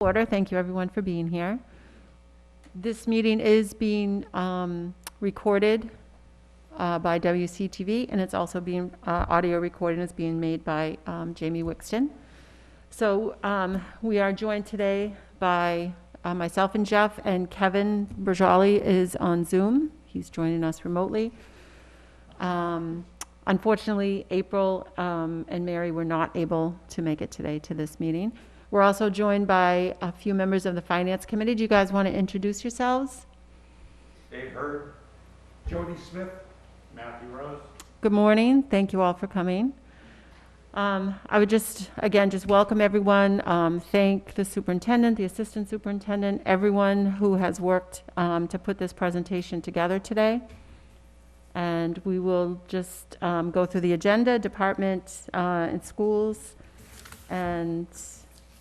Order. Thank you everyone for being here. This meeting is being recorded by WCTV, and it's also being audio recorded. It's being made by Jamie Wixton. So we are joined today by myself and Jeff, and Kevin Berjali is on Zoom. He's joining us remotely. Unfortunately, April and Mary were not able to make it today to this meeting. We're also joined by a few members of the Finance Committee. Do you guys want to introduce yourselves? Dave Hurd, Jody Smith, Matthew Rose. Good morning. Thank you all for coming. I would just welcome everyone, thank the superintendent, the assistant superintendent, everyone who has worked to put this presentation together today. And we will just go through the agenda, department and schools, and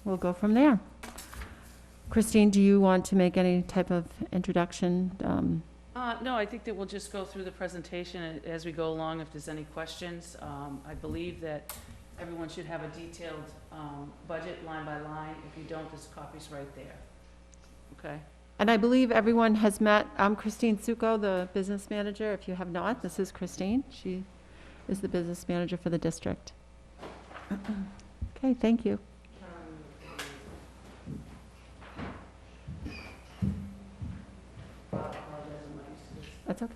we'll go from there. Christine, do you want to make any type of introduction? No, I think that we'll just go through the presentation as we go along if there's any questions. I believe that everyone should have a detailed budget line by line. If you don't, there's copies right there. Okay. And I believe everyone has met. I'm Christine Succo, the business manager. If you have not, this is Christine. She is the business manager for the district. Okay, thank you. That's okay.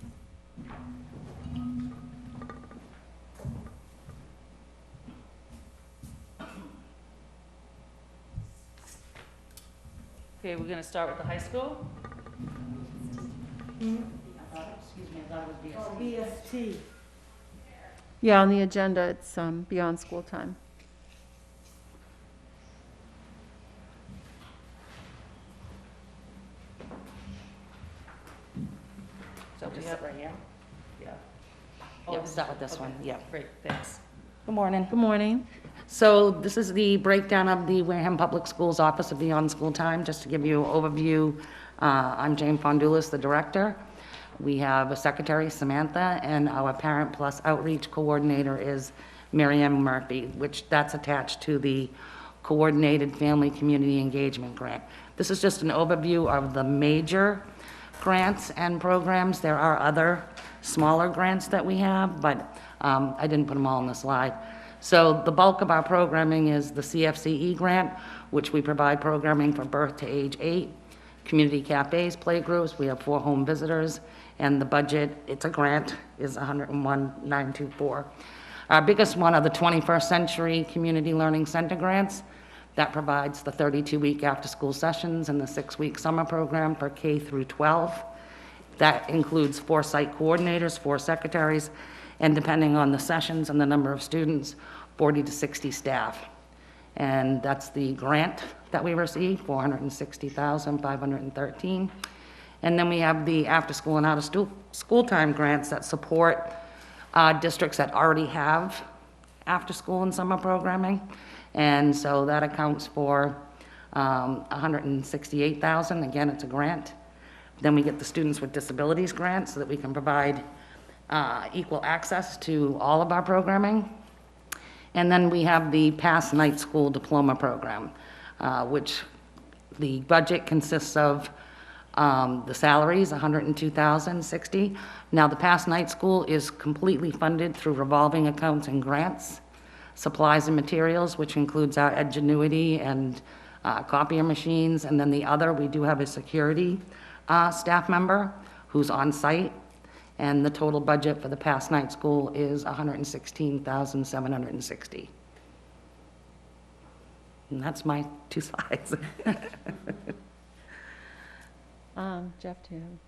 Okay, we're going to start with the high school. Excuse me, I thought it was BST. Yeah, on the agenda, it's beyond school time. So we have right here. Yeah. Yeah, we'll start with this one, yeah. Great, thanks. Good morning. Good morning. So this is the breakdown of the Wareham Public Schools Office of Beyond School Time. Just to give you an overview, I'm Jane Fondulis, the director. We have a secretary, Samantha, and our Parent Plus Outreach Coordinator is Miriam Murphy, which that's attached to the Coordinated Family Community Engagement Grant. This is just an overview of the major grants and programs. There are other smaller grants that we have, but I didn't put them all on the slide. So the bulk of our programming is the CFCE grant, which we provide programming for birth to age 8, community cafes, playgroups. We have 4 home visitors, and the budget, it's a grant, is $101,924. Our biggest one are the 21st Century Community Learning Center grants. That provides the 32-week after-school sessions and the 6-week summer program for K through 12. That includes 4 site coordinators, 4 secretaries, and depending on the sessions and the number of students, 40 to 60 staff. And that's the grant that we received, $460,513. And then we have the after-school and out-of-school time grants that support districts that already have after-school and summer programming. And so that accounts for $168,000. Again, it's a grant. Then we get the Students with Disabilities grant so that we can provide equal access to all of our programming. And then we have the Past Night School Diploma Program, which the budget consists of the salaries, $102,060. Now, the Past Night School is completely funded through revolving accounts and grants, supplies and materials, which includes our Edgenuity and copier machines. And then the other, we do have a security staff member who's on site. And the total budget for the Past Night School is $116,760. And that's my 2 slides. Jeff, do you?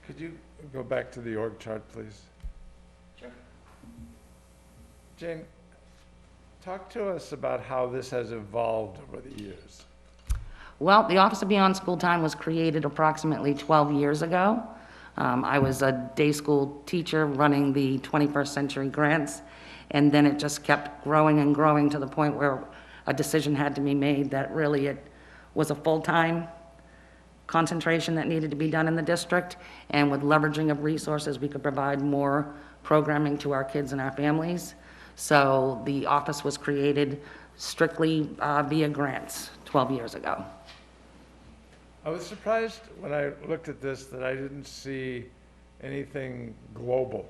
Could you go back to the org chart, please? Sure. Jane, talk to us about how this has evolved over the years. Well, the Office of Beyond School Time was created approximately 12 years ago. I was a day school teacher running the 21st Century grants, and then it just kept growing and growing to the point where a decision had to be made that really it was a full-time concentration that needed to be done in the district, and with leveraging of resources, we could provide more programming to our kids and our families. So the office was created strictly via grants 12 years ago. I was surprised when I looked at this that I didn't see anything global.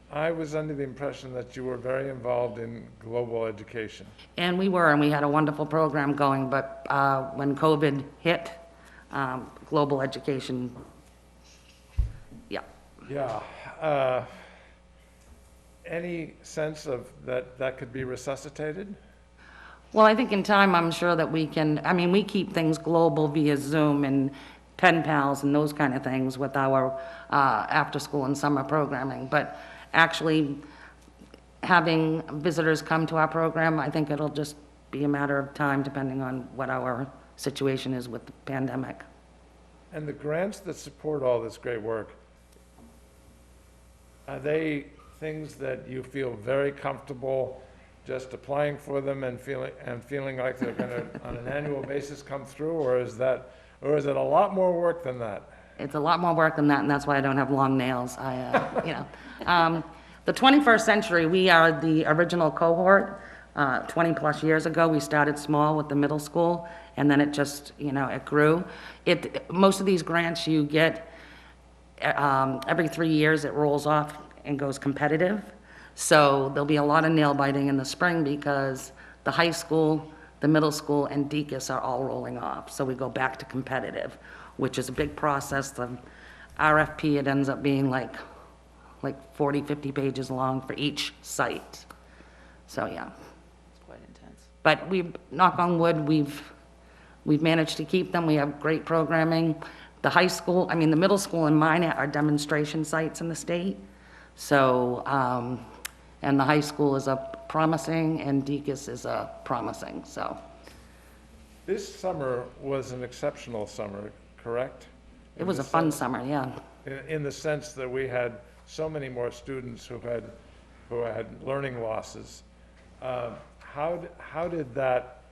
I was under the impression that you were very involved in global education. And we were, and we had a wonderful program going, but when COVID hit, global education, yeah. Yeah. Any sense of that could be resuscitated? Well, I think in time, I'm sure that we can, I mean, we keep things global via Zoom and pen pals and those kind of things with our after-school and summer programming. But actually having visitors come to our program, I think it'll just be a matter of time depending on what our situation is with the pandemic. And the grants that support all this great work, are they things that you feel very comfortable just applying for them and feeling like they're going to, on an annual basis, come through, or is it a lot more work than that? It's a lot more work than that, and that's why I don't have long nails. The 21st century, we are the original cohort. 20-plus years ago, we started small with the middle school, and then it just, it grew. Most of these grants you get, every 3 years, it rolls off and goes competitive. So there'll be a lot of nail biting in the spring because the high school, the middle school, and DECUS are all rolling off. So we go back to competitive, which is a big process. The RFP, it ends up being like 40, 50 pages long for each site. So, yeah. It's quite intense. But knock on wood, we've managed to keep them. We have great programming. The high school, the middle school and mine are demonstration sites in the state. So, and the high school is promising and DECUS is promising, so. This summer was an exceptional summer, correct? It was a fun summer, yeah. In the sense that we had so many more students who had learning losses. How did that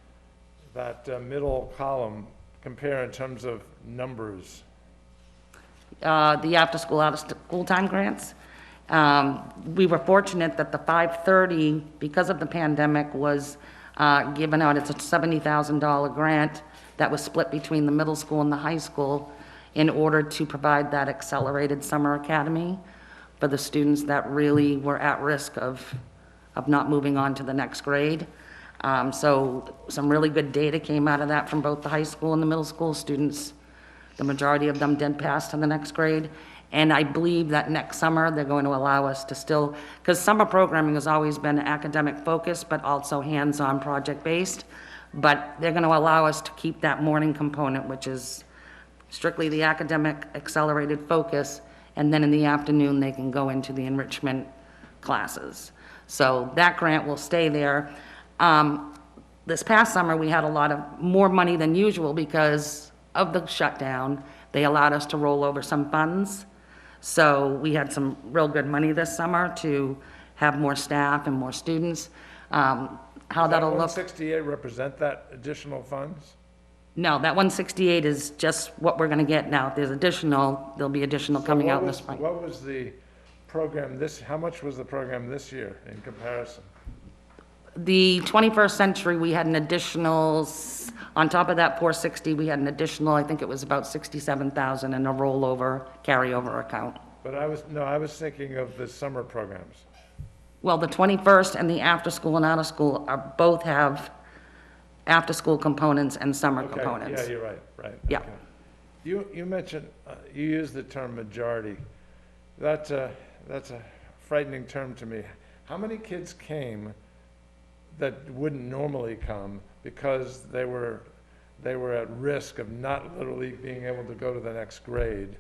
middle column compare in terms of numbers? The after-school, out-of-school time grants. We were fortunate that the 530, because of the pandemic, was given out. It's a $70,000 grant that was split between the middle school and the high school in order to provide that accelerated summer academy for the students that really were at risk of not moving on to the next grade. So some really good data came out of that from both the high school and the middle school students. The majority of them did pass to the next grade. And I believe that next summer, they're going to allow us to still, because summer programming has always been academic focused, but also hands-on project-based. But they're going to allow us to keep that morning component, which is strictly the academic accelerated focus, and then in the afternoon, they can go into the enrichment classes. So that grant will stay there. This past summer, we had a lot of more money than usual because of the shutdown. They allowed us to roll over some funds. So we had some real good money this summer to have more staff and more students. How that'll look. Does that 168 represent that additional funds? No, that 168 is just what we're gonna get now. If there's additional, there'll be additional coming out in the spring. What was the program how much was the program this year in comparison? The 21st century, we had an additional, on top of that 460, we had an additional, I think it was about 67,000 in a rollover, carryover account. But I was thinking of the summer programs. Well, the 21st and the after-school and out-of-school are both have after-school components and summer Okay, components. yeah, you're right. Yeah. Okay. You mentioned, you used the term majority. That's a frightening term to me. How many kids came that wouldn't normally come because they were at risk of not literally being able to go to the next grade?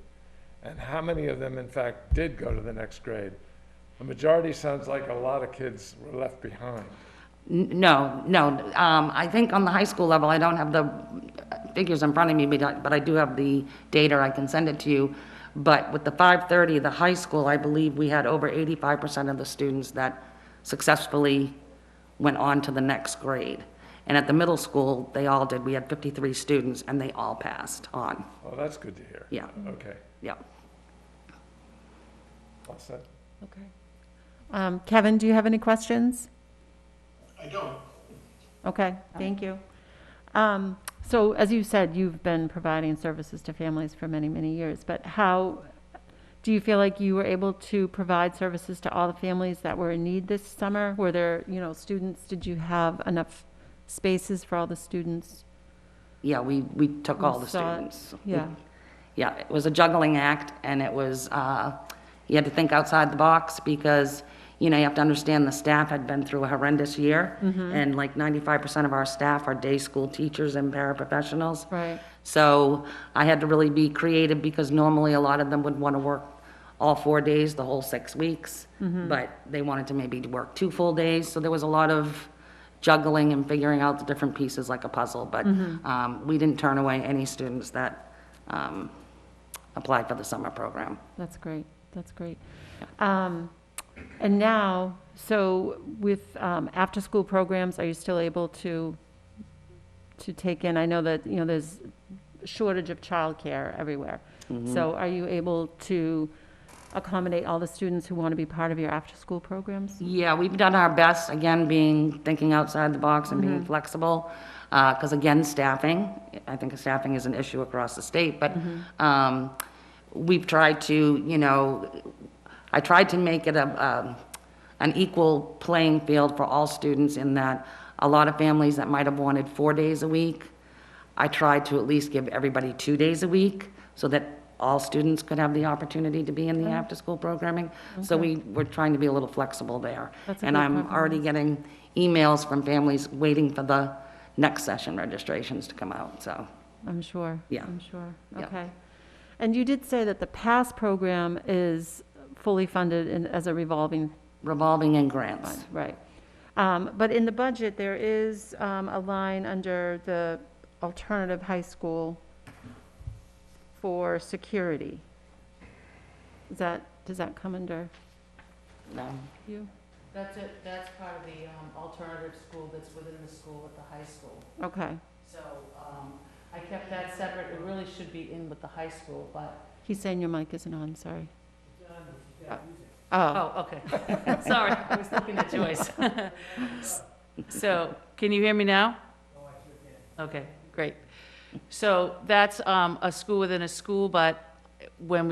And how many of them, in fact, did go to the next grade? A majority sounds like a lot of kids were left behind. No. I think on the high school level, I don't have the figures in front of me, but I do have the data. I can send it to you. But with the 530, the high school, I believe we had over 85% of the students that successfully went on to the next grade. And at the middle school, they all did. We had 53 students, and they all passed on. Oh, that's good to hear. Yeah. Okay. Yeah. All set. Okay. Kevin, do you have any questions? I don't. Okay, thank you. So as you said, you've been providing services to families for many, many years, but how, do you feel like you were able to provide services to all the families that were in need this summer? Were there, students, did you have enough spaces for all the students? Yeah, we took all We the saw it. students. Yeah, Yeah, it was a juggling act, and it was, you had to think outside the box, because, you have to understand the staff had been through a horrendous year, and like 95% of our staff are day school teachers and paraprofessionals. right, So I had to really be creative, because normally a lot of them would want to work all 4 days, the whole 6 weeks, but they wanted to maybe work 2 full days, so there was a lot of juggling and figuring out the different pieces like a puzzle, but we didn't turn away any students that applied for the summer program. that's great, that's great. And now, so with after-school programs, are you still able to take in, I know that, there's a shortage of childcare everywhere. So are you able to accommodate all the students who want to be part of your after-school programs? Yeah, we've done our best, again, thinking outside the box and being flexible, because again, staffing, I think staffing is an issue across the state, but we've tried to, I tried to make it an equal playing field for all students, in that a lot of families that might have wanted 4 days a week, I tried to at least give everybody 2 days a week, so that all students could have the opportunity to be in the after-school programming. So we're trying to be a little flexible there. That's a And good I'm compromise. already getting emails from families waiting for the next session registrations to come out, so. I'm sure. Yeah. I'm sure, Yeah. okay. And you did say that the PASS program is fully funded as a revolving Revolving and grants. fund, right? But in the budget, there is a line under the alternative high school for security. Does that come under No. you? That's it, that's part of the alternative school that's within the school at the high school. Okay. So, I kept that separate, it really should be in with the high school, but. He's saying your mic isn't on, sorry. Oh, Oh, okay. Sorry, I was looking at Joyce. So, can you hear me now? Okay, great. So that's a school within a school, but when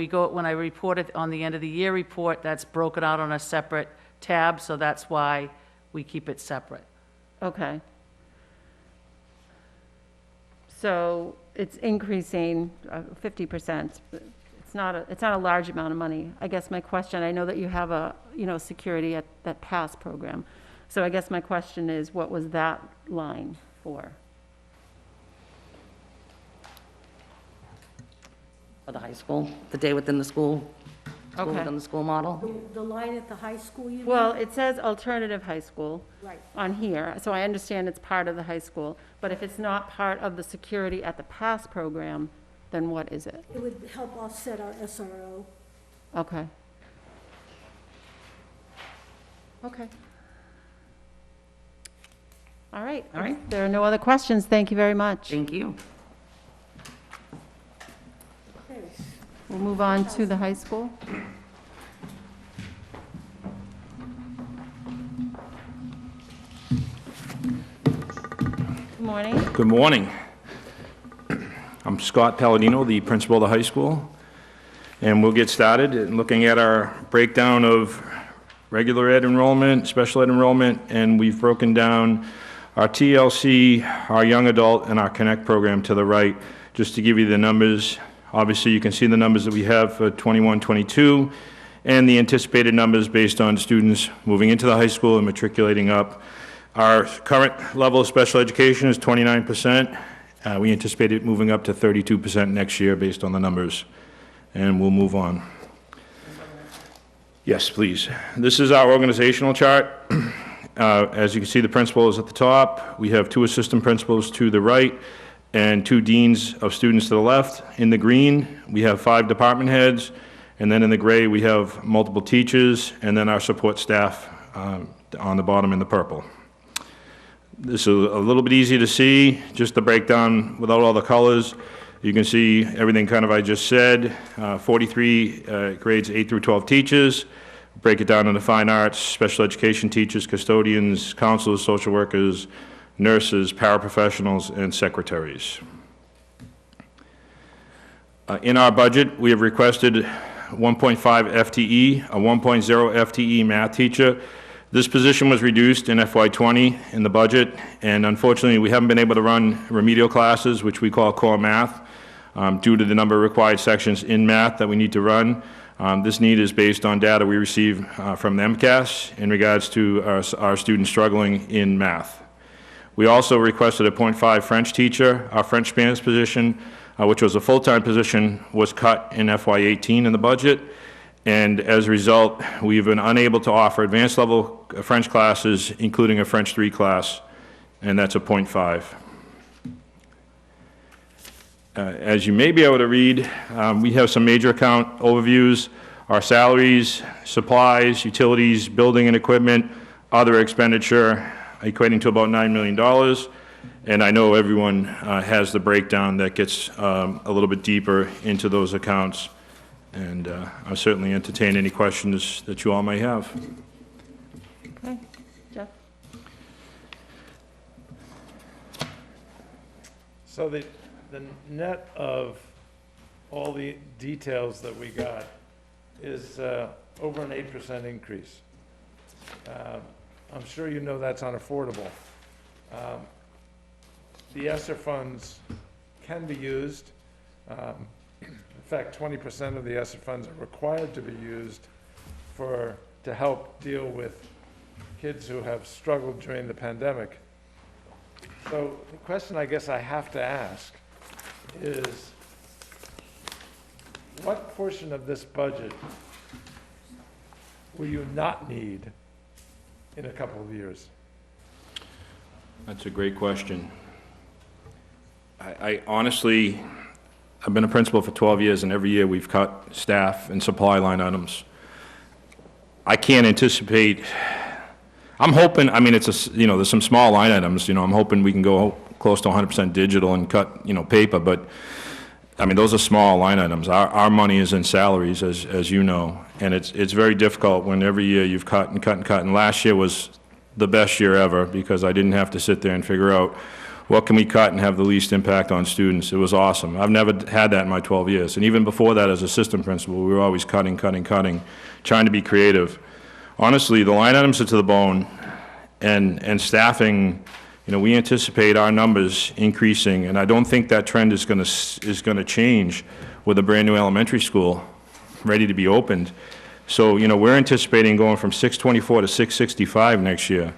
I report it on the end of the year report, that's broken out on a separate tab, so that's why we keep it separate. okay. So it's increasing 50%. It's not a large amount of money. I guess my question, I know that you have a, security at that PASS program. So I guess my question is, what was that line for? For the high school, the day within the school Okay. within the school model. The line at the high school, you mean? Well, it says alternative high school Right. on here, so I understand it's part of the high school. But if it's not part of the security at the PASS program, then what is it? It would help offset our SRO. Okay. Okay. All right. All right. If there are no other questions, thank you very much. Thank you. Okay. We'll move on to the high school. Good morning. Good morning. I'm Scott Palladino, the principal of the high school, and we'll get started in looking at our breakdown of regular ed enrollment, special ed enrollment, and we've broken down our TLC, our young adult, and our Connect program to the right, just to give you the numbers. Obviously, you can see the numbers that we have for 21, 22, and the anticipated numbers based on students moving into the high school and matriculating up. Our current level of special education is 29%. We anticipate it moving up to 32% next year based on the numbers. And we'll move on. Yes, please. This is our organizational chart. As you can see, the principal is at the top. We have 2 assistant principals to the right and 2 deans of students to the left. In the green, we have 5 department heads. And then in the gray, we have multiple teachers and then our support staff on the bottom in the purple. This is a little bit easy to see, just the breakdown without all the colors. You can see everything kind of I just said. 43 grades 8 through 12 teachers. Break it down into fine arts, special education teachers, custodians, counselors, social workers, nurses, paraprofessionals, and secretaries. In our budget, we have requested 1.5 FTE, a 1.0 FTE math teacher. This position was reduced in FY20 in the budget, and unfortunately, we haven't been able to run remedial classes, which we call core math, due to the number of required sections in math that we need to run. This need is based on data we receive from the MCAS in regards to our students struggling in math. We also requested a 0.5 French teacher. Our French Spanish position, which was a full-time position, was cut in FY18 in the budget. And as a result, we've been unable to offer advanced level French classes, including a French 3 class, and that's a 0.5. As you may be able to read, we have some major account overviews. Our salaries, supplies, utilities, building and equipment, other expenditure, equating to about $9 million. And I know everyone has the breakdown that gets a little bit deeper into those accounts. And I'll certainly entertain any questions that you all may have. Okay, Jeff? So the net of all the details that we got is over an 8% increase. I'm sure you know that's unaffordable. The Esther Funds can be used. In fact, 20% of the Esther Funds are required to be used to help deal with kids who have struggled during the pandemic. So the question I guess I have to ask is, what portion of this budget will you not need in a couple of years? That's a great question. I honestly, I've been a principal for 12 years, and every year we've cut staff and supply line items. I can't anticipate, I'm hoping, I mean, there's some small line items, I'm hoping we can go close to 100% digital and cut, paper, but, I mean, those are small line items. Our money is in salaries, as you know, and it's very difficult when every year you've cut and cut and cut, and last year was the best year ever because I didn't have to sit there and figure out what can we cut and have the least impact on students. It was awesome. I've never had that in my 12 years. And even before that, as assistant principal, we were always cutting, trying to be creative. Honestly, the line items are to the bone, and staffing, we anticipate our numbers increasing, and I don't think that trend is going to change with a brand-new elementary school ready to be opened. So, we're anticipating going from 624 to 665 next year.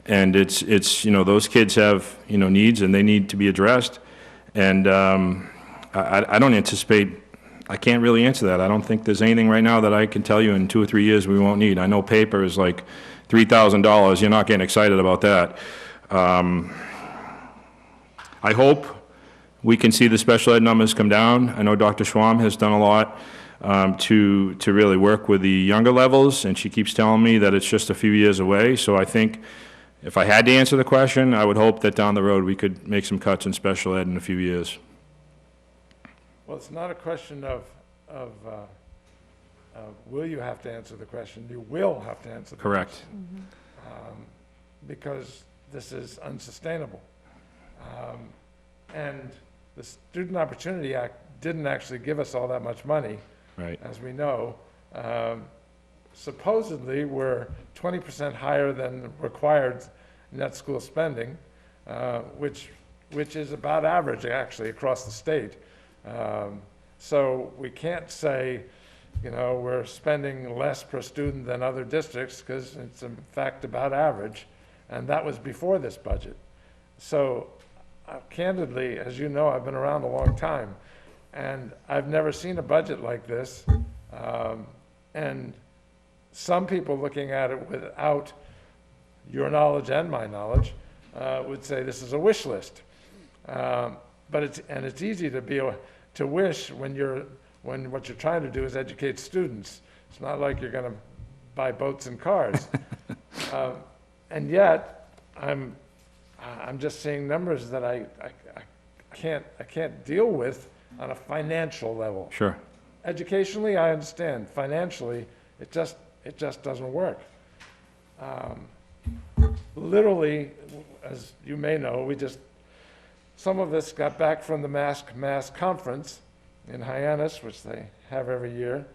And it's those kids have, needs and they need to be addressed. And I don't anticipate, I can't really answer that. I don't think there's anything right now that I can tell you in 2 or 3 years we won't need. I know paper is like $3,000. You're not getting excited about that. I hope we can see the special ed numbers come down. I know Dr. Schwam has done a lot to really work with the younger levels, and she keeps telling me that it's just a few years away. So I think if I had to answer the question, I would hope that down the road we could make some cuts in special ed in a few years. Well, it's not a question of will you have to answer the question. You will have to answer the Correct. question. Because this is unsustainable. And the Student Opportunity Act didn't actually give us all that much money, Right. as we know. Supposedly, we're 20% higher than required net school spending, which is about average, actually, across the state. So we can't say, we're spending less per student than other districts, because it's in fact about average, and that was before this budget. So candidly, as you know, I've been around a long time, and I've never seen a budget like this. And some people looking at it without your knowledge and my knowledge would say this is a wish list. But it's easy to wish when what you're trying to do is educate students. It's not like you're going to buy boats and cars. And yet, I'm just seeing numbers that I can't deal with on a financial level. Sure. Educationally, I understand. Financially, it just doesn't work. literally, as you may know, some of us got back from the mass conference in Hyannis, which they have every year,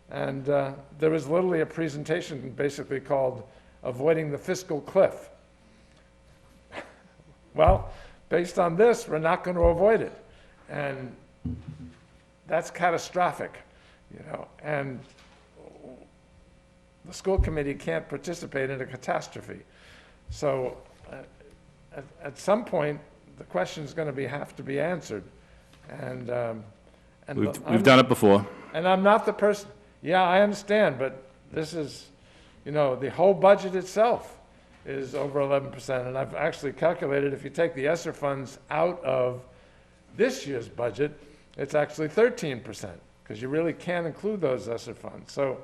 and there was literally a presentation basically called Avoiding the Fiscal Cliff. Well, based on this, we're not going to avoid it, and that's catastrophic, and the school committee can't participate in a catastrophe. So at some point, the question's going to have to be answered. And We've done it before. And I'm not the person, yeah, I understand, but this is, the whole budget itself is over 11%. And I've actually calculated, if you take the Esther Funds out of this year's budget, it's actually 13%, because you really can't include those Esther Funds. So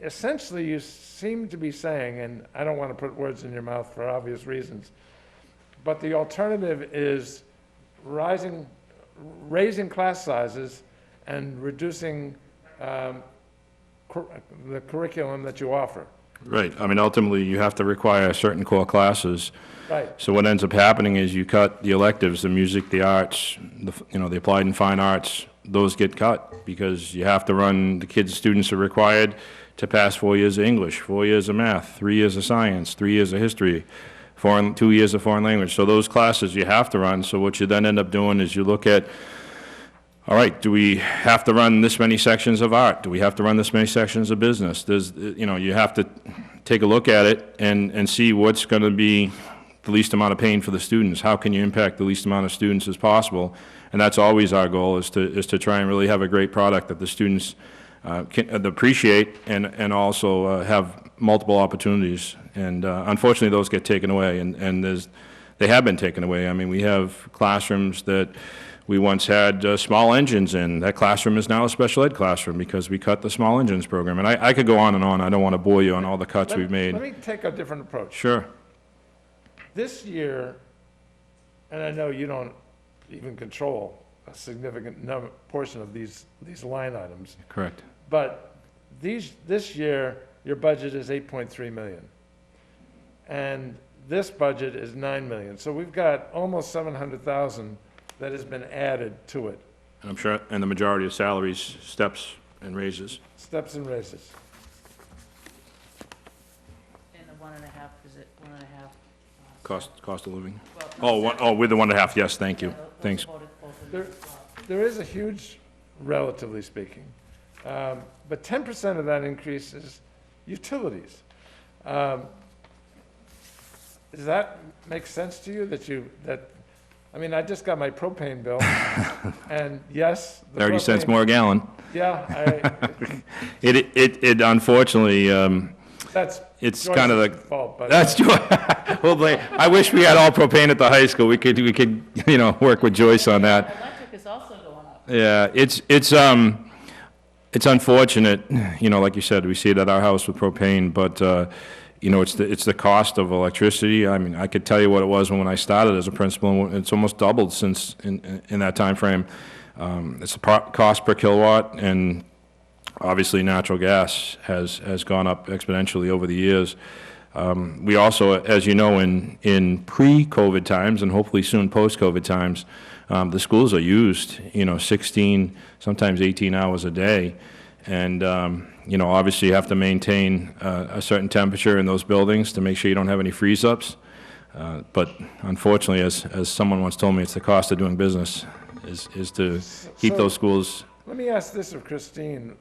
essentially, you seem to be saying, and I don't want to put words in your mouth for obvious reasons, but the alternative is raising class sizes and reducing the curriculum that you offer. Right. I mean, ultimately, you have to require certain core classes. Right. So what ends up happening is you cut the electives, the music, the arts, the applied and fine arts, those get cut because you have to run, the students are required to pass 4 years of English, 4 years of math, 3 years of science, 3 years of history, 2 years of foreign language. So those classes you have to run. So what you then end up doing is you look at, all right, do we have to run this many sections of art? Do we have to run this many sections of business? You have to take a look at it and see what's going to be the least amount of pain for the students. How can you impact the least amount of students as possible? And that's always our goal, is to try and really have a great product that the students can appreciate and also have multiple opportunities. And unfortunately, those get taken away, and they have been taken away. I mean, we have classrooms that we once had small engines in. That classroom is now a special ed classroom because we cut the small engines program. And I could go on and on. I don't want to bore you on all the cuts we've made. Let me take a different approach. Sure. This year, and I know you don't even control a significant portion of these line items, Correct. but this year, your budget is 8.3 million. And this budget is 9 million. So we've got almost 700,000 that has been added to it. And I'm sure, and the majority of salaries, steps, and raises. Steps and raises. And the 1.5, is it 1.5? Cost of living. Well, Oh, with the 1.5, yes, thank you. Thanks. There is a huge, relatively speaking, but 10% of that increase is utilities. Does that make sense to you I mean, I just got my propane bill, and yes. 30 cents more a gallon. Yeah, It unfortunately, that's it's Joyce's kind of the, fault, but. that's, well, I wish we had all propane at the high school. We could, work with Joyce on that. Electric is also going up. Yeah, it's unfortunate, like you said, we see it at our house with propane, but, it's the cost of electricity. I mean, I could tell you what it was when I started as a principal, and it's almost doubled since in that time frame. It's the cost per kilowatt, and obviously natural gas has gone up exponentially over the years. We also, as you know, in pre-COVID times, and hopefully soon post-COVID times, the schools are used, 16, sometimes 18 hours a day. And, obviously you have to maintain a certain temperature in those buildings to make sure you don't have any freeze-ups. But unfortunately, as someone once told me, it's the cost of doing business, is to keep those schools. Let me ask this of Christine,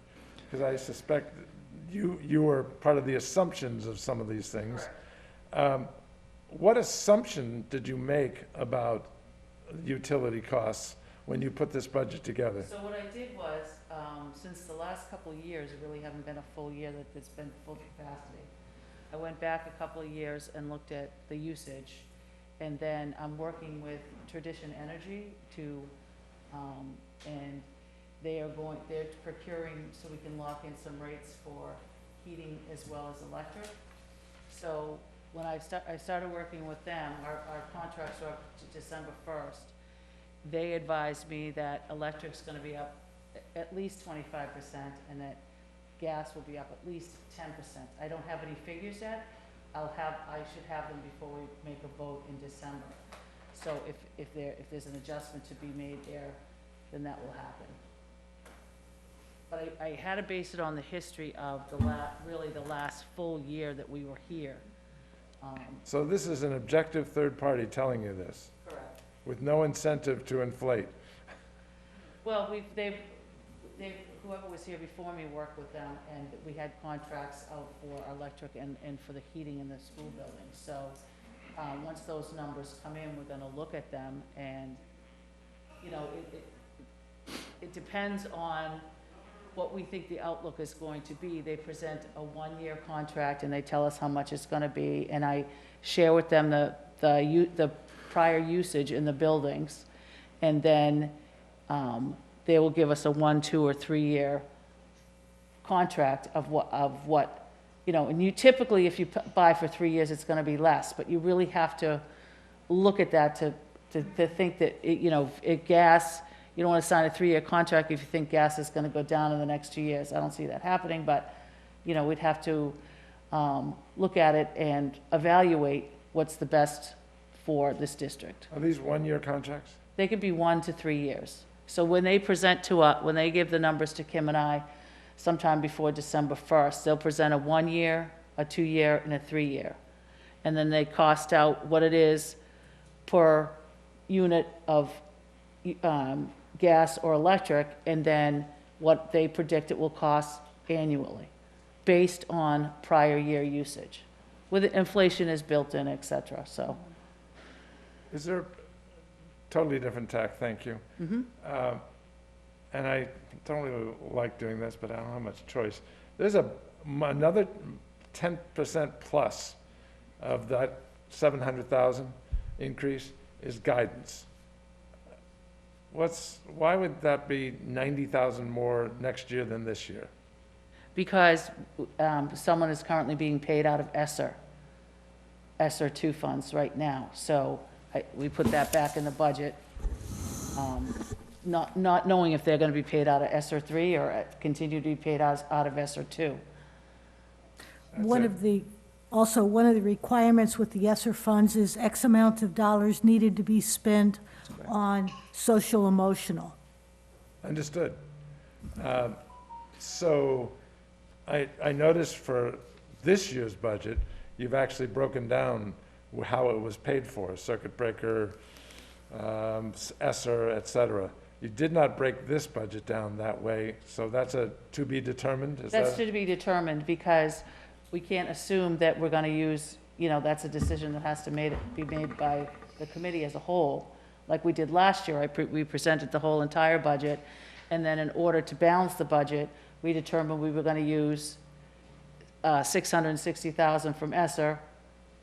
because I suspect you were part of the assumptions of some of these things. What assumption did you make about utility costs when you put this budget together? So what I did was, since the last couple of years, it really haven't been a full year that it's been full capacity. I went back a couple of years and looked at the usage, and then I'm working with Tradition Energy and they're procuring so we can lock in some rates for heating as well as electric. So when I started working with them, our contracts are up to December 1st. They advised me that electric's gonna be up at least 25%, and that gas will be up at least 10%. I don't have any figures yet. I should have them before we make a vote in December. So if there's an adjustment to be made there, then that will happen. But I had to base it on the history of really the last full year that we were here. So this is an objective third party telling you this, Correct. with no incentive to inflate. Well, whoever was here before me worked with them, and we had contracts out for electric and for the heating in the school building. So, once those numbers come in, we're gonna look at them, and, you know, it depends on what we think the outlook is going to be. They present a one-year contract, and they tell us how much it's gonna be, and I share with them the prior usage in the buildings, and then, they will give us a 1, 2, or 3 year contract of what, you know, and you typically, if you buy for 3 years, it's gonna be less, but you really have to look at that to think that, you know, gas, you don't wanna sign a 3 year contract if you think gas is gonna go down in the next 2 years. I don't see that happening, but, you know, we'd have to, look at it and evaluate what's the best for this district. Are these one-year contracts? They could be 1 to 3 years. So when they present to us, when they give the numbers to Kim and I, sometime before December 1st, they'll present a 1 year, a 2 year, and a 3 year. And then they cost out what it is per unit of gas or electric, and then what they predict it will cost annually, based on prior year usage. With inflation is built in, et cetera, so. Is there, totally different tack, thank you. And I don't really like doing this, but I don't have much choice. There's another 10% plus of that 700,000 increase is guidance. Why would that be 90,000 more next year than this year? Because someone is currently being paid out of ESSER 2 funds right now. So we put that back in the budget, not knowing if they're going to be paid out of ESSER 3 or continue to be paid out of ESSER 2. One of the requirements with the ESSER funds is X amount of dollars needed to be spent on social emotional. Understood. So I noticed for this year's budget, you've actually broken down how it was paid for, circuit breaker, ESSER, et cetera. You did not break this budget down that way, so that's a to be determined, is That's that? to be determined, because we can't assume that we're going to use, you know, that's a decision that has to be made by the committee as a whole. Like we did last year, we presented the whole entire budget, and then in order to balance the budget, we determined we were going to use $660,000 from ESSER,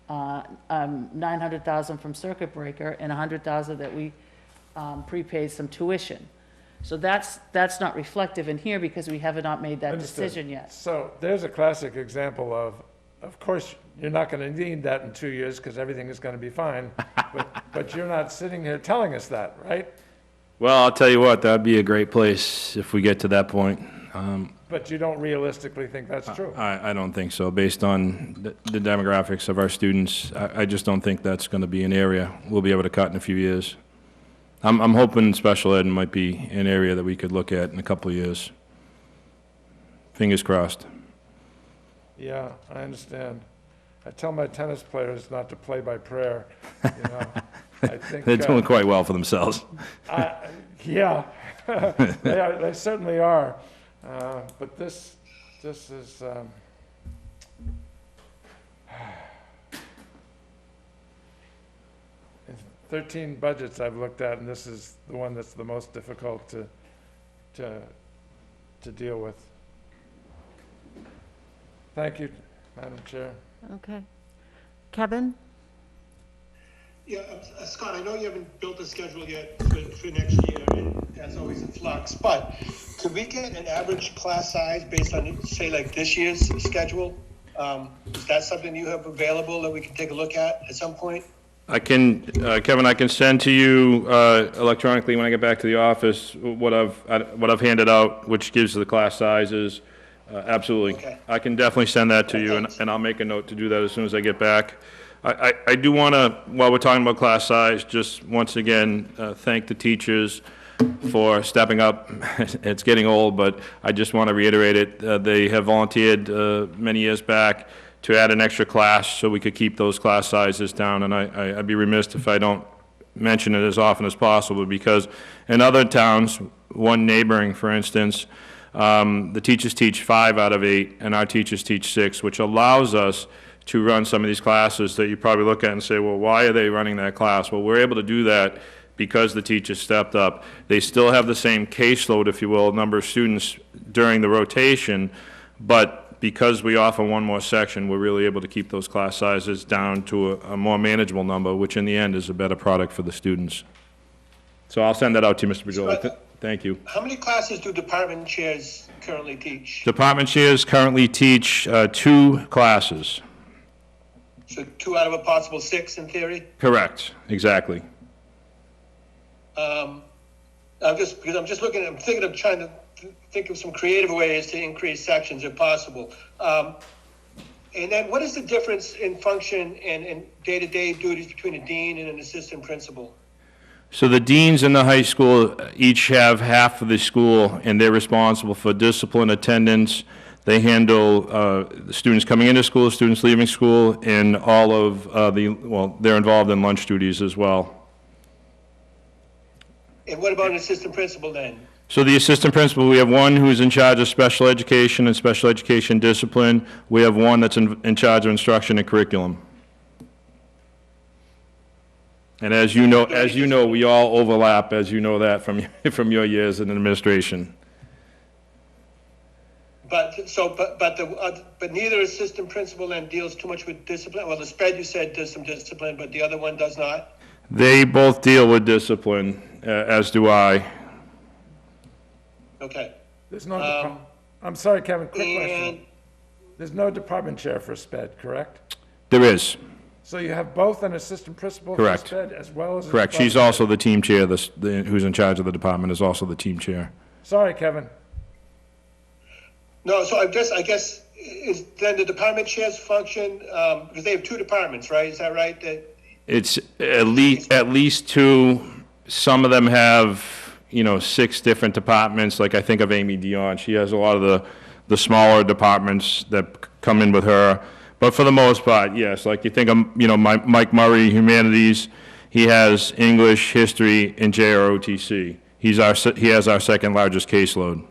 900,000 from circuit breaker, and 100,000 that we prepaid some tuition. So that's not reflective in here because we have not made that Understood. decision yet. So there's a classic example of course, you're not going to need that in 2 years because everything is going to be fine, but you're not sitting here telling us that, right? Well, I'll tell you what, that'd be a great place if we get to that point. But you don't realistically think that's true? I don't think so. Based on the demographics of our students, I just don't think that's going to be an area we'll be able to cut in a few years. I'm hoping special ed might be an area that we could look at in a couple of years. Fingers crossed. Yeah, I understand. I tell my tennis players not to play by prayer, you know. I think, They're doing quite well for themselves. yeah, they certainly are. But this is, 13 budgets I've looked at, and this is the one that's the most difficult to deal with. Thank you, Madam Chair. Okay. Kevin? Yeah, Scott, I know you haven't built a schedule yet for next year, and that's always in flux, but could we get an average class size based on, say, like this year's schedule? Is that something you have available that we can take a look at some point? I can, Kevin, I can send to you electronically when I get back to the office what I've handed out, which gives the class sizes, Absolutely. Okay. I can definitely send that to you, and I'll make a note to do that as soon as I get back. I do want to, while we're talking about class size, just once again, thank the teachers for stepping up. It's getting old, but I just want to reiterate it. They have volunteered many years back to add an extra class so we could keep those class sizes down, and I'd be remiss if I don't mention it as often as possible, because in other towns, one neighboring, for instance, the teachers teach 5 out of 8, and our teachers teach 6, which allows us to run some of these classes that you probably look at and say, well, why are they running that class? Well, we're able to do that because the teachers stepped up. They still have the same caseload, if you will, number of students during the rotation, but because we offer one more section, we're really able to keep those class sizes down to a more manageable number, which in the end is a better product for the students. So I'll send that out to you, Mr. Bajoli. Thank you. How many classes do department chairs currently teach? Department chairs currently teach 2 classes. So 2 out of a possible 6 in theory? Correct, exactly. I'm thinking of trying to think of some creative ways to increase sections if possible. And then what is the difference in function and day-to-day duties between a dean and an assistant principal? So the deans in the high school each have half of the school, and they're responsible for discipline, attendance. They handle the students coming into school, students leaving school, and all of they're involved in lunch duties as well. And what about an assistant principal then? So the assistant principal, we have one who's in charge of special education and special education discipline. We have one that's in charge of instruction and curriculum. And as you know, we all overlap, as you know that from your years in administration. But neither assistant principal then deals too much with discipline. Well, the SPED you said does some discipline, but the other one does not. They both deal with discipline, as do I. Okay. There's no, I'm sorry, Kevin, quick question. There's no department chair for SPED, correct? There is. So you have both an assistant principal for Correct. SPED as well as a Correct. She's department also the team chair. Who's in charge of the department is also the team chair. chair? Sorry, Kevin. No, so I guess is then the department chair's function, because they have 2 departments, right? Is that right? It's at least 2. Some of them have, 6 different departments. Like I think of Amy Dion. She has a lot of the smaller departments that come in with her. But for the most part, yes. Like you think of, Mike Murray, humanities. He has English, history, and JROTC. He has our second largest caseload.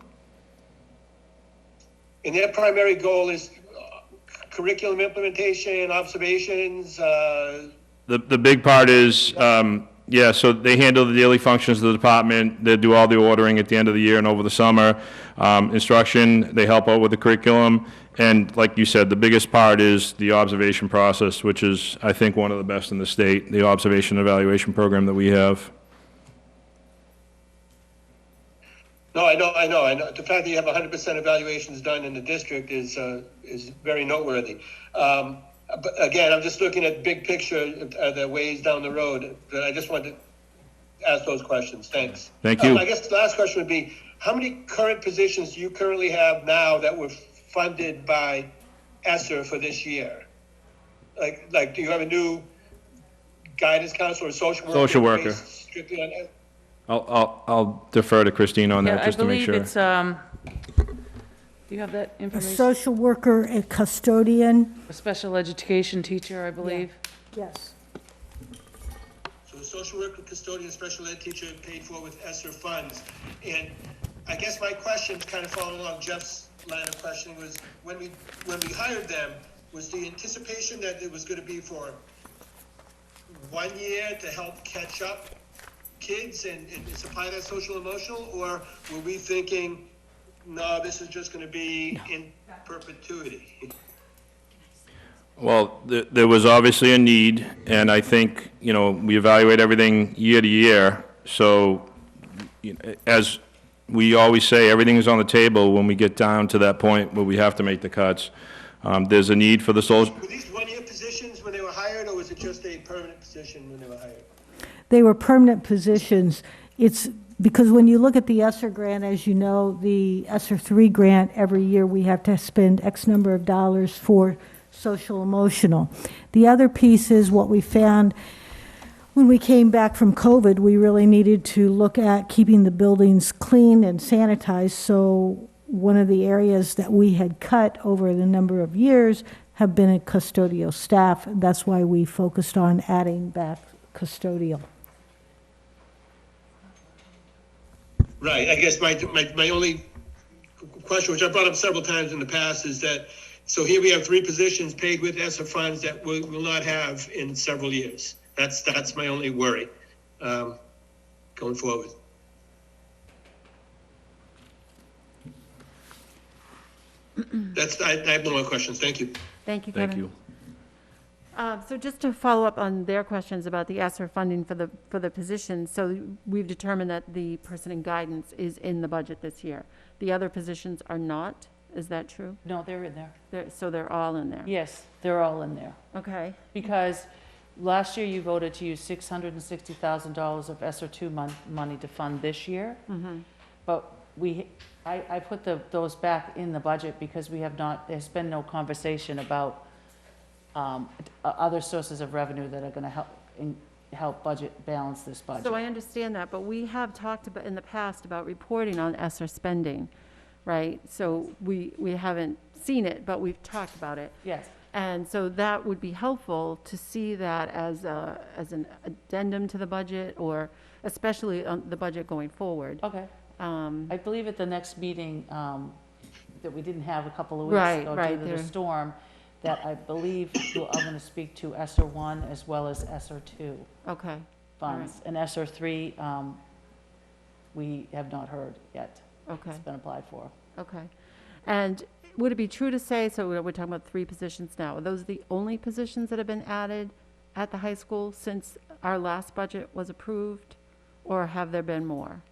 And their primary goal is curriculum implementation, observations. The big part is, so they handle the daily functions of the department. They do all the ordering at the end of the year and over the summer. Instruction, they help out with the curriculum. And like you said, the biggest part is the observation process, which is, I think, one of the best in the state, the observation evaluation program that we have. No, I know. The fact that you have 100% evaluations done in the district is very noteworthy. But again, I'm just looking at big picture, the ways down the road. But I just wanted to ask those questions. Thanks. Thank you. I guess the last question would be, how many current positions do you currently have now that were funded by Esther for this year? Like, do you have a new guidance counselor or social worker? Social worker. based strictly on that? I'll defer to Christine on that just to make sure. I believe it's, do you have that A information? social worker, a custodian, A special education teacher, I believe. yes. So a social worker, custodian, special ed teacher paid for with Esther Funds. And I guess my question's kind of following along Jeff's line of questioning was, when we hired them, was the anticipation that it was going to be for 1 year to help catch up kids and supply that social emotional, or were we thinking, no, this is just going to be in perpetuity? Well, there was obviously a need, and I think, we evaluate everything year to year. So, as we always say, everything is on the table when we get down to that point where we have to make the cuts. There's a need for the social. Were these 1 year positions when they were hired, or was it just a permanent position when they were hired? They were permanent positions. It's Because when you look at the ESSER grant, as you know, the ESSER 3 grant, every year we have to spend X number of dollars for social emotional. The other piece is what we found when we came back from COVID, we really needed to look at keeping the buildings clean and sanitized. So one of the areas that we had cut over the number of years have been at custodial staff. That's why we focused on adding back custodial. Right, I guess my only question, which I brought up several times in the past, is that, so here we have 3 positions paid with ESSER funds that we will not have in several years. That's my only worry, going forward. I have no more questions, thank you. Thank you, Kevin. Thank you. So just to follow up on their questions about the ESSER funding for the positions, so we've determined that the person in guidance is in the budget this year. The other positions are not, is that true? No, they're in there. So they're all in there? Yes, they're all in there. Okay, Because last year you voted to use $660,000 of ESSER 2 money to fund this year. But I put those back in the budget because there's been no conversation about other sources of revenue that are going to help budget balance this budget. so I understand that, but we have talked about, in the past, about reporting on ESSER spending, right? So we haven't seen it, but we've talked about it. Yes, And so that would be helpful to see that as an addendum to the budget, or especially on the budget going forward. okay. I believe at the next meeting that we didn't have a couple of weeks Right, ago right, due to the there. storm, that I believe I'm going to speak to ESSER 1 as well as ESSER 2 Okay, funds. And ESSER 3, we have not heard yet. okay, It's been applied for. okay. And would it be true to say, so we're talking about 3 positions now, are those the only positions that have been added at the high school since our last budget was approved? Or have there been more?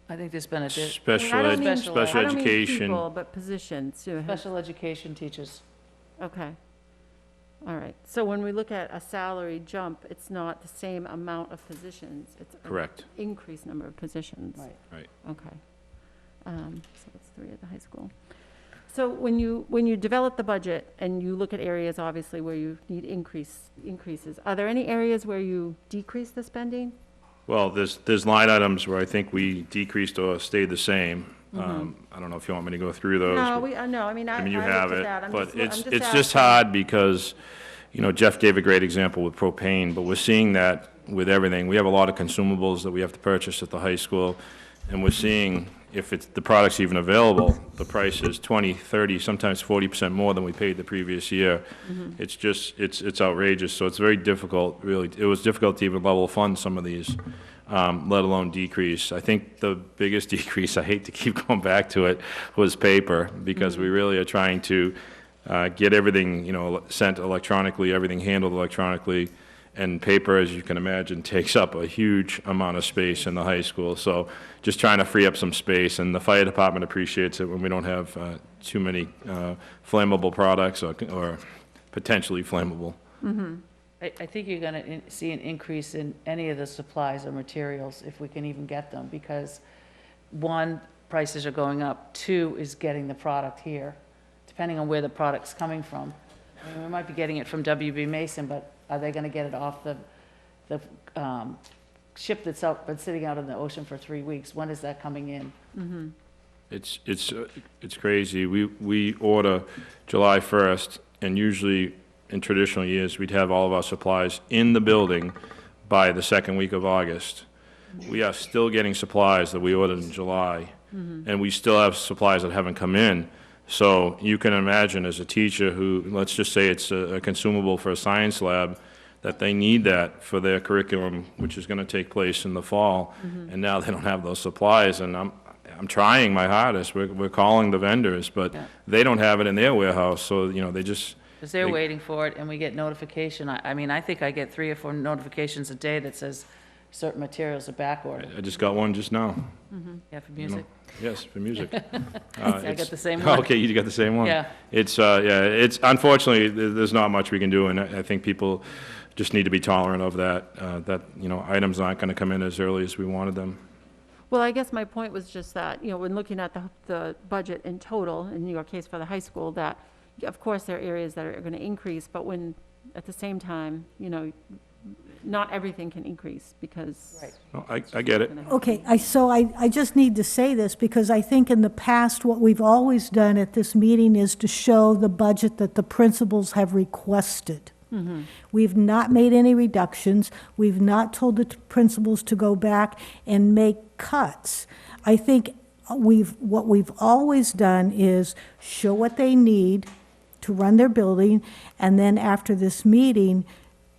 I think there's been a Special I don't ed, mean- special I don't mean education. people, but positions. special education teachers. Okay. All right. So when we look at a salary jump, it's not the same amount of positions. It's an Correct. increased number of positions. Right. Okay. So it's 3 at the high school. So when you develop the budget and you look at areas, obviously, where you need increases, are there any areas where you decrease the spending? Well, there's line items where I think we decreased or stayed the same. I don't know if you want me to go through those. No, no, I mean, I You looked have at it, that. I'm but just- it's I'm just just asking. hard because, you know, Jeff gave a great example with propane, but we're seeing that with everything. We have a lot of consumables that we have to purchase at the high school, and we're seeing, if the product's even available, the price is 20, 30, sometimes 40% more than we paid the previous year. It's just, it's outrageous, so it's very difficult, really. It was difficult to even level fund some of these, let alone decrease. I think the biggest decrease, I hate to keep going back to it, was paper, because we really are trying to get everything, you know, sent electronically, everything handled electronically, and paper, as you can imagine, takes up a huge amount of space in the high school. So just trying to free up some space, and the fire department appreciates it when we don't have too many flammable products or potentially flammable. I think you're going to see an increase in any of the supplies or materials if we can even get them, because 1, prices are going up, 2 is getting the product here, depending on where the product's coming from. I mean, we might be getting it from WB Mason, but are they going to get it off the ship that's been sitting out in the ocean for 3 weeks? When is that coming in? It's crazy. We order July 1st, and usually in traditional years, we'd have all of our supplies in the building by the second week of August. We are still getting supplies that we ordered in July, and we still have supplies that haven't come in. So you can imagine, as a teacher who, let's just say it's a consumable for a science lab, that they need that for their curriculum, which is going to take place in the fall, and now they don't have those supplies, and I'm trying my hardest. We're calling the vendors, but Yeah. they don't have it in their warehouse, so, you know, they just, Because they're waiting for it, and we get notification. I mean, I think I get 3 or 4 notifications a day that says certain materials are back ordered. I just got one just now. Yeah, for you know. music. Yes, for music. I got the same one. Okay, you got the same one? Yeah. It's, unfortunately, there's not much we can do, and I think people just need to be tolerant of that, you know, items aren't going to come in as early as we wanted them. Well, I guess my point was just that, when looking at the budget in total, in your case for the high school, that, of course, there are areas that are going to increase, but when, at the same time, not everything can increase because. Right. No, I get it. Okay, I just need to say this, because I think in the past, what we've always done at this meeting is to show the budget that the principals have requested. We've not made any reductions. We've not told the principals to go back and make cuts. I think what we've always done is show what they need to run their building, and then after this meeting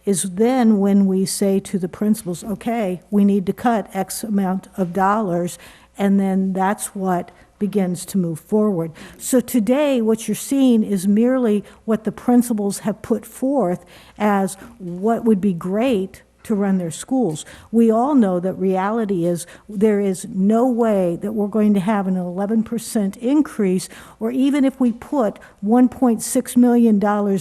is then when we say to the principals, okay, we need to cut X amount of dollars, and then that's what begins to move forward. So today, what you're seeing is merely what the principals have put forth as what would be great to run their schools. We all know that reality is there is no way that we're going to have an 11% increase, or even if we put $1.6 million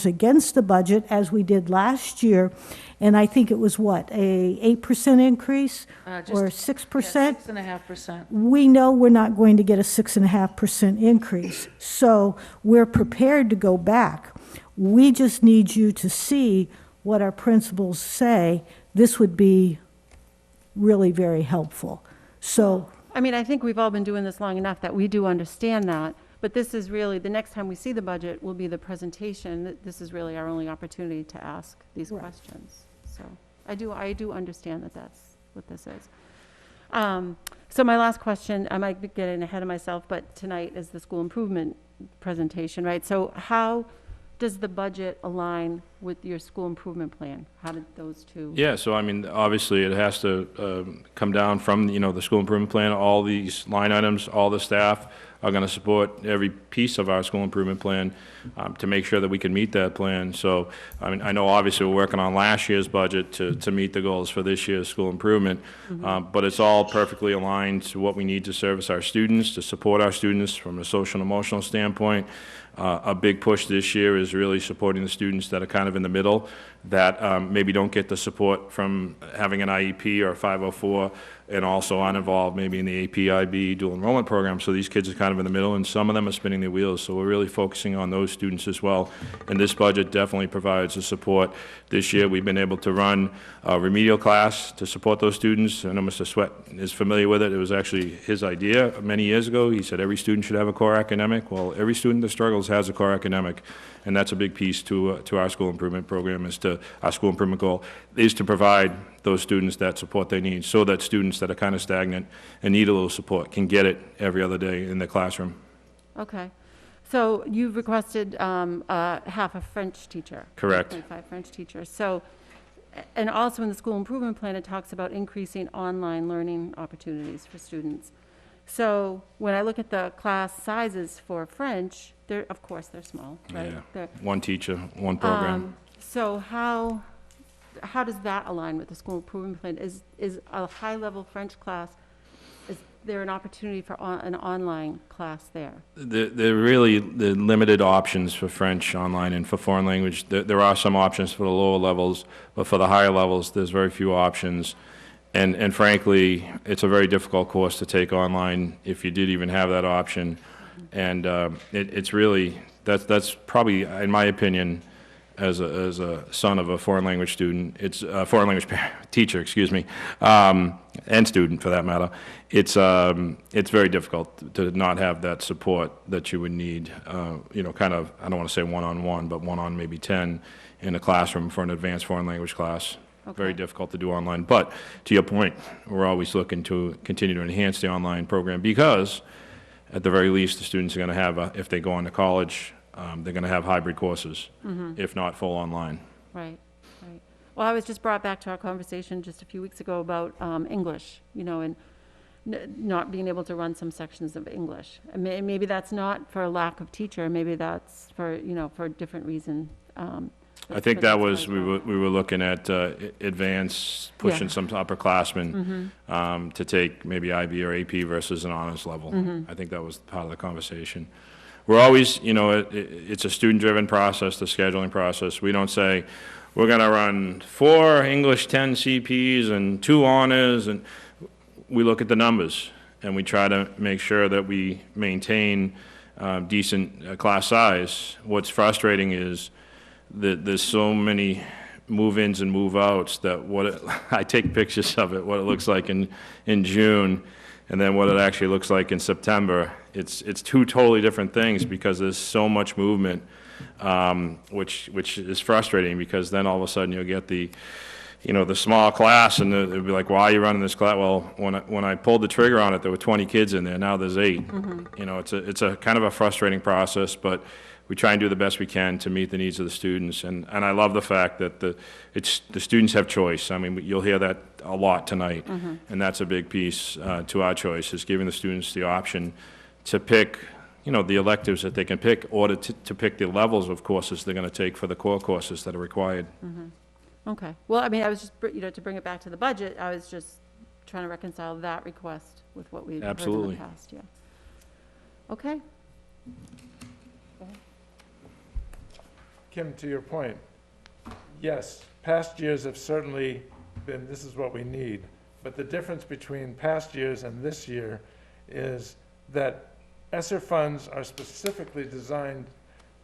against the budget, as we did last year, and I think it was what, a 8% increase or 6%? 6.5%. We know we're not going to get a 6.5% increase. So we're prepared to go back. We just need you to see what our principals say. This would be really very helpful. So, I mean, I think we've all been doing this long enough that we do understand that, but this is really, the next time we see the budget will be the presentation. This is really our only opportunity to ask these Right. questions. So I do understand that that's what this is. So my last question, I might be getting ahead of myself, but tonight is the school improvement presentation, right? So how does the budget align with your school improvement plan? How did those two? Yeah, so I mean, obviously, it has to come down from, the school improvement plan. All these line items, all the staff are going to support every piece of our school improvement plan to make sure that we can meet that plan. So, I mean, I know obviously we're working on last year's budget to meet the goals for this year's school improvement, but it's all perfectly aligned to what we need to service our students, to support our students from a social and emotional standpoint. A big push this year is really supporting the students that are kind of in the middle, that maybe don't get the support from having an IEP or a 504, and also aren't involved maybe in the APIB dual enrollment program. So these kids are kind of in the middle, and some of them are spinning their wheels. So we're really focusing on those students as well. And this budget definitely provides the support. This year, we've been able to run a remedial class to support those students. I know Mr. Sweat is familiar with it. It was actually his idea many years ago. He said every student should have a core academic. Well, every student that struggles has a core academic, and that's a big piece to our school improvement program. Our school improvement goal is to provide those students that support they need, so that students that are kind of stagnant and need a little support can get it every other day in their classroom. Okay. So you've requested half a French teacher. Correct. 25 French teachers. So, and also in the school improvement plan, it talks about increasing online learning opportunities for students. So when I look at the class sizes for French, of course, they're small, right? Yeah. They're- One teacher, one program. So how does that align with the school improvement plan? Is a high-level French class, is there an opportunity for an online class there? There are really the limited options for French online, and for foreign language, there are some options for the lower levels, but for the higher levels, there's very few options. And frankly, it's a very difficult course to take online if you did even have that option. And it's really, that's probably, in my opinion, as a son of a foreign language student, it's a foreign language teacher, excuse me, and student for that matter. It's very difficult to not have that support that you would need, kind of, I don't want to say one-on-one, but one on maybe 10 in a classroom for an advanced foreign language class. Very difficult to do online. But to your point, we're always looking to continue to enhance the online program, because at the very least, the students are going to have, if they go on to college, they're going to have hybrid courses, if not full online. Right, right. Well, I was just brought back to our conversation just a few weeks ago about English, and not being able to run some sections of English. And maybe that's not for a lack of teacher, maybe that's for, for a different reason. I think that was, we were looking at advanced, pushing some upperclassmen to take maybe IB or AP versus an honors level. I think that was part of the conversation. We're always, it's a student-driven process, the scheduling process. We don't say, we're going to run 4 English 10 CPs and 2 honors, and we look at the numbers. and we try to make sure that we maintain decent class size. What's frustrating is that there's so many move-ins and move-outs that I take pictures of it, what it looks like in June, and then what it actually looks like in September. It's two totally different things because there's so much movement, which is frustrating, because then all of a sudden you'll get the small class, and it'll be like, why are you running this class? Well, when I pulled the trigger on it, there were 20 kids in there, now there's 8. It's a kind of a frustrating process, but we try and do the best we can to meet the needs of the students, and I love the fact that the students have choice. I mean, you'll hear that a lot tonight, and that's a big piece to our choice, is giving the students the option to pick, the electives that they can pick, or to pick the levels of courses they're going to take for the core courses that are required. Okay. Well, I mean, I was just, to bring it back to the budget, I was just trying to reconcile that request with what we've heard in Absolutely. the past, yeah. Okay. Kim, to your point, yes, past years have certainly been, this is what we need. But the difference between past years and this year is that ESSER funds are specifically designed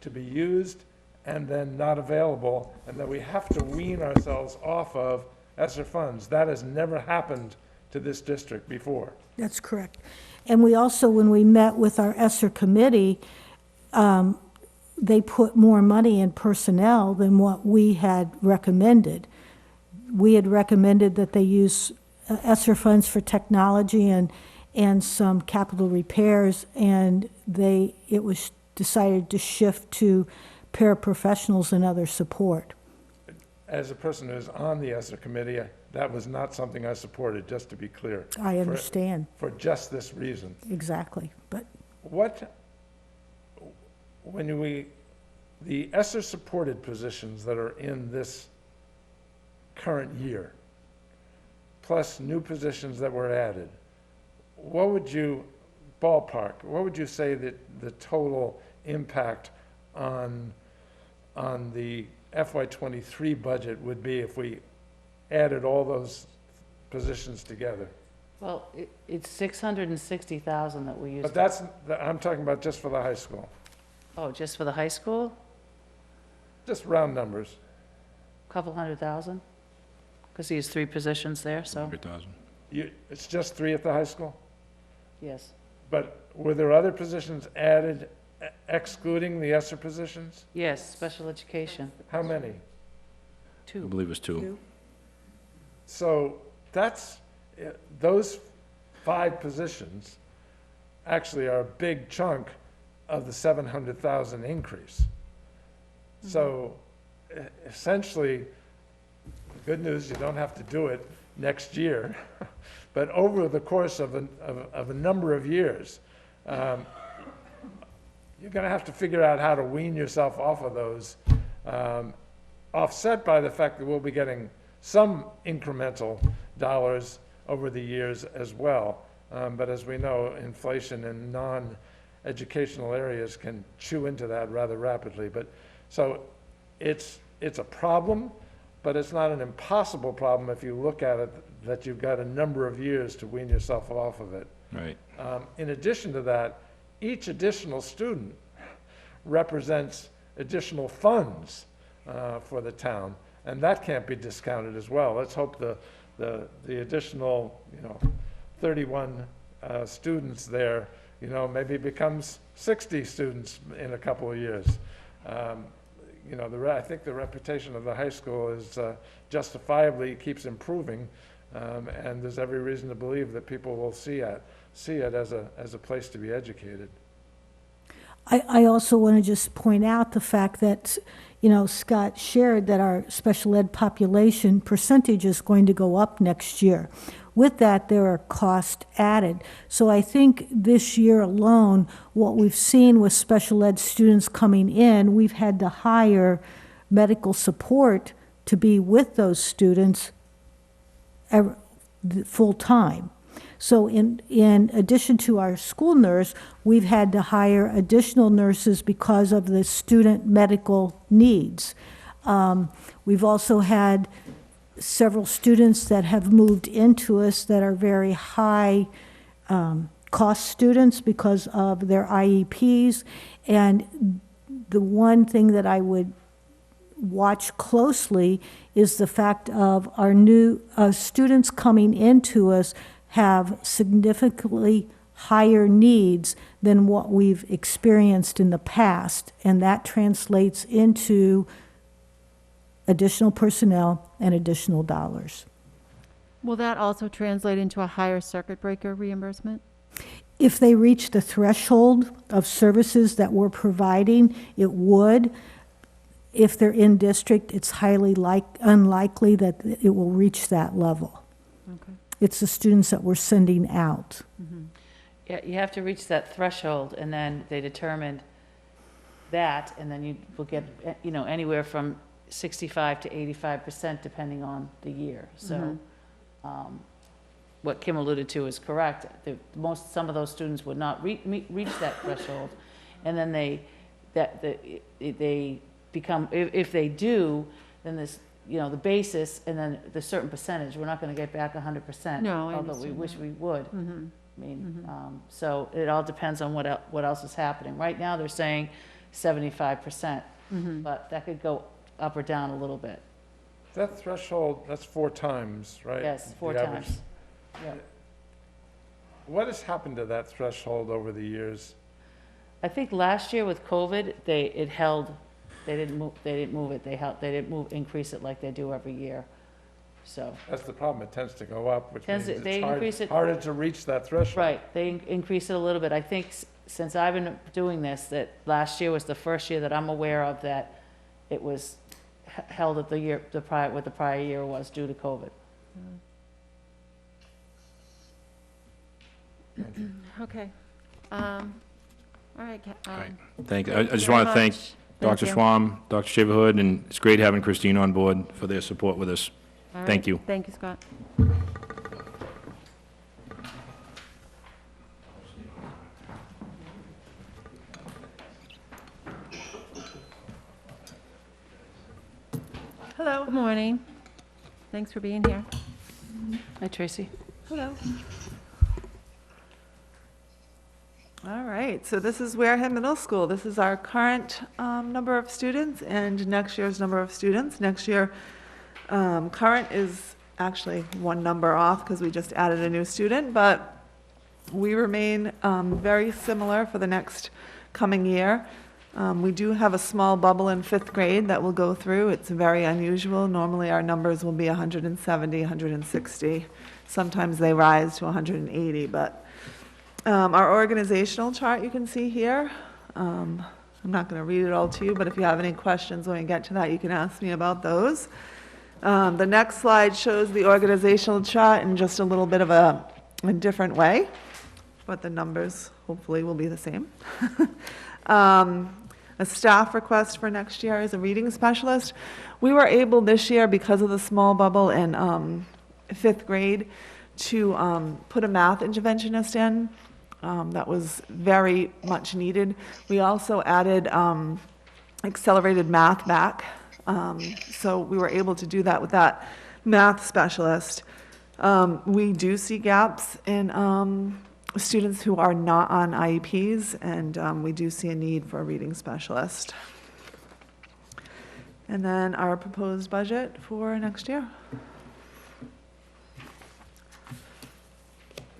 to be used and then not available, and that we have to wean ourselves off of ESSER funds. That has never happened to this district before. That's correct. And we also, when we met with our ESSER committee, they put more money in personnel than what we had recommended. We had recommended that they use ESSER funds for technology and some capital repairs, and it was decided to shift to paraprofessionals and other support. As a person who's on the ESSER committee, that was not something I supported, just to be clear. I understand, For just this reason. exactly, but The ESSER-supported positions that are in this current year, plus new positions that were added, what would you say that the total impact on the FY23 budget would be if we added all those positions together? Well, it's 660,000 that we used. But I'm talking about just for the high school, Oh, just for the high school? just round numbers. Couple 100,000? Because he has 3 positions there, so, 100,000. It's just 3 at the high school? yes. But were there other positions added excluding the ESSER positions? Yes, special education, How many? I 2. believe it was 2. So those 5 positions actually are a big chunk of the 700,000 increase. So essentially, the good news, you don't have to do it next year, but over the course of a number of years, you're going to have to figure out how to wean yourself off of those, offset by the fact that we'll be getting some incremental dollars over the years as well. But as we know, inflation in non-educational areas can chew into that rather rapidly. So it's a problem, but it's not an impossible problem if you look at it, that you've got a number of years to wean yourself off of it. Right. In addition to that, each additional student represents additional funds for the town, and that can't be discounted as well. Let's hope the additional, 31 students there, maybe becomes 60 students in a couple of years. I think the reputation of the high school is justifiably keeps improving, and there's every reason to believe that people will see it as a place to be educated. I also want to just point out the fact that, Scott shared that our special ed population percentage is going to go up next year. With that, there are costs added. So I think this year alone, what we've seen with special ed students coming in, we've had to hire medical support to be with those students full-time. So in addition to our school nurse, we've had to hire additional nurses because of the student medical needs. We've also had several students that have moved into us that are very high cost students because of their IEPs. And the one thing that I would watch closely is the fact of our new students coming into us have significantly higher needs than what we've experienced in the past, and that translates into additional personnel and additional dollars. Will that also translate into a higher circuit breaker reimbursement? If they reach the threshold of services that we're providing, it would. If they're in district, it's highly unlikely that it will reach that level. Okay. It's the students that we're sending out. Yeah, you have to reach that threshold, and then they determined that, and then you will get, anywhere from 65 to 85% depending on the year. So, what Kim alluded to is correct. Some of those students would not reach that threshold, and then they become, if they do, then this, the basis, and then the certain percentage, we're not gonna get back 100%. No, I although we understand wish that. we would. I mean, so it all depends on what else is happening. Right now, they're saying 75%, but that could go up or down a little bit. That threshold, that's 4 times, right? Yes, 4 The average. times. Yeah. What has happened to that threshold over the years? I think last year with COVID, it held, they didn't move it, they didn't increase it like they do every year, so. That's the problem, it tends to go up, which Tends means to- they it's increase it- harder to reach that threshold. Right, they increased it a little bit. I think since I've been doing this, that last year was the first year that I'm aware of that it was held at what the prior year was due to COVID. Okay. All right. Right. Thank you. I Thank you just very want to thank much. Dr. you. Schwam, Dr. Shaverhood, and it's great having Christine on board for their support with us. All Thank right. you. Thank you, Scott. Hello. Good morning. Thanks for being here. Hi, Tracy. Hello. All right, so this is Wareham Middle School. This is our current number of students and next year's number of students. Next year, current is actually one number off because we just added a new student, but we remain very similar for the next coming year. We do have a small bubble in 5th grade that will go through. It's very unusual. Normally, our numbers will be 170, 160. Sometimes they rise to 180, but our organizational chart you can see here. I'm not going to read it all to you, but if you have any questions when we get to that, you can ask me about those. The next slide shows the organizational chart in just a little bit of a different way, but the numbers hopefully will be the same. A staff request for next year is a reading specialist. We were able this year, because of the small bubble in 5th grade, to put a math interventionist in. That was very much needed. We also added accelerated math back. So we were able to do that with that math specialist. We do see gaps in students who are not on IEPs, and we do see a need for a reading specialist. And then our proposed budget for next year.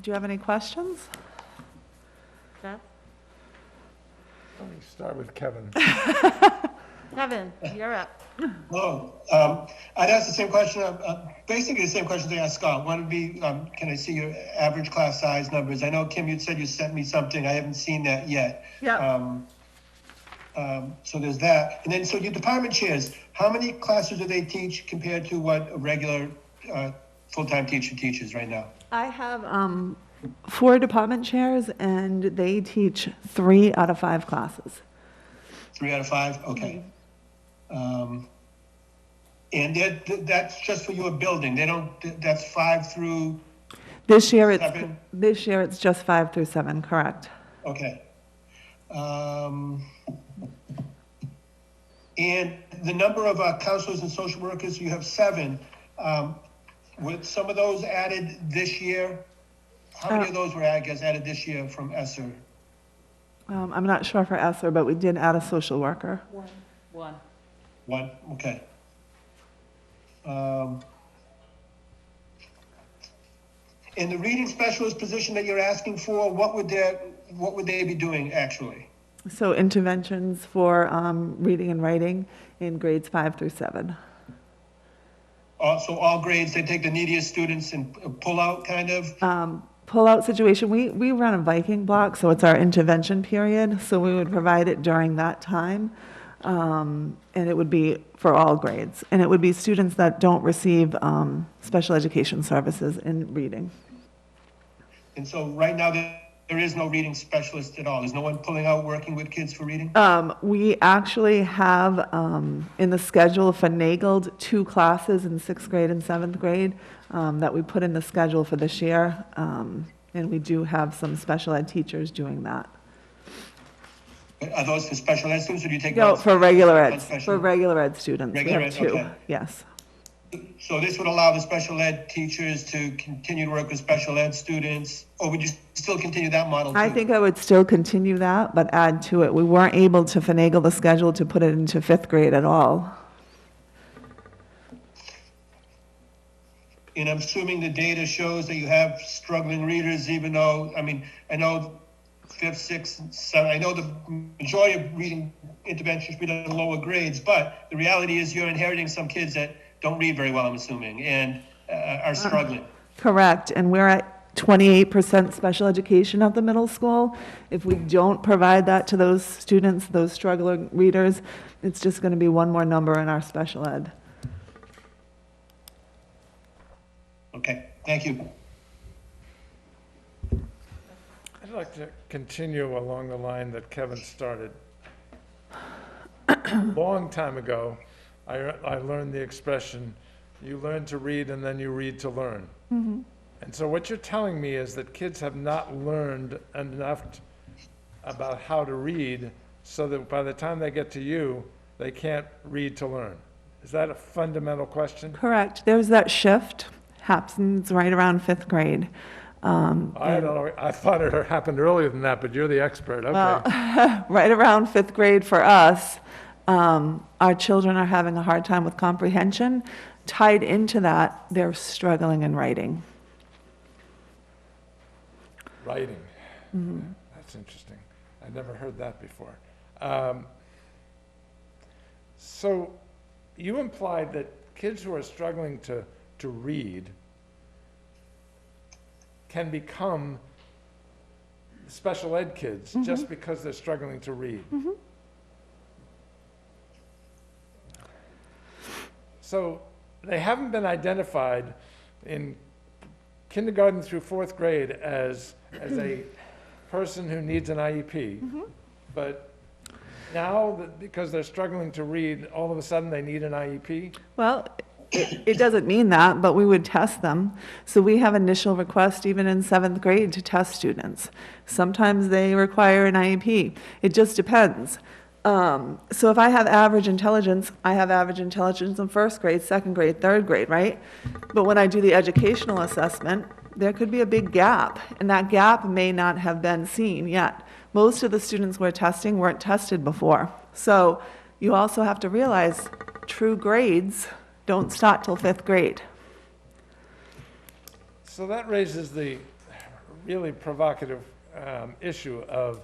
Do you have any questions? Beth? Let me start with Kevin. Kevin, you're up. Hello. I'd ask the same question, basically the same question they asked Scott. One would be, can I see your average class size numbers? I know, Kim, you said you sent me something. I haven't seen that yet. Yeah. So there's that. And then, so your department chairs, how many classes do they teach compared to what a regular full-time teacher teaches right now? I have 4 department chairs, and they teach 3 out of 5 classes. 3 out of 5? Okay. And that's just for your building. They don't, that's 5 through This year 7? it's just 5 through 7, correct? Okay. And the number of counselors and social workers, you have 7. With some of those added this year, How many of those were, I guess, added this year from ESSER? I'm not sure for ESSER, but we did add a social worker. One. One, okay. In the reading specialist position that you're asking for, what would they be doing actually? So interventions for reading and writing in grades 5 through 7. So all grades, they take the neediest students and pull out kind of? Pull-out situation, we run a Viking block, so it's our intervention period, so we would provide it during that time. And it would be for all grades. And it would be students that don't receive special education services in reading. And so right now, there is no reading specialist at all? There's no one pulling out working with kids for reading? We actually have in the schedule finagled 2 classes in 6th grade and 7th grade that we put in the schedule for this year. And we do have some special ed teachers doing that. Are those for special ed students, or do you take? No, for regular ed, non-special? for regular ed students. We Regular have ed, 2, okay. yes. So this would allow the special ed teachers to continue to work with special ed students, or would you still continue that model too? I think I would still continue that, but add to it. We weren't able to finagle the schedule to put it into 5th grade at all. And I'm assuming the data shows that you have struggling readers, even though, I mean, I know 5th, 6th, and 7th, I know the majority of reading interventions read at lower grades, but the reality is you're inheriting some kids that don't read very well, I'm assuming, and are struggling. Correct, and we're at 28% special education at the middle school. If we don't provide that to those students, those struggling readers, it's just going to be one more number in our special ed. Okay, thank you. I'd like to continue along the line that Kevin started. Long time ago, I learned the expression, you learn to read and then you read to learn. Mm-hmm. And so what you're telling me is that kids have not learned enough about how to read so that by the time they get to you, they can't read to learn. Is that a fundamental question? Correct, there's that shift, happens right around 5th grade. I don't know, I thought it happened earlier than that, but you're the expert, okay. Well, right around 5th grade for us, our children are having a hard time with comprehension. Tied into that, they're struggling in writing. Writing. That's interesting. I never heard that before. So you implied that kids who are struggling to read can become special ed kids just because they're struggling to read. So they haven't been identified in kindergarten through 4th grade as a person who needs an IEP. But now, because they're struggling to read, all of a sudden they need an IEP? Well, it doesn't mean that, but we would test them. So we have initial requests even in 7th grade to test students. Sometimes they require an IEP. It just depends. So if I have average intelligence, I have average intelligence in 1st grade, 2nd grade, 3rd grade, right? But when I do the educational assessment, there could be a big gap, and that gap may not have been seen yet. Most of the students we're testing weren't tested before. So you also have to realize true grades don't start till 5th grade. So that raises the really provocative issue of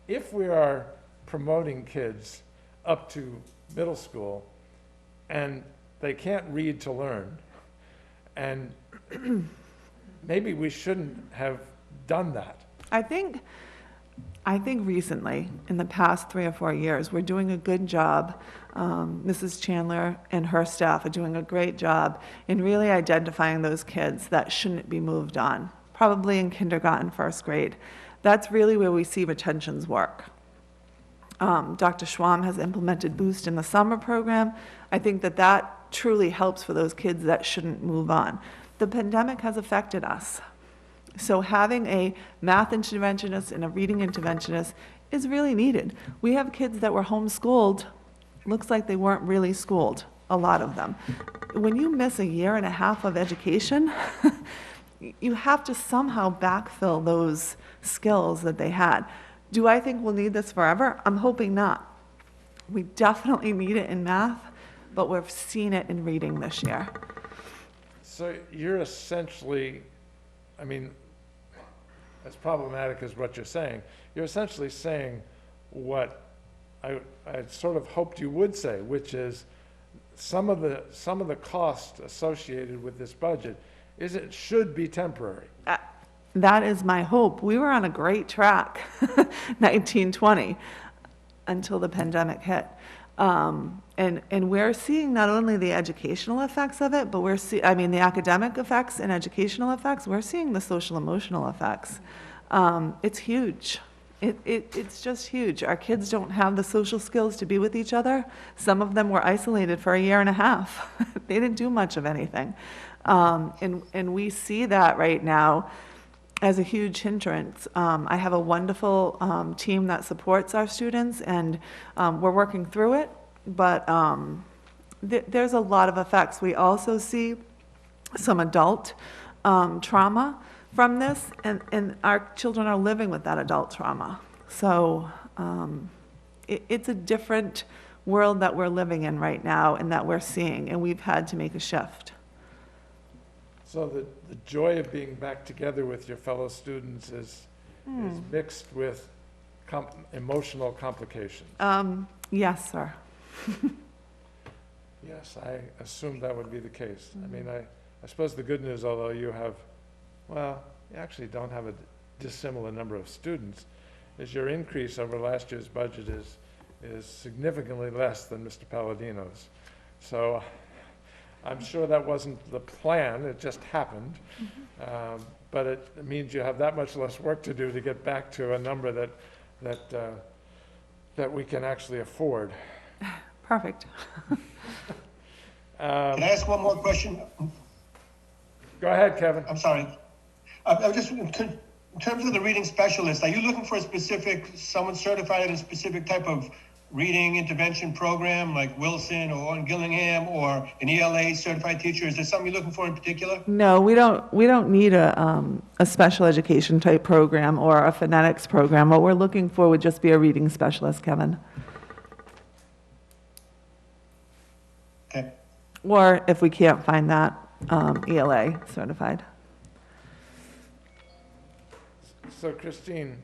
if we are promoting kids up to middle school and they can't read to learn, and maybe we shouldn't have done that. I think recently, in the past 3 or 4 years, we're doing a good job. Mrs. Chandler and her staff are doing a great job in really identifying those kids that shouldn't be moved on, probably in kindergarten, 1st grade. That's really where we see retentions work. Dr. Schwam has implemented Boost in the summer program. I think that truly helps for those kids that shouldn't move on. The pandemic has affected us. So having a math interventionist and a reading interventionist is really needed. We have kids that were homeschooled, looks like they weren't really schooled, a lot of them. When you miss a year and a half of education, you have to somehow backfill those skills that they had. Do I think we'll need this forever? I'm hoping not. We definitely need it in math, but we've seen it in reading this year. So you're essentially, I mean, as problematic as what you're saying, you're essentially saying what I sort of hoped you would say, which is some of the cost associated with this budget should be temporary. That is my hope. We were on a great track, 1920, until the pandemic hit. And we're seeing not only the educational effects of it, but the academic effects and educational effects, we're seeing the social emotional effects. It's huge. It's just huge. Our kids don't have the social skills to be with each other. Some of them were isolated for a year and a half. They didn't do much of anything. And we see that right now as a huge hindrance. I have a wonderful team that supports our students, and we're working through it, but there's a lot of effects. We also see some adult trauma from this, and our children are living with that adult trauma. So it's a different world that we're living in right now and that we're seeing, and we've had to make a shift. So the joy of being back together with your fellow students is mixed with emotional complications. Yes, sir. Yes, I assumed that would be the case. I mean, I suppose the good news, although you actually don't have a dissimilar number of students, is your increase over last year's budget is significantly less than Mr. Palladino's. So I'm sure that wasn't the plan, it just happened. But it means you have that much less work to do to get back to a number that we can actually afford. Perfect. Can I ask one more question? Go ahead, Kevin. I'm sorry. I'm just, in terms of the reading specialist, are you looking for someone certified in a specific type of reading intervention program, like Wilson or in Gillingham, or an ELA certified teacher? Is there something you're looking for in particular? No, we don't need a special education type program or a phonetics program. What we're looking for would just be a reading specialist, Kevin. Okay. Or if we can't find that, ELA certified. So Christine,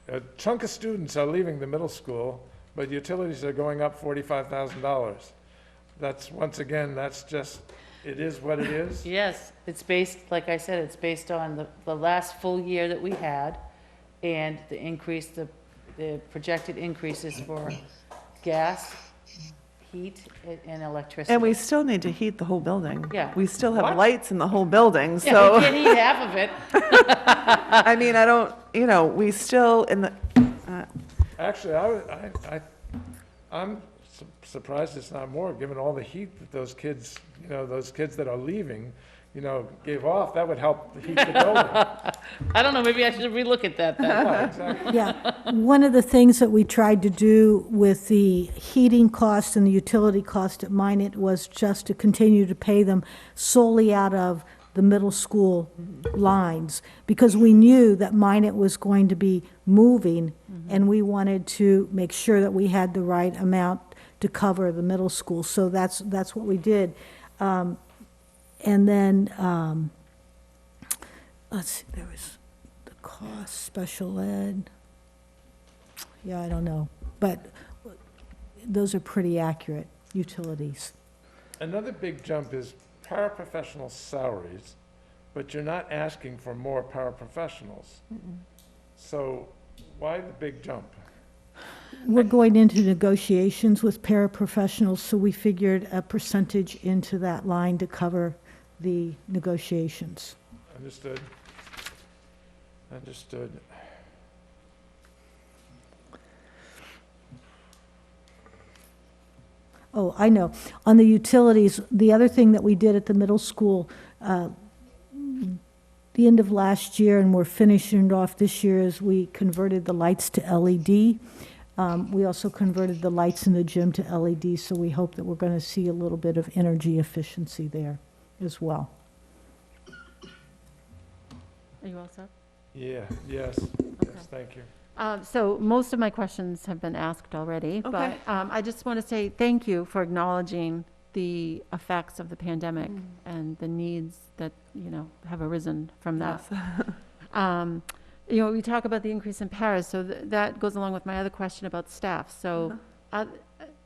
a chunk of students are leaving the middle school, but utilities are going up $45,000. That's, once again, that's just, it is what it is. Yes, it's based, like I said, it's based on the last full year that we had and the increase, the projected increases for gas, heat, and electricity. And we still need to heat the whole building. Yeah. We still have What? lights in the whole building, Yeah, so. we can't eat half of it. I mean, I don't, we still, in the, Actually, I'm surprised it's not more, given all the heat that those kids that are leaving, gave off. That would help heat the building. I don't know, maybe I should relook at that then. Yeah, exactly. Yeah, one of the things that we tried to do with the heating cost and the utility cost at Minot was just to continue to pay them solely out of the middle school lines, because we knew that Minot was going to be moving, and we wanted to make sure that we had the right amount to cover the middle school. So that's what we did. And then, let's see, there was the cost, special ed. Yeah, I don't know, but those are pretty accurate, utilities. Another big jump is paraprofessional salaries, but you're not asking for more paraprofessionals. So why the big jump? We're going into negotiations with paraprofessionals, so we figured a percentage into that line to cover the negotiations. Understood. Understood. Oh, I know. On the utilities, the other thing that we did at the middle school, the end of last year, and we're finishing it off this year, is we converted the lights to LED. We also converted the lights in the gym to LED, so we hope that we're going to see a little bit of energy efficiency there as well. you all set? Yeah, yes, yes, thank you. So most of my questions have been asked already, but Okay. I just want to say thank you for acknowledging the effects of the pandemic and the needs that, have arisen from that. Yes. We talk about the increase in paras, so that goes along with my other question about staff. So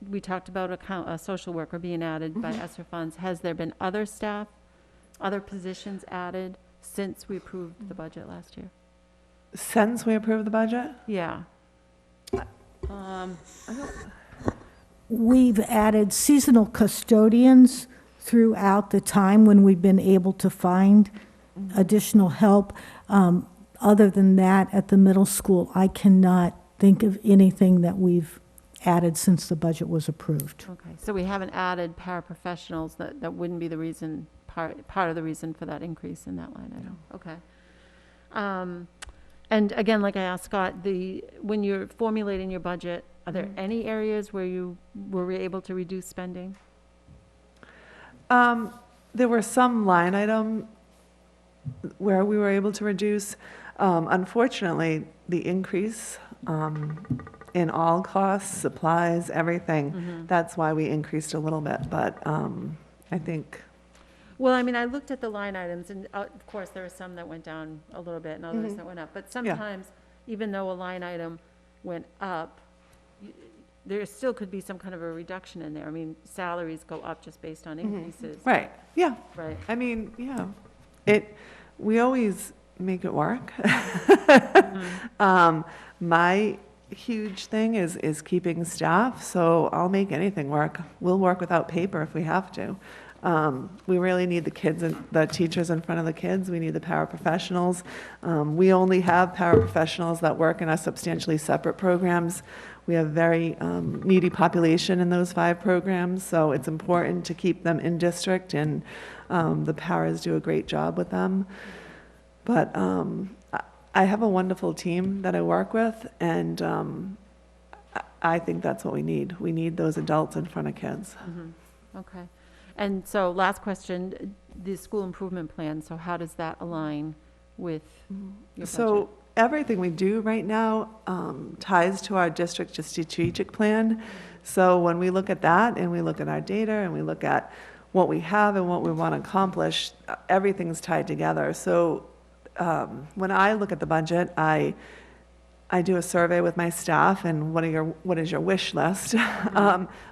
we talked about a social worker being added by Esther Funds. Has there been other staff, other positions added since we approved the budget last year? Since we approved the budget? Yeah. We've added seasonal custodians throughout the time when we've been able to find additional help. Other than that, at the middle school, I cannot think of anything that we've added since the budget was approved. Okay, so we haven't added paraprofessionals, that wouldn't be the reason, part of the reason for that increase in that line item, okay. And again, like I asked Scott, when you're formulating your budget, are there any areas where you were able to reduce spending? There were some line item where we were able to reduce. Unfortunately, the increase in all costs, supplies, everything, that's why we increased a little bit. But I think, Well, I mean, I looked at the line items, and of course, there are some that went down a little bit and others that went up. But sometimes, even though a line item went up, there still could be some kind of a reduction in there. I mean, salaries go up just based on increases. right, yeah. Right. I mean, yeah, we always make it work. My huge thing is keeping staff, so I'll make anything work. We'll work without paper if we have to. We really need the kids, and the teachers in front of the kids. We need the paraprofessionals. We only have paraprofessionals that work in our substantially separate programs. We have very needy population in those 5 programs, so it's important to keep them in district, and the paras do a great job with them. But I have a wonderful team that I work with, and I think that's what we need. We need those adults in front of kids. Okay. And so last question, the school improvement plan, so how does that align with your budget? So everything we do right now ties to our district strategic plan. So when we look at that and we look at our data and we look at what we have and what we want to accomplish, everything's tied together. So when I look at the budget, I do a survey with my staff and what is your wish list?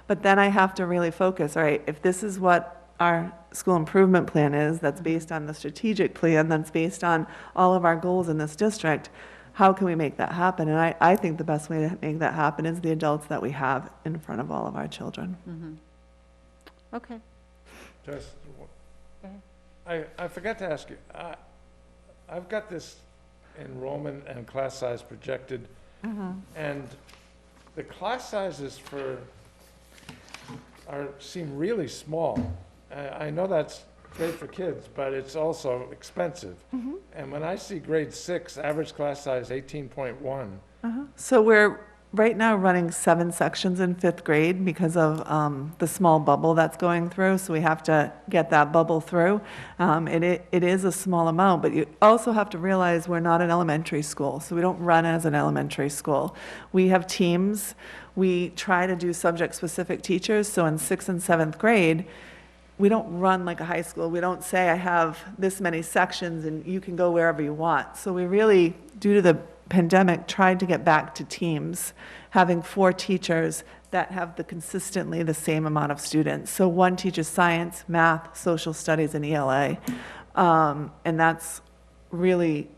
But then I have to really focus, all right, if this is what our school improvement plan is, that's based on the strategic plan, that's based on all of our goals in this district, how can we make that happen? And I think the best way to make that happen is the adults that we have in front of all of our children. Okay. Just, Go ahead. I forgot to ask you, I've got this enrollment and class size projected, and the class sizes seem really small. I know that's great for kids, but it's also expensive. And when I see grade 6, average class size 18.1, So we're right now running 7 sections in 5th grade because of the small bubble that's going through, so we have to get that bubble through. It is a small amount, but you also have to realize we're not an elementary school, so we don't run as an elementary school. We have teams. We try to do subject-specific teachers, so in 6th and 7th grade, we don't run like a high school. We don't say, I have this many sections and you can go wherever you want. So we really, due to the pandemic, tried to get back to teams, having 4 teachers that have consistently the same amount of students. So 1 teaches science, math, social studies, and ELA. And that's really,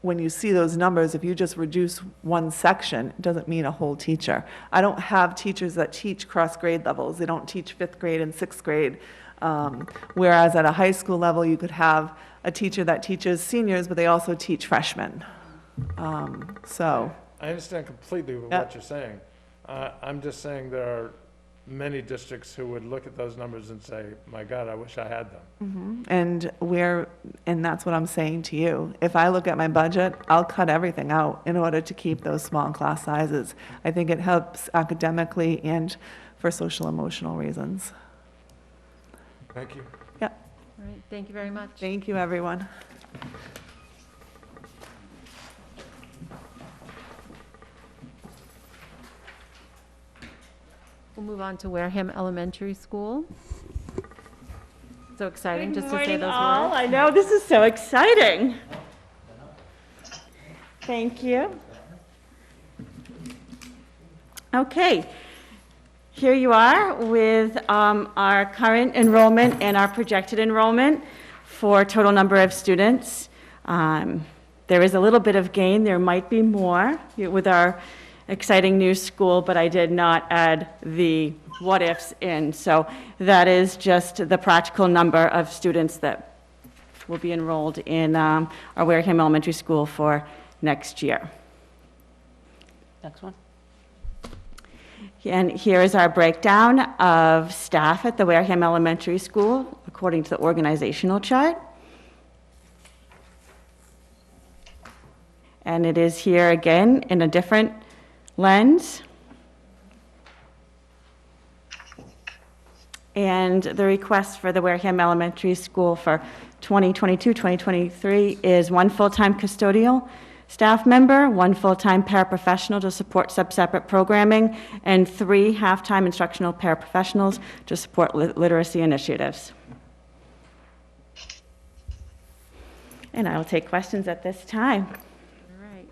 when you see those numbers, if you just reduce 1 section, it doesn't mean a whole teacher. I don't have teachers that teach cross grade levels. They don't teach 5th grade and 6th grade. Whereas at a high school level, you could have a teacher that teaches seniors, but they also teach freshmen. So, I understand completely what Yep. you're saying. I'm just saying there are many districts who would look at those numbers and say, my God, I wish I had them. and that's what I'm saying to you. If I look at my budget, I'll cut everything out in order to keep those small class sizes. I think it helps academically and for social emotional reasons. Thank you. Yeah, All right, thank you very much. thank you, everyone. We'll move on to Wareham Elementary School. So exciting Good just to say morning, those all. words. I know, this is so exciting. Thank you. Okay, here you are with our current enrollment and our projected enrollment for total number of students. There is a little bit of gain, there might be more with our exciting new school, but I did not add the what-ifs in. So that is just the practical number of students that will be enrolled in our Wareham Elementary School for next year. Next one. And here is our breakdown of staff at the Wareham Elementary School according to the organizational chart. And it is here again in a different lens. And the request for the Wareham Elementary School for 2022-2023 is 1 full-time custodial staff member, 1 full-time paraprofessional to support sub-separate programming, and 3 half-time instructional paraprofessionals to support literacy initiatives. And I will take questions at this time. All right.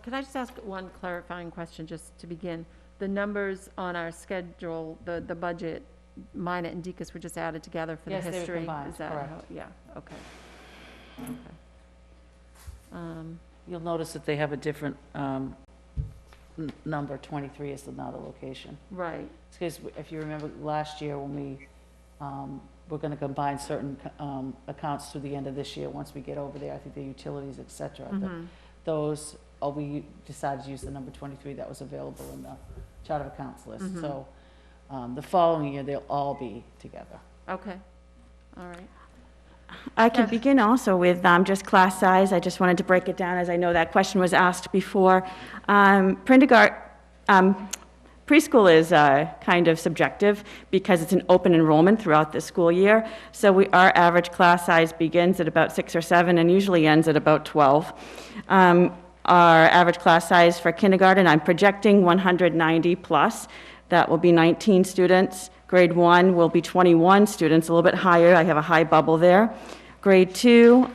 Could I just ask one clarifying question just to begin? The numbers on our schedule, the budget, Minot and Deacon's were just added together for the Yes, they were history? combined, Is that correct. how- Yeah, okay. You'll notice that they have a different number, 23 is now the location. Right, Because if you remember last year when we were going to combine certain accounts through the end of this year, once we get over there, I think the utilities, et cetera. Those, we decided to use the number 23 that was available in the chart of accounts list. So the following year, they'll all be together. okay, all right. I can begin also with just class size. I just wanted to break it down, as I know that question was asked before. Preschool is kind of subjective because it's an open enrollment throughout the school year. So our average class size begins at about 6 or 7 and usually ends at about 12. Our average class size for kindergarten, I'm projecting 190 plus. That will be 19 students. Grade 1 will be 21 students, a little bit higher. I have a high bubble there. Grade 2,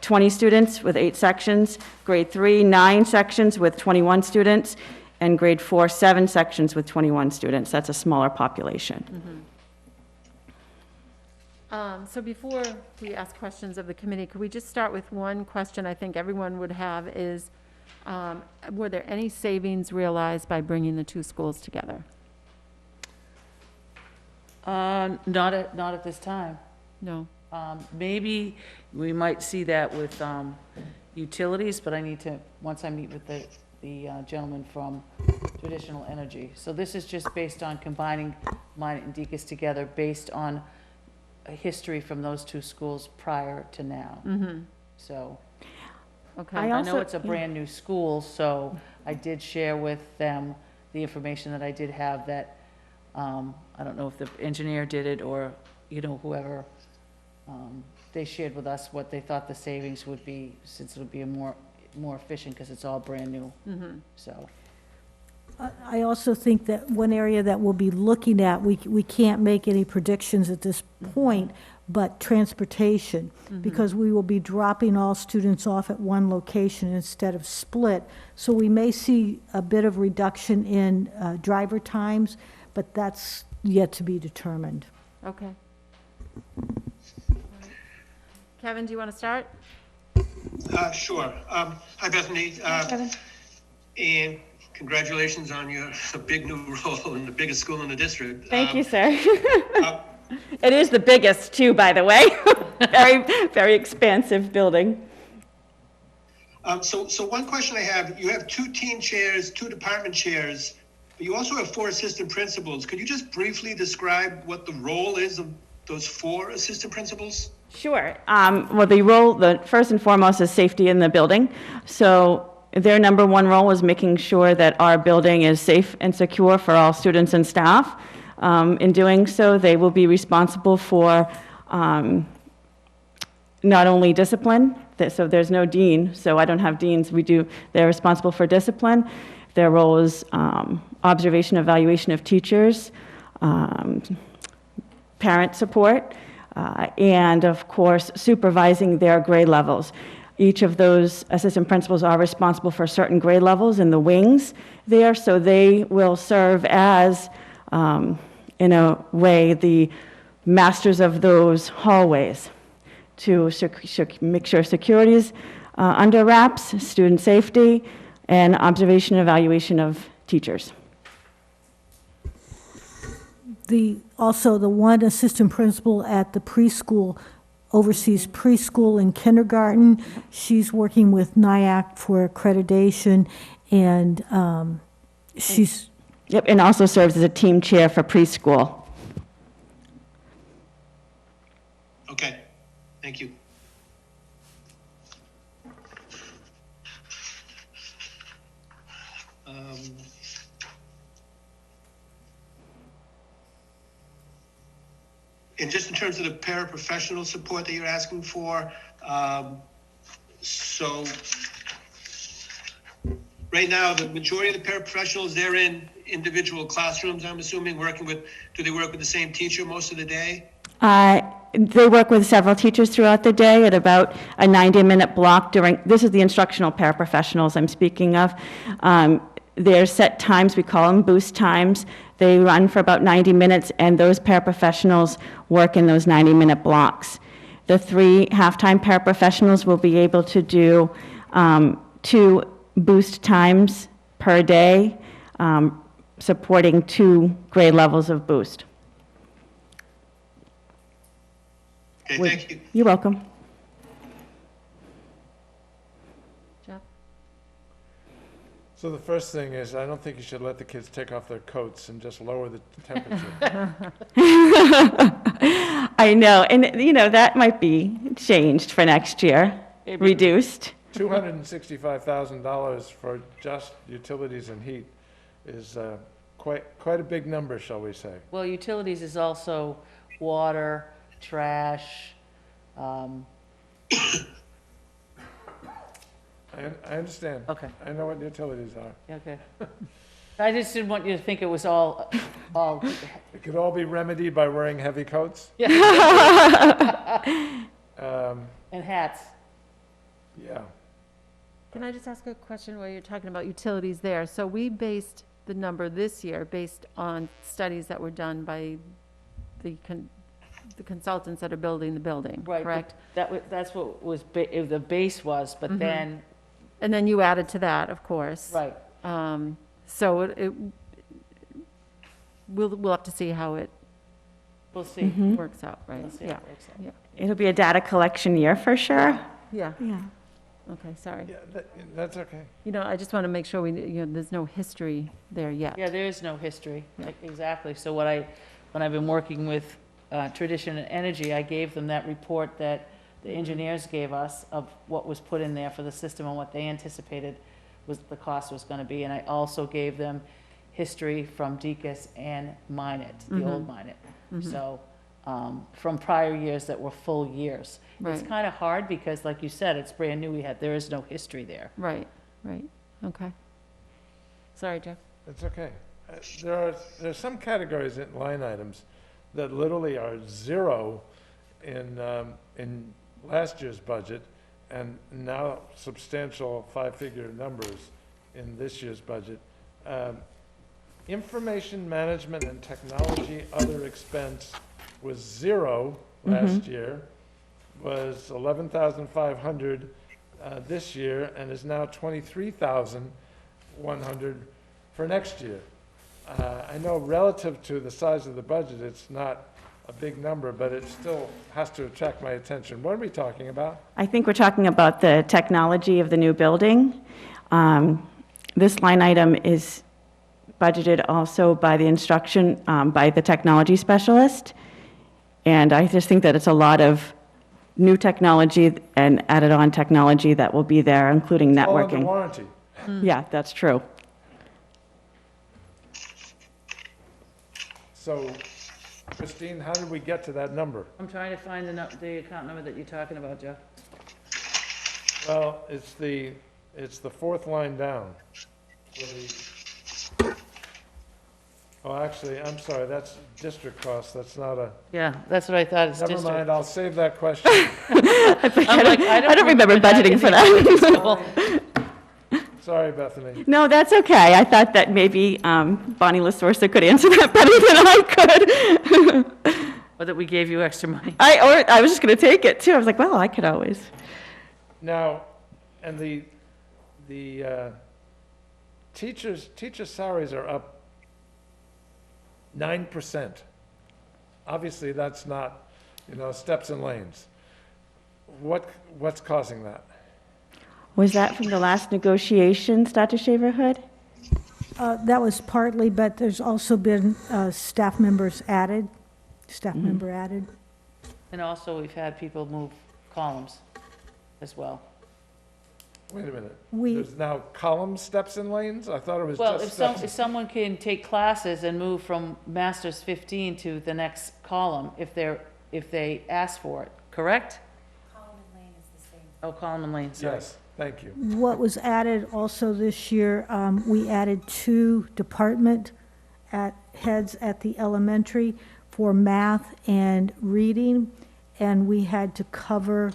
20 students with 8 sections. Grade 3, 9 sections with 21 students. And grade 4, 7 sections with 21 students. That's a smaller population. So before we ask questions of the committee, could we just start with one question I think everyone would have is, were there any savings realized by bringing the 2 schools together? Not at this time. No? Maybe we might see that with utilities, but I need to, once I meet with the gentleman from Traditional Energy. So this is just based on combining Minot and Deacon's together based on a history from those 2 schools prior to now. So Okay. I I also- know it's a brand-new school, so I did share with them the information that I did have that, I don't know if the engineer did it or, whoever, they shared with us what they thought the savings would be, since it would be a more efficient, because it's all brand new. So, I also think that one area that we'll be looking at, we can't make any predictions at this point, but transportation, because we will be dropping all students off at one location instead of split. So we may see a bit of reduction in driver times, but that's yet to be determined. Okay. Kevin, do you want to start? Sure. Hi, Bethany. And congratulations on your big new role in the biggest school in the district. Thank you, sir. It is the biggest, too, by the way. Very, very expansive building. So one question I have, you have 2 teen chairs, 2 department chairs, but you also have 4 assistant principals. Could you just briefly describe what the role is of those 4 assistant principals? Sure. Well, the first and foremost is safety in the building. So their number 1 role is making sure that our building is safe and secure for all students and staff. In doing so, they will be responsible for not only discipline So there's no dean, so I don't have deans. They're responsible for discipline. Their role is observation, evaluation of teachers, parent support, and of course, supervising their grade levels. Each of those assistant principals are responsible for certain grade levels in the wings there, so they will serve as, in a way, the masters of those hallways to make sure security is under wraps, student safety, and observation and evaluation of teachers. Also, the one assistant principal at the preschool oversees preschool and kindergarten. She's working with NIAC for accreditation, and she's... Yep, and also serves as a team chair for preschool. Okay, thank you. And just in terms of the paraprofessional support that you're asking for, so right now, the majority of the paraprofessionals, they're in individual classrooms, I'm assuming, do they work with the same teacher most of the day? They work with several teachers throughout the day at about a 90-minute block this is the instructional paraprofessionals I'm speaking of. There's set times, we call them boost times. They run for about 90 minutes, and those paraprofessionals work in those 90-minute blocks. The 3 half-time paraprofessionals will be able to do 2 boost times per day, supporting 2 grade levels of boost. Okay, thank you. You're welcome. Jeff? So the first thing is, I don't think you should let the kids take off their coats and just lower the temperature. I know, and that might be changed for next year, reduced. $265,000 for just utilities and heat is quite a big number, shall we say. Well, utilities is also water, trash. I understand. Okay. I know what utilities are. Okay. I just didn't want you to think it was all. It could all be remedied by wearing heavy coats. Yeah. And hats. Yeah. Can I just ask a question while you're talking about utilities there? So we based the number this year based on studies that were done by the consultants that are building the building, Right. correct? That's what was, the base was, but then. And then you added to that, of course. Right. So we'll have to see how it We'll see. works out, right? We'll see how Yeah, it works out. yeah, It'll be a data collection year for sure. yeah. Yeah. Okay, sorry. Yeah, that's okay. I just want to make sure there's no history there yet. Yeah, there is no history. Exactly. So when I've been working with Tradition and Energy, I gave them that report that the engineers gave us of what was put in there for the system and what they anticipated the cost was going to be. And I also gave them history from Deacon's and Minot, the old Minot. So from prior years that were full years. It's Right. kind of hard because, like you said, it's brand new. There is no history there. Right, okay. Sorry, Jeff. It's okay. There are some categories in line items that literally are zero in last year's budget, and now substantial 5-figure numbers in this year's budget. Information management and technology other expense was 0 last year, was 11,500 this year, and is now 23,100 for next year. I know relative to the size of the budget, it's not a big number, but it still has to attract my attention. What are we talking about? I think we're talking about the technology of the new building. This line item is budgeted also by the instruction, by the technology specialist. And I just think that it's a lot of new technology and added-on technology that will be there, including All under networking. warranty. Yeah, that's true. So, Christine, how did we get to that number? I'm trying to find the account number that you're talking about, Joe. Well, it's the fourth line down. Oh, actually, I'm sorry, that's district cost, that's not a, Yeah, that's what I thought, it's never district. mind, I'll save that question. I'm like, I don't remember budgeting for that. Sorry, Bethany. No, that's okay. I thought that maybe Bonnie LaSorsa could answer that better than I could. Or that we gave you extra money. I was just going to take it, too. I was like, well, I could always. Now, and the teachers' salaries are up 9%. Obviously, that's not, steps and lanes. What's causing that? Was that from the last negotiations, Dr. Shaverhood? That was partly, but there's also been staff member added. And also, we've had people move columns as well. Wait a minute. We- There's now column steps and lanes? I thought it was Well, just if steps. someone can take classes and move from Masters 15 to the next column, if they ask for it, correct? Column and lane is the same. Oh, column and lane, sorry. Yes, thank you. What was added also this year, we added 2 department heads at the elementary for math and reading, and we had to cover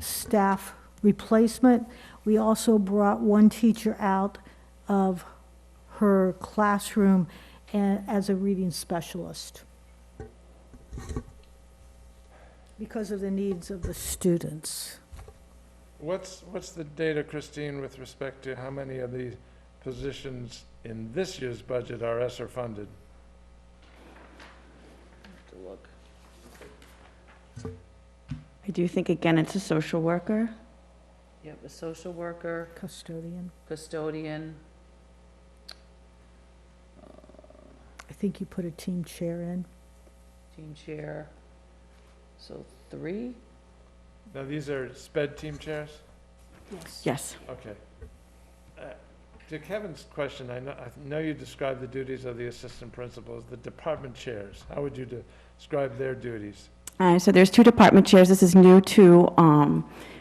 staff replacement. We also brought 1 teacher out of her classroom as a reading specialist because of the needs of the students. What's the data, Christine, with respect to how many of these positions in this year's budget are ESSER funded? To look. I do think, again, it's a social worker. Yep, a social worker, Custodian. custodian, I think you put a team chair in. team chair. So 3? Now, these are sped team chairs? Yes. Yes. Okay. To Kevin's question, I know you described the duties of the assistant principals, the department chairs. How would you describe their duties? So there's 2 department chairs. This is new to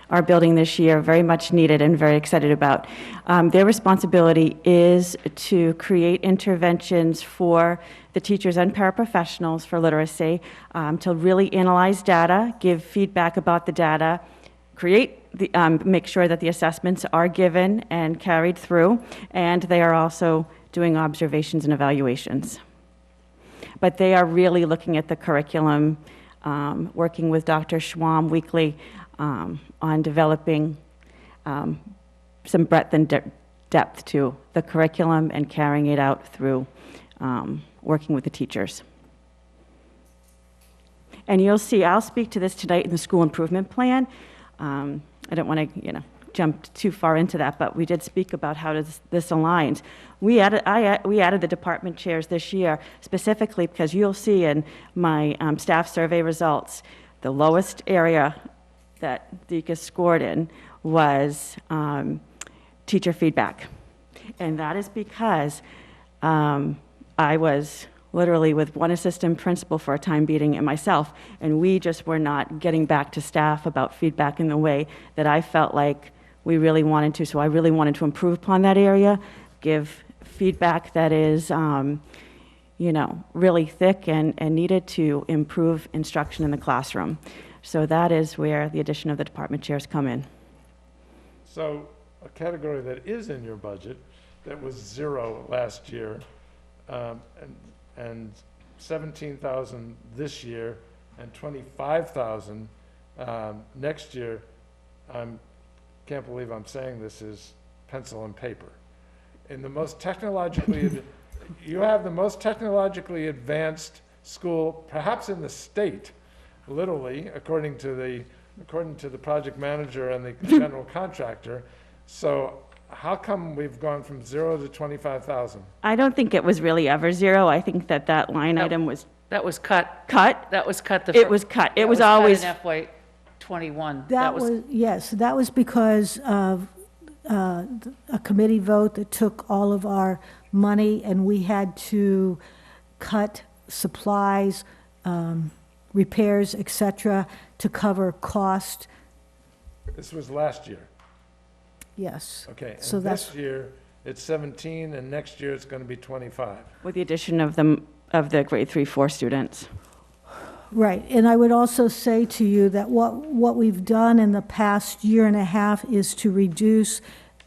our building this year, very much needed and very excited about. Their responsibility is to create interventions for the teachers and paraprofessionals for literacy, to really analyze data, give feedback about the data, make sure that the assessments are given and carried through, and they are also doing observations and evaluations. But they are really looking at the curriculum, working with Dr. Schwam weekly on developing some breadth and depth to the curriculum and carrying it out through working with the teachers. And you'll see, I'll speak to this tonight in the school improvement plan. I don't want to, jump too far into that, but we did speak about how this aligns. We added the department chairs this year specifically because you'll see in my staff survey results, the lowest area that Deacon scored in was teacher feedback. And that is because I was literally with 1 assistant principal for a time being and myself, and we just were not getting back to staff about feedback in the way that I felt like we really wanted to. So I really wanted to improve upon that area, give feedback that is, really thick and needed to improve instruction in the classroom. So that is where the addition of the department chairs come in. So a category that is in your budget, that was 0 last year, and 17,000 this year, and 25,000 next year, can't believe I'm saying this, is pencil and paper. In the most technologically, you have the most technologically advanced school, perhaps in the state, literally, according to the project manager and the general contractor. So how come we've gone from 0 to 25,000? I don't think it was really ever 0. I think that line item was That was cut. cut. That was cut. It was cut. It was always, in FY '21. That was, yes, that was because of a committee vote that took all of our money, and we had to cut supplies, repairs, et cetera, to cover cost This was last year. Yes. Okay, So and that's- this year, it's 17, and next year it's gonna be 25. With the addition of the grade 3, 4 students. Right, and I would also say to you that what we've done in the past year and a half is to reduce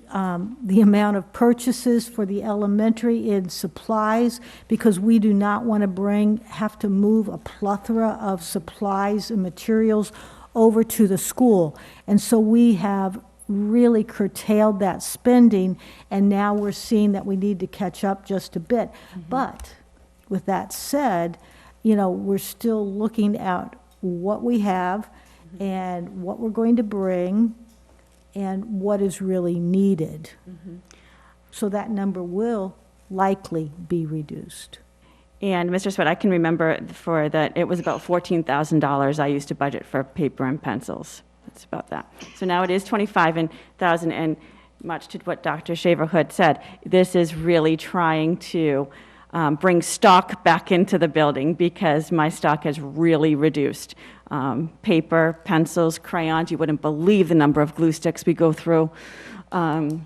the amount of purchases for the elementary in supplies, because we do not want to have to move a plethora of supplies and materials over to the school. And so we have really curtailed that spending, and now we're seeing that we need to catch up just a bit. But with that said, we're still looking at what we have and what we're going to bring and what is really needed. So that number will likely be reduced. And Mr. Sweat, I can remember for that, it was about $14,000 I used to budget for paper and pencils. It's about that. So now it is $25,000, and much to what Dr. Shaverhood said, this is really trying to bring stock back into the building, because my stock has really reduced. Paper, pencils, crayons, you wouldn't believe the number of glue sticks we go through. All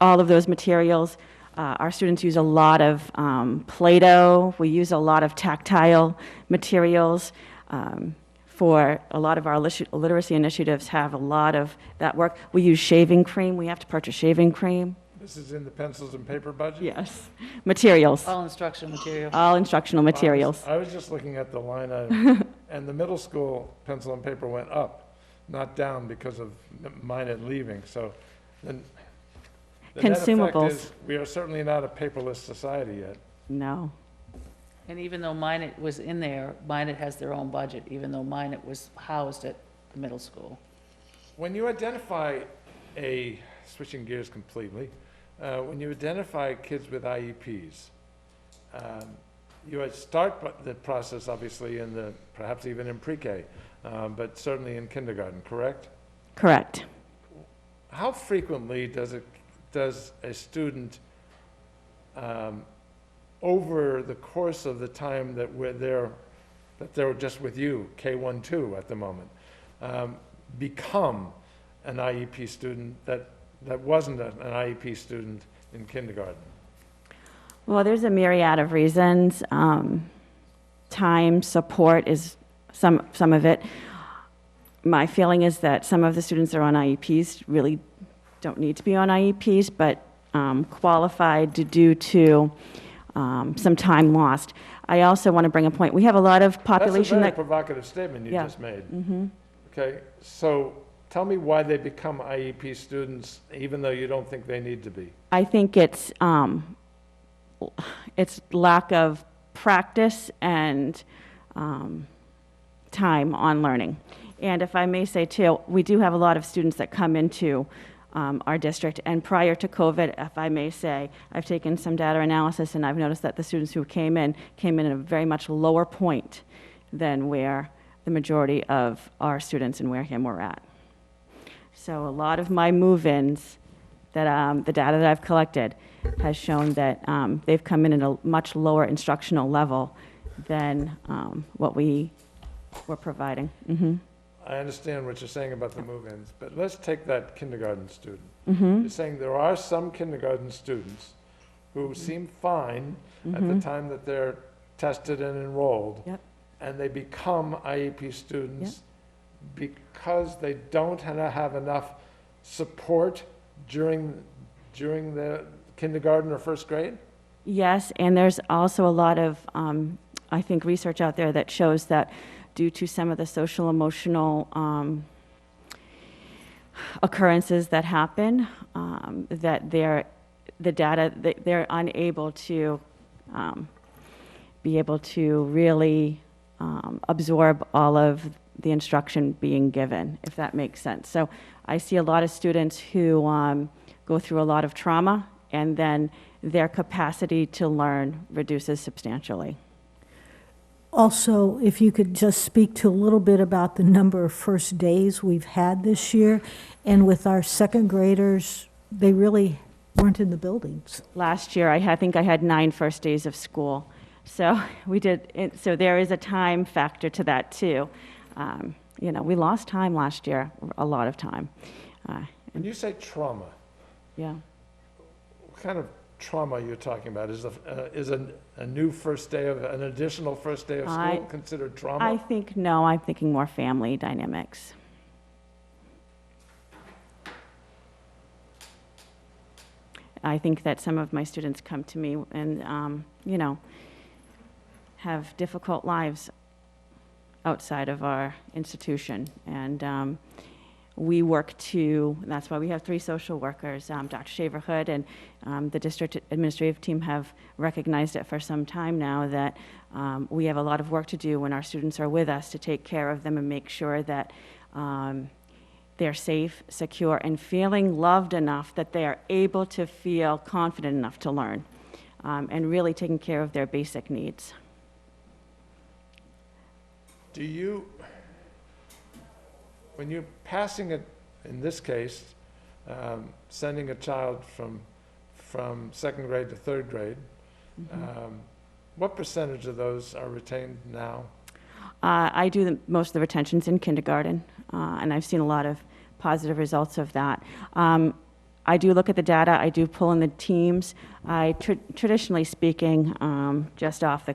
of those materials. Our students use a lot of Play-Doh. We use a lot of tactile materials. For a lot of our literacy initiatives have a lot of that work. We use shaving cream. We have to purchase shaving cream. This is in the pencils and paper budget? Yes. Materials. All instructional material. All instructional materials. I was just looking at the line item, and the middle school pencil and paper went up, not down because of mine at leaving, so then the net effect Consumables. is, we are certainly not a paperless society yet. No. And even though Minot was in there, Minot has their own budget, even though Minot was housed at the middle school. When you identify switching gears completely, when you identify kids with IEPs, you would start the process, obviously, perhaps even in pre-K, but certainly in kindergarten, correct? Correct. How frequently does a student, over the course of the time that they're just with you, K1, 2 at the moment, become an IEP student that wasn't an IEP student in kindergarten? Well, there's a myriad of reasons. Time, support is some of it. My feeling is that some of the students that are on IEPs really don't need to be on IEPs, but qualified due to some time lost. I also want to bring a point. We have a lot of population That's a very that... provocative statement you Yeah. just made. Mhm. Okay, so tell me why they become IEP students, even though you don't think they need to be. I think it's lack of practice and time on learning. And if I may say too, we do have a lot of students that come into our district, and prior to COVID, if I may say, I've taken some data analysis and I've noticed that the students who came in at a very much lower point than where the majority of our students in Wareham were at. So a lot of my move-ins, that the data that I've collected has shown that they've come in at a much lower instructional level than what we were providing. Mhm. I understand what you're saying about the move-ins, but let's take that kindergarten student. Mhm. You're saying there are some kindergarten students who seem fine at the time that they're tested and enrolled. Yep. And they become IEP students because they don't have enough support during the kindergarten or first grade? Yes, and there's also a lot of, I think, research out there that shows that due to some of the social emotional occurrences that happen, that they're unable to be able to really absorb all of the instruction being given, if that makes sense. So I see a lot of students who go through a lot of trauma, and then their capacity to learn reduces substantially. Also, if you could just speak to a little bit about the number of first days we've had this year, and with our second graders, they really weren't in the buildings. Last year, I think I had 9 first days of school. So so there is a time factor to that too. we lost time last year, a lot of time. When you say trauma, Yeah. what kind of trauma are you talking about? Is a new first day of, an additional first day of school considered trauma? No, I'm thinking more family dynamics. I think that some of my students come to me and, have difficult lives outside of our institution. And we work that's why we have 3 social workers. Dr. Shaverhood and the district administrative team have recognized it for some time now that we have a lot of work to do when our students are with us to take care of them and make sure that they're safe, secure, and feeling loved enough that they are able to feel confident enough to learn, and really taking care of their basic needs. Do you, when you're passing it, in this case, sending a child from second grade to third grade, what percentage of those are retained now? I do most of the retentions in kindergarten, and I've seen a lot of positive results of that. I do look at the data. I do pull in the teams. Traditionally speaking, just off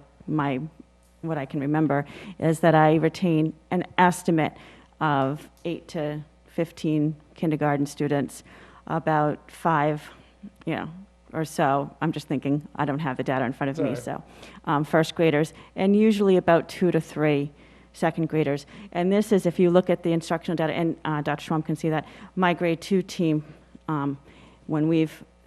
what I can remember, is that I retain an estimate of 8 to 15 kindergarten students, about 5, or so. I'm just thinking, I don't have the data in front of me, so first graders, and usually about 2 to 3 second graders. And this is, if you look at the instructional data, and Dr. Schwam can see that, my grade 2 team, when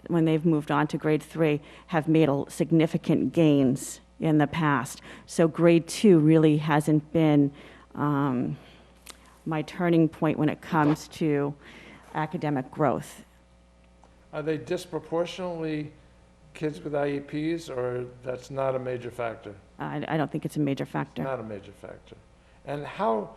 they've moved on to grade 3, have made significant gains in the past. So grade 2 really hasn't been my turning point when it comes to academic growth. Are they disproportionately kids with IEPs, or that's not a major factor? I don't think it's a major factor. Not a major factor. And how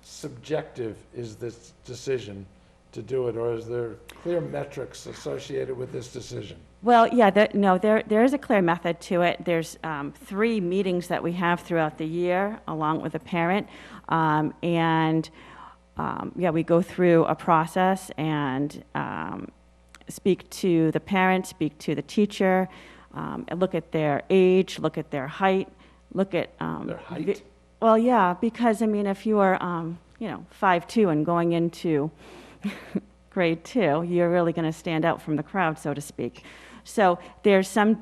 subjective is this decision to do it, or is there clear metrics associated with this decision? Well, yeah, there is a clear method to it. There's 3 meetings that we have throughout the year, along with a parent, we go through a process and speak to the parent, speak to the teacher, look at their age, look at their height, look at Their height? Well, yeah, because if you are 5'2" and going into grade 2, you're really going to stand out from the crowd, so to speak. So there's some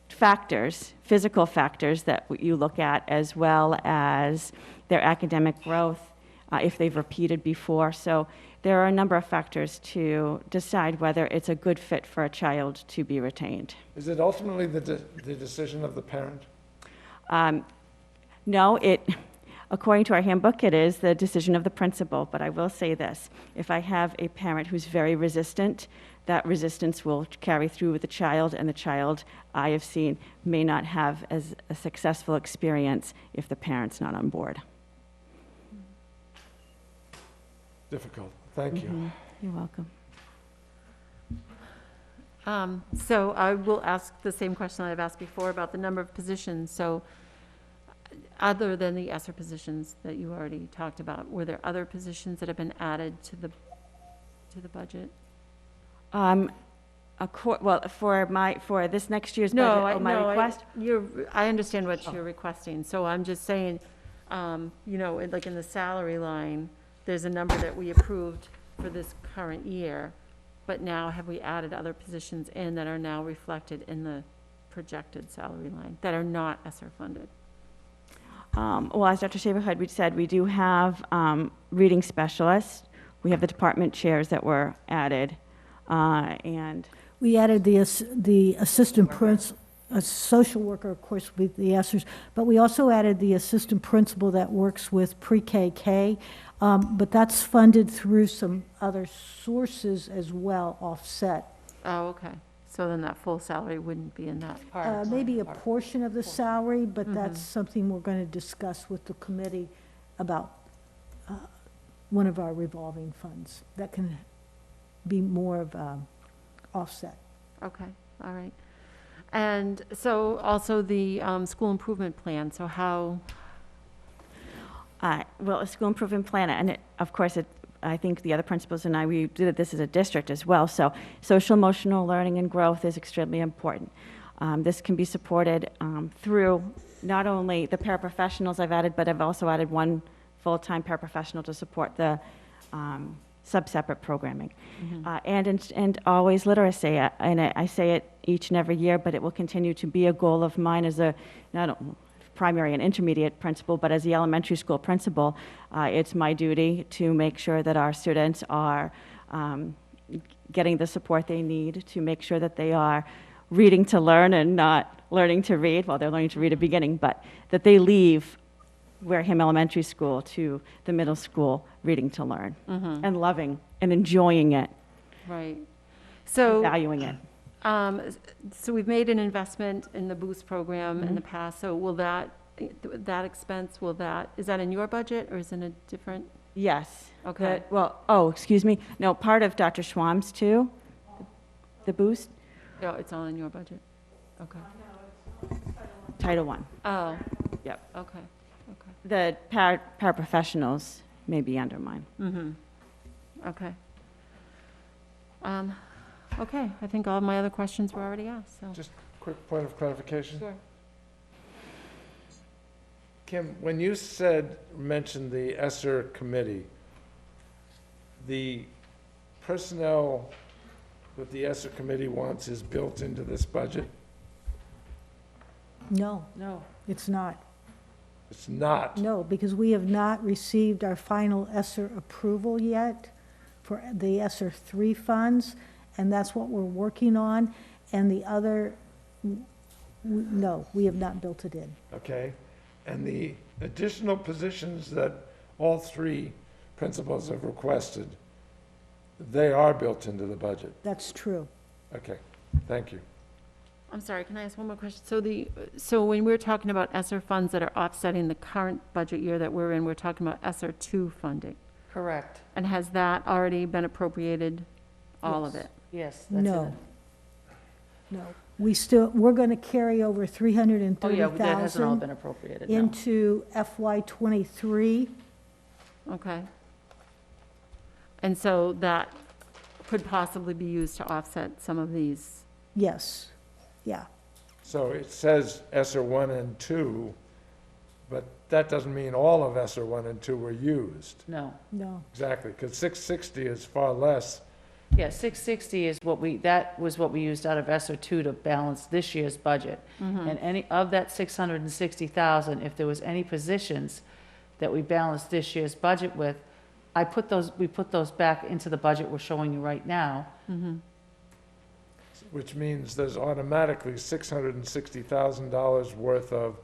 factors, physical factors, that you look at, as well as their academic growth, if they've repeated before. So there are a number of factors to decide whether it's a good fit for a child to be retained. Is it ultimately the decision of the parent? No, according to our handbook, it is the decision of the principal. But I will say this: if I have a parent who's very resistant, that resistance will carry through with the child, and the child, I have seen, may not have as a successful experience if the parent's not on board. Difficult. Thank you. You're welcome. So I will ask the same question that I've asked before about the number of positions. So other than the ESSER positions that you already talked about, were there other positions that have been added to the budget? Well, for this next year's budget, my request? I understand what you're requesting. So I'm just saying, like in the salary line, there's a number that we approved for this current year, but now have we added other positions in that are now reflected in the projected salary line that are not ESSER funded? Well, as Dr. Shaverhood said, we do have reading specialists. We have the department chairs that were added, and We added the assistant principal, a social worker, of course, with the ESSERs, but we also added the assistant principal that works with pre-KK, but that's funded through some other sources as well, offset. Oh, okay. So then that full salary wouldn't be in that. Maybe a portion of the salary, but that's something we're going to discuss with the committee about one of our revolving funds. That can be more of offset. Okay, all right. And so also the school improvement plan, so how? Well, a school improvement plan, and of course, I think the other principals and I, we did this as a district as well. So social emotional learning and growth is extremely important. This can be supported through not only the paraprofessionals I've added, but I've also added one full-time paraprofessional to support the sub-separate programming. And always literacy, and I say it each and every year, but it will continue to be a goal of mine as a not primary and intermediate principal, but as the elementary school principal, it's my duty to make sure that our students are getting the support they need, to make sure that they are reading to learn and not learning to read. Well, they're learning to read at the beginning, but that they leave Wareham Elementary School to the middle school reading to learn and loving and enjoying it, Right. So. valuing it. So we've made an investment in the Boost program in the past, so will that expense, is that in your budget or is it a different? Yes. Okay. Excuse me. No, part of Dr. Schwam's too, the boost, No, it's all in your budget? Okay. Title I. Oh. Yep. Okay, The paraprofessionals may be under mine. okay. Okay, I think all my other questions were already asked, so. Just quick point of clarification. Sure. Kim, when you mentioned the ESSER committee, the personnel that the ESSER committee wants is built into this budget? No, No. it's not. It's not. No, because we have not received our final ESSER approval yet for the ESSER 3 funds, and that's what we're working on. And the other, no, we have not built it in. Okay, and the additional positions that all three principals have requested, they are built into the budget. That's true. Okay, thank you. I'm sorry, can I ask one more question? So when we're talking about ESSER funds that are offsetting the current budget year that we're in, we're talking about ESSER 2 funding? Correct. And has that already been appropriated, all of Yes. it? Yes, that's it. No. No. We're going to carry over Oh, yeah, that hasn't all 330,000 been appropriated, no. into FY '23. Okay. And so that could possibly be used to offset some of these? Yes, yeah. So it says ESSER 1 and 2, but that doesn't mean all of ESSER 1 and 2 were used. No. No, Exactly, because 660 is far less. Yeah, 660 is that was what we used out of ESSER 2 to balance this year's budget. And any, of that 660,000, if there was any positions that we balanced this year's budget with, we put those back into the budget we're showing you right now. Which means there's automatically $660,000 worth of,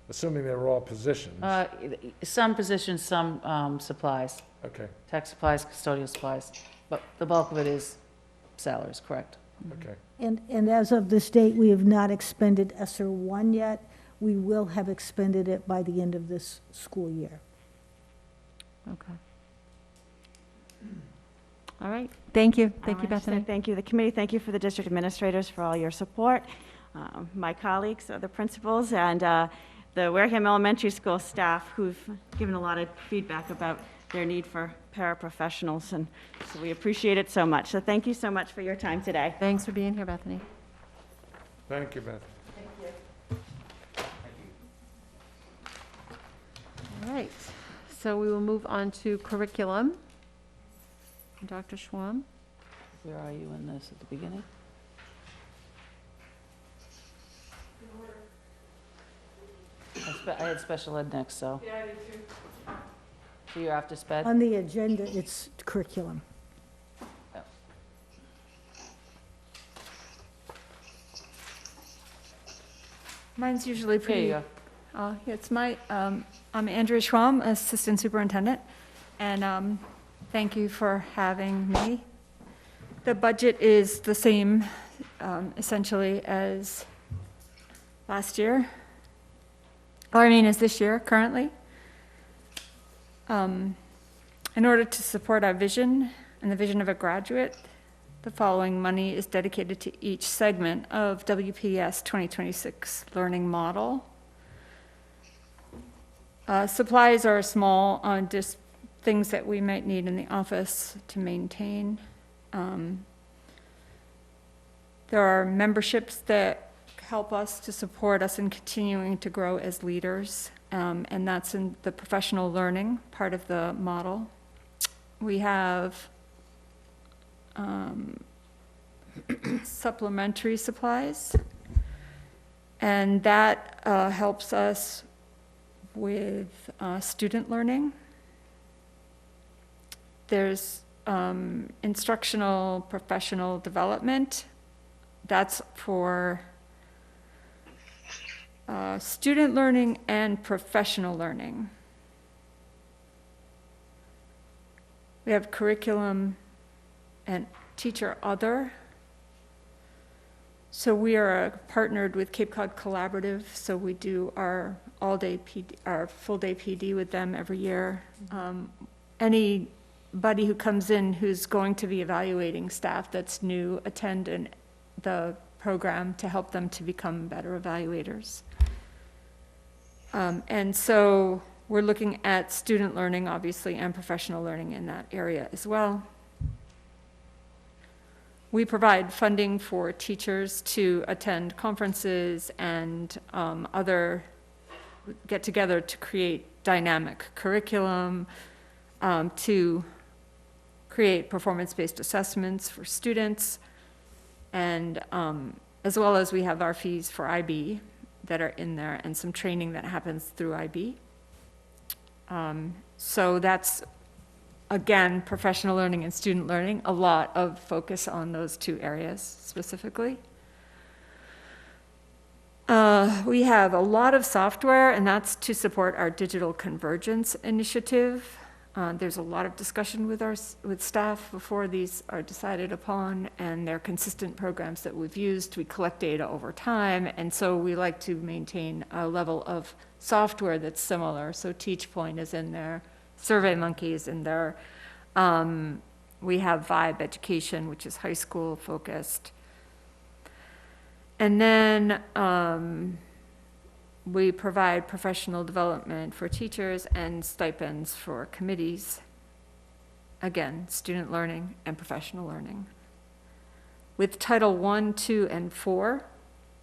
assuming they were all positions. Some positions, some supplies, Okay, tech supplies, custodial supplies, but the bulk of it is salaries, correct? okay. and as of this date, we have not expended ESSER 1 yet. We will have expended it by the end of this school year. Okay. All right, thank you. Thank I you, wanna just say Bethany. Thank you, the committee, thank you for the district administrators for all your support, my colleagues, the principals, and the Wareham Elementary School staff who've given a lot of feedback about their need for paraprofessionals, and so we appreciate it so much. So thank you so much for your time today. Thanks for being here, Bethany. Thank you, Beth. All right, so we will move on to curriculum. Dr. Schwam? Where are you in this, at the beginning? I had special ed next, so. Yeah, I did too. So you're after sped? On the agenda, it's curriculum. Mine's usually There you pretty, go. it's I'm Andrea Schwam, Assistant Superintendent, and thank you for having me. The budget is the same essentially as last year, or I mean as this year currently. In order to support our vision and the vision of a graduate, the following money is dedicated to each segment of WPS 2026 learning model. Supplies are small, just things that we might need in the office to maintain. There are memberships that help us to support us in continuing to grow as leaders, and that's in the professional learning part of the model. We have supplementary supplies, and that helps us with student learning. There's instructional professional development. That's for student learning and professional learning. We have curriculum and teacher other. So we are partnered with Cape Cod Collaborative, so we do our all-day PD, our full-day PD with them every year. Anybody who comes in who's going to be evaluating staff that's new, attend the program to help them to become better evaluators. And so we're looking at student learning, obviously, and professional learning in that area as well. We provide funding for teachers to attend conferences and other get together to create dynamic curriculum, to create performance-based assessments for students, and as well as we have our fees for IB that are in there and some training that happens through IB. So that's, again, professional learning and student learning, a lot of focus on those two areas specifically. We have a lot of software, and that's to support our digital convergence initiative. There's a lot of discussion with staff before these are decided upon, and they're consistent programs that we've used. We collect data over time, and so we like to maintain a level of software that's similar. So TeachPoint is in there, SurveyMonkey is in there. We have Vibe Education, which is high school focused. And then we provide professional development for teachers and stipends for committees. Again, student learning and professional learning. With Title I, II, and IV,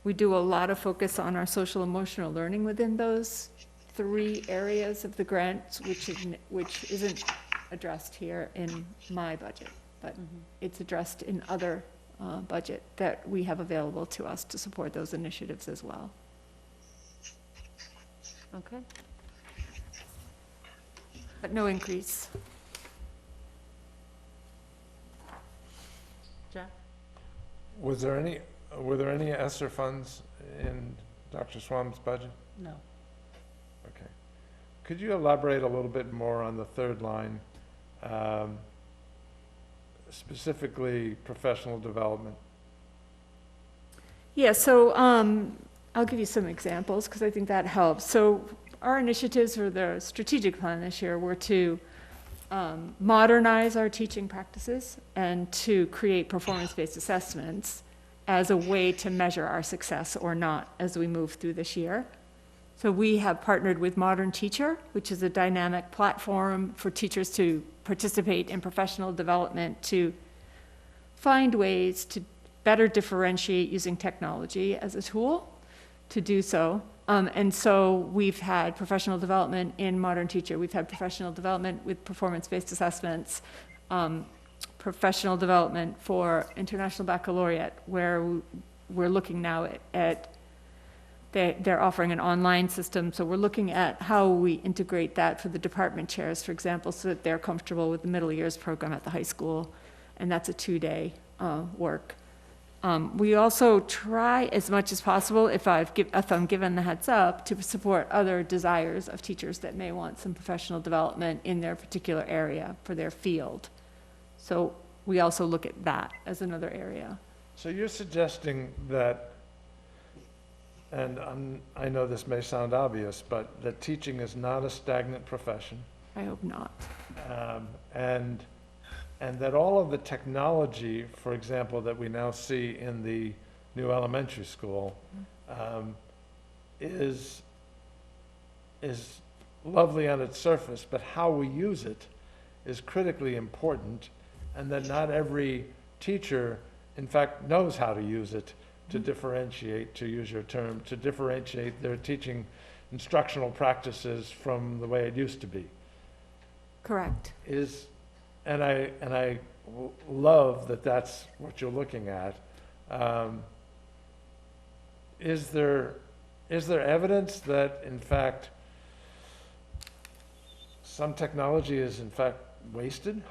we do a lot of focus on our social emotional learning within those three areas of the grants, which isn't addressed here in my budget, but it's addressed in other budget that we have available to us to support those initiatives as well. Okay. But no increase. Jeff? Were there any Esther funds in Dr. Swam's budget? No. Okay. Could you elaborate a little bit more on the third line, specifically professional development? Yeah, so I'll give you some examples because I think that helps. So our initiatives for the strategic plan this year were to modernize our teaching practices and to create performance-based assessments as a way to measure our success or not as we move through this year. So we have partnered with Modern Teacher, which is a dynamic platform for teachers to participate in professional development, to find ways to better differentiate using technology as a tool to do so. And so we've had professional development in Modern Teacher. We've had professional development with performance-based assessments, professional development for International Baccalaureate, where we're looking now at they're offering an online system. So we're looking at how we integrate that for the department chairs, for example, so that they're comfortable with the middle years program at the high school. And that's a 2-day work. We also try as much as possible, if I'm given the heads up, to support other desires of teachers that may want some professional development in their particular area for their field. So we also look at that as another area. So you're suggesting that, and I know this may sound obvious, but that teaching is not a stagnant profession. I hope not. And that all of the technology, for example, that we now see in the new elementary school, is lovely on its surface, but how we use it is critically important, and that not every teacher, in fact, knows how to use it to differentiate, to use your term, to differentiate their teaching instructional practices from the way it used to be. Correct. And I love that that's what you're looking at. Is there evidence that, in fact, some technology is in fact wasted?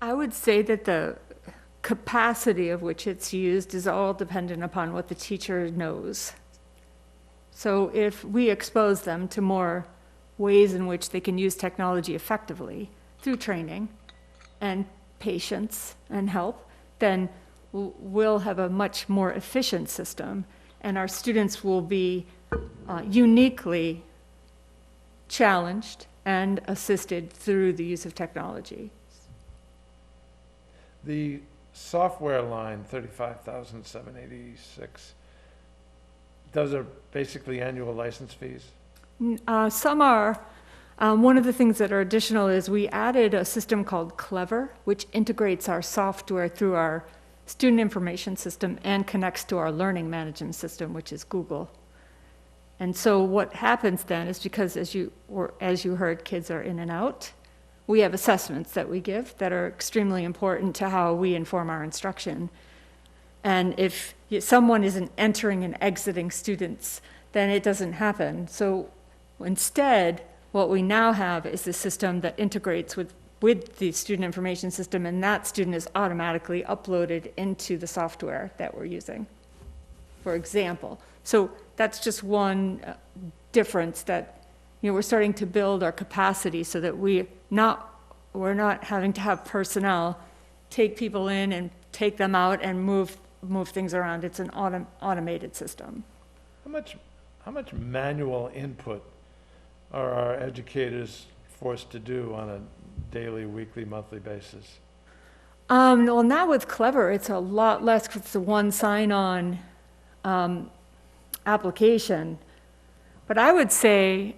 I would say that the capacity of which it's used is all dependent upon what the teacher knows. So if we expose them to more ways in which they can use technology effectively through training and patience and help, then we'll have a much more efficient system, and our students will be uniquely challenged and assisted through the use of technology. The software line, 35,786, those are basically annual license fees? Some are. One of the things that are additional is we added a system called Clever, which integrates our software through our student information system and connects to our learning management system, which is Google. And so what happens then is, because as you heard, kids are in and out, we have assessments that we give that are extremely important to how we inform our instruction. And if someone isn't entering and exiting students, then it doesn't happen. So instead, what we now have is a system that integrates with the student information system, and that student is automatically uploaded into the software that we're using, for example. So that's just one difference, that we're starting to build our capacity so that we're not having to have personnel take people in and take them out and move things around. It's an automated system. How much manual input are our educators forced to do on a daily, weekly, monthly basis? Well, now with Clever, it's a lot less because it's a one sign-on application. But I would say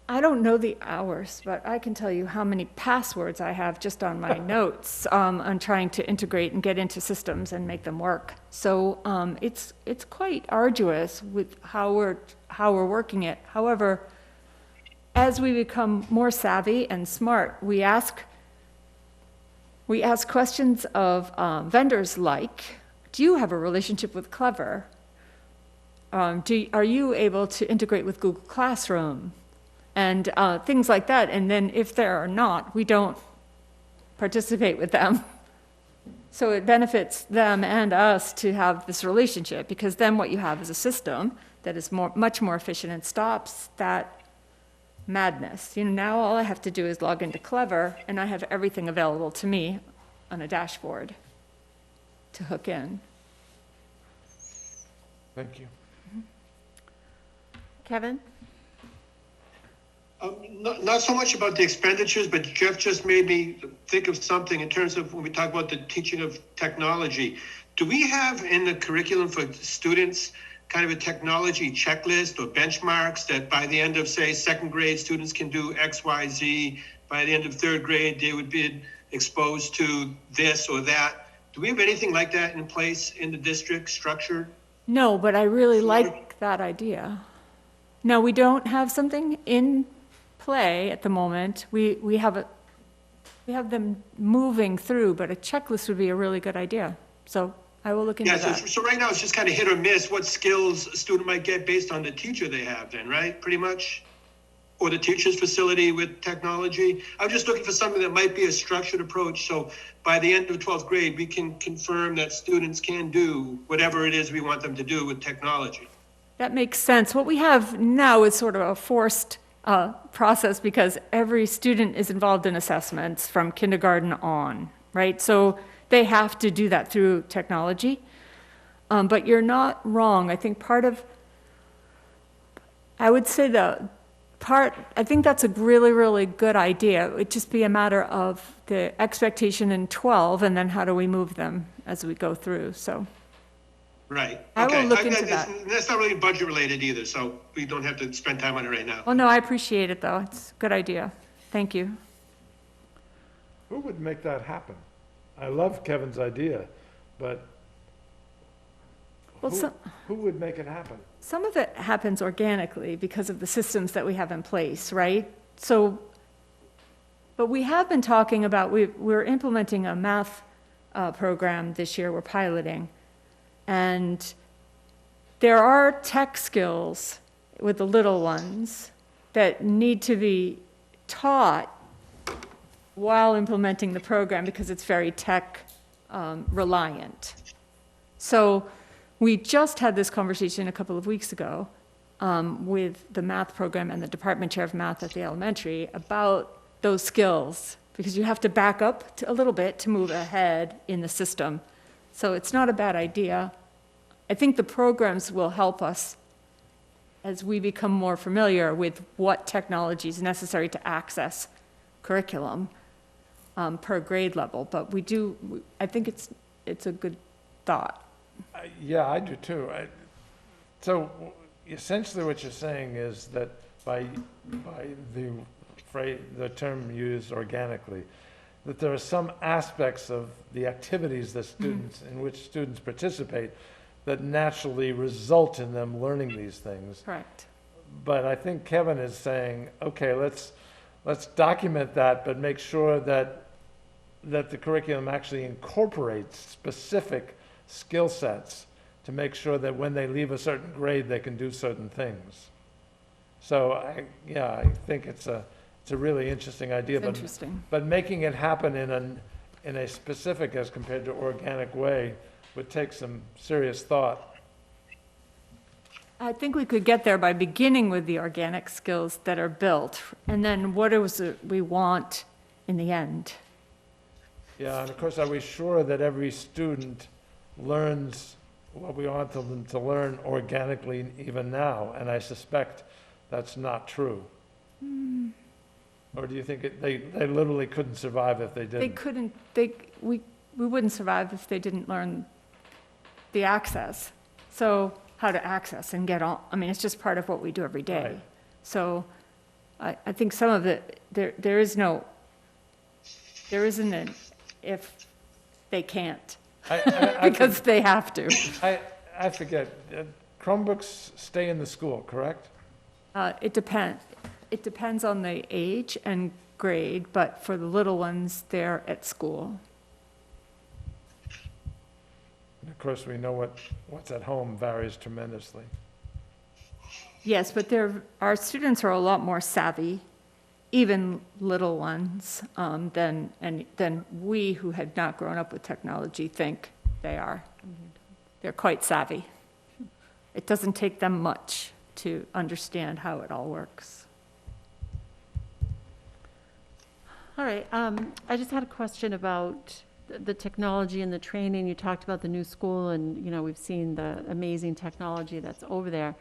I don't know the hours, but I can tell you how many passwords I have just on my notes on trying to integrate and get into systems and make them work. So it's quite arduous with how we're working it. However, as we become more savvy and smart, we ask questions of vendors like, do you have a relationship with Clever? Are you able to integrate with Google Classroom? And things like that. And then if there are not, we don't participate with them. So it benefits them and us to have this relationship, because then what you have is a system that is much more efficient and stops that madness. Now all I have to do is log into Clever, and I have everything available to me on a dashboard to hook in. Thank you. Kevin? Not so much about the expenditures, but Jeff just made me think of something in terms of when we talk about the teaching of technology. Do we have in the curriculum for students kind of a technology checklist or benchmarks that by the end of, say, second grade, students can do X, Y, Z? By the end of third grade, they would be exposed to this or that. Do we have anything like that in place in the district structure? No, but I really like that idea. No, we don't have something in play at the moment. We have them moving through, but a checklist would be a really good idea. So I will look into that. So right now it's just kind of hit or miss what skills a student might get based on the teacher they have then, right? Pretty much? Or the teacher's facility with technology. I'm just looking for something that might be a structured approach. So by the end of 12th grade, we can confirm that students can do whatever it is we want them to do with technology. That makes sense. What we have now is sort of a forced process, because every student is involved in assessments from kindergarten on, right? So they have to do that through technology. But you're not wrong. I think I think that's a really, really good idea. It would just be a matter of the expectation in 12, and then how do we move them as we go through, so. Right. I will Okay. look into that. That's not really budget related either, so we don't have to spend time on it right now. Well, no, I appreciate it, though. It's a good idea. Thank you. Who would make that happen? I love Kevin's idea, but Well, who, so- who would make it happen? Some of it happens organically because of the systems that we have in place, right? So, but we have been talking about, we're implementing a math program this year, we're piloting. And there are tech skills with the little ones that need to be taught while implementing the program because it's very tech reliant. So we just had this conversation a couple of weeks ago with the math program and the department chair of math at the elementary about those skills, because you have to back up a little bit to move ahead in the system. So it's not a bad idea. I think the programs will help us as we become more familiar with what technology is necessary to access curriculum per grade level. But I think it's a good thought. Yeah, I do too. So essentially what you're saying is that by the term used organically, that there are some aspects of the activities that in which students participate that naturally result in them learning these things. Correct. But I think Kevin is saying, okay, let's document that, but make sure that the curriculum actually incorporates specific skill sets to make sure that when they leave a certain grade, they can do certain things. So I think it's a really interesting idea. It's interesting. But making it happen in a specific as compared to organic way would take some serious thought. I think we could get there by beginning with the organic skills that are built, and then what is it we want in the end? Yeah, and of course, are we sure that every student learns what we want them to learn organically even now? And I suspect that's not true. Or do you think they literally couldn't survive if they didn't? They couldn't, we wouldn't survive if they didn't learn the access. So how to access and get on, I mean, it's just part of what we do every day. Right. So I think some of it, there isn't an if they can't, because they have to. I forget, Chromebooks stay in the school, correct? It depends on the age and grade, but for the little ones, they're at school. And of course, we know what's at home varies tremendously. Yes, but our students are a lot more savvy, even little ones, than we who had not grown up with technology think they are. They're quite savvy. It doesn't take them much to understand how it all works. All right, I just had a question about the technology and the training. You talked about the new school and, we've seen the amazing technology that's over there.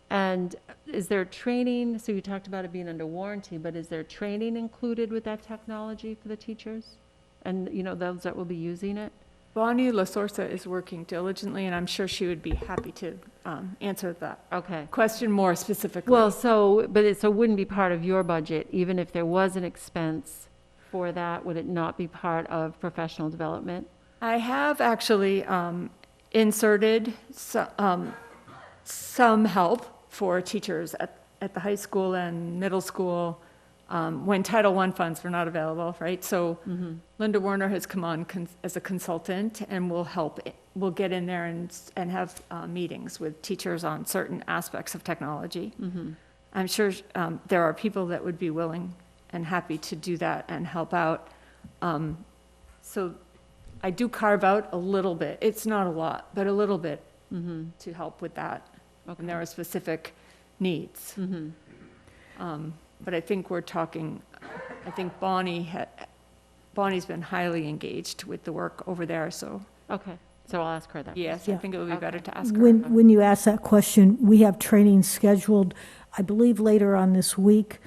And is there training, so you talked about it being under warranty, but is there training included with that technology for the teachers? And, those that will be using it? Bonnie LaSorsa is working diligently, and I'm sure she would be happy to answer that Okay. question more specifically. Well, so it wouldn't be part of your budget, even if there was an expense for that, would it not be part of professional development? I have actually inserted some help for teachers at the high school and middle school when Title I funds were not available, right? So Linda Werner has come on as a consultant and will help. We'll get in there and have meetings with teachers on certain aspects of technology. I'm sure there are people that would be willing and happy to do that and help out. So I do carve out a little bit. It's not a lot, but a little bit to help with that. And there are specific needs. But I think we're talking, I think Bonnie's been highly engaged with the work over there, so. Okay, so I'll ask her that. Yes, I Yeah. think it would be better to ask her. When you ask that question, we have training scheduled, I believe, later on this week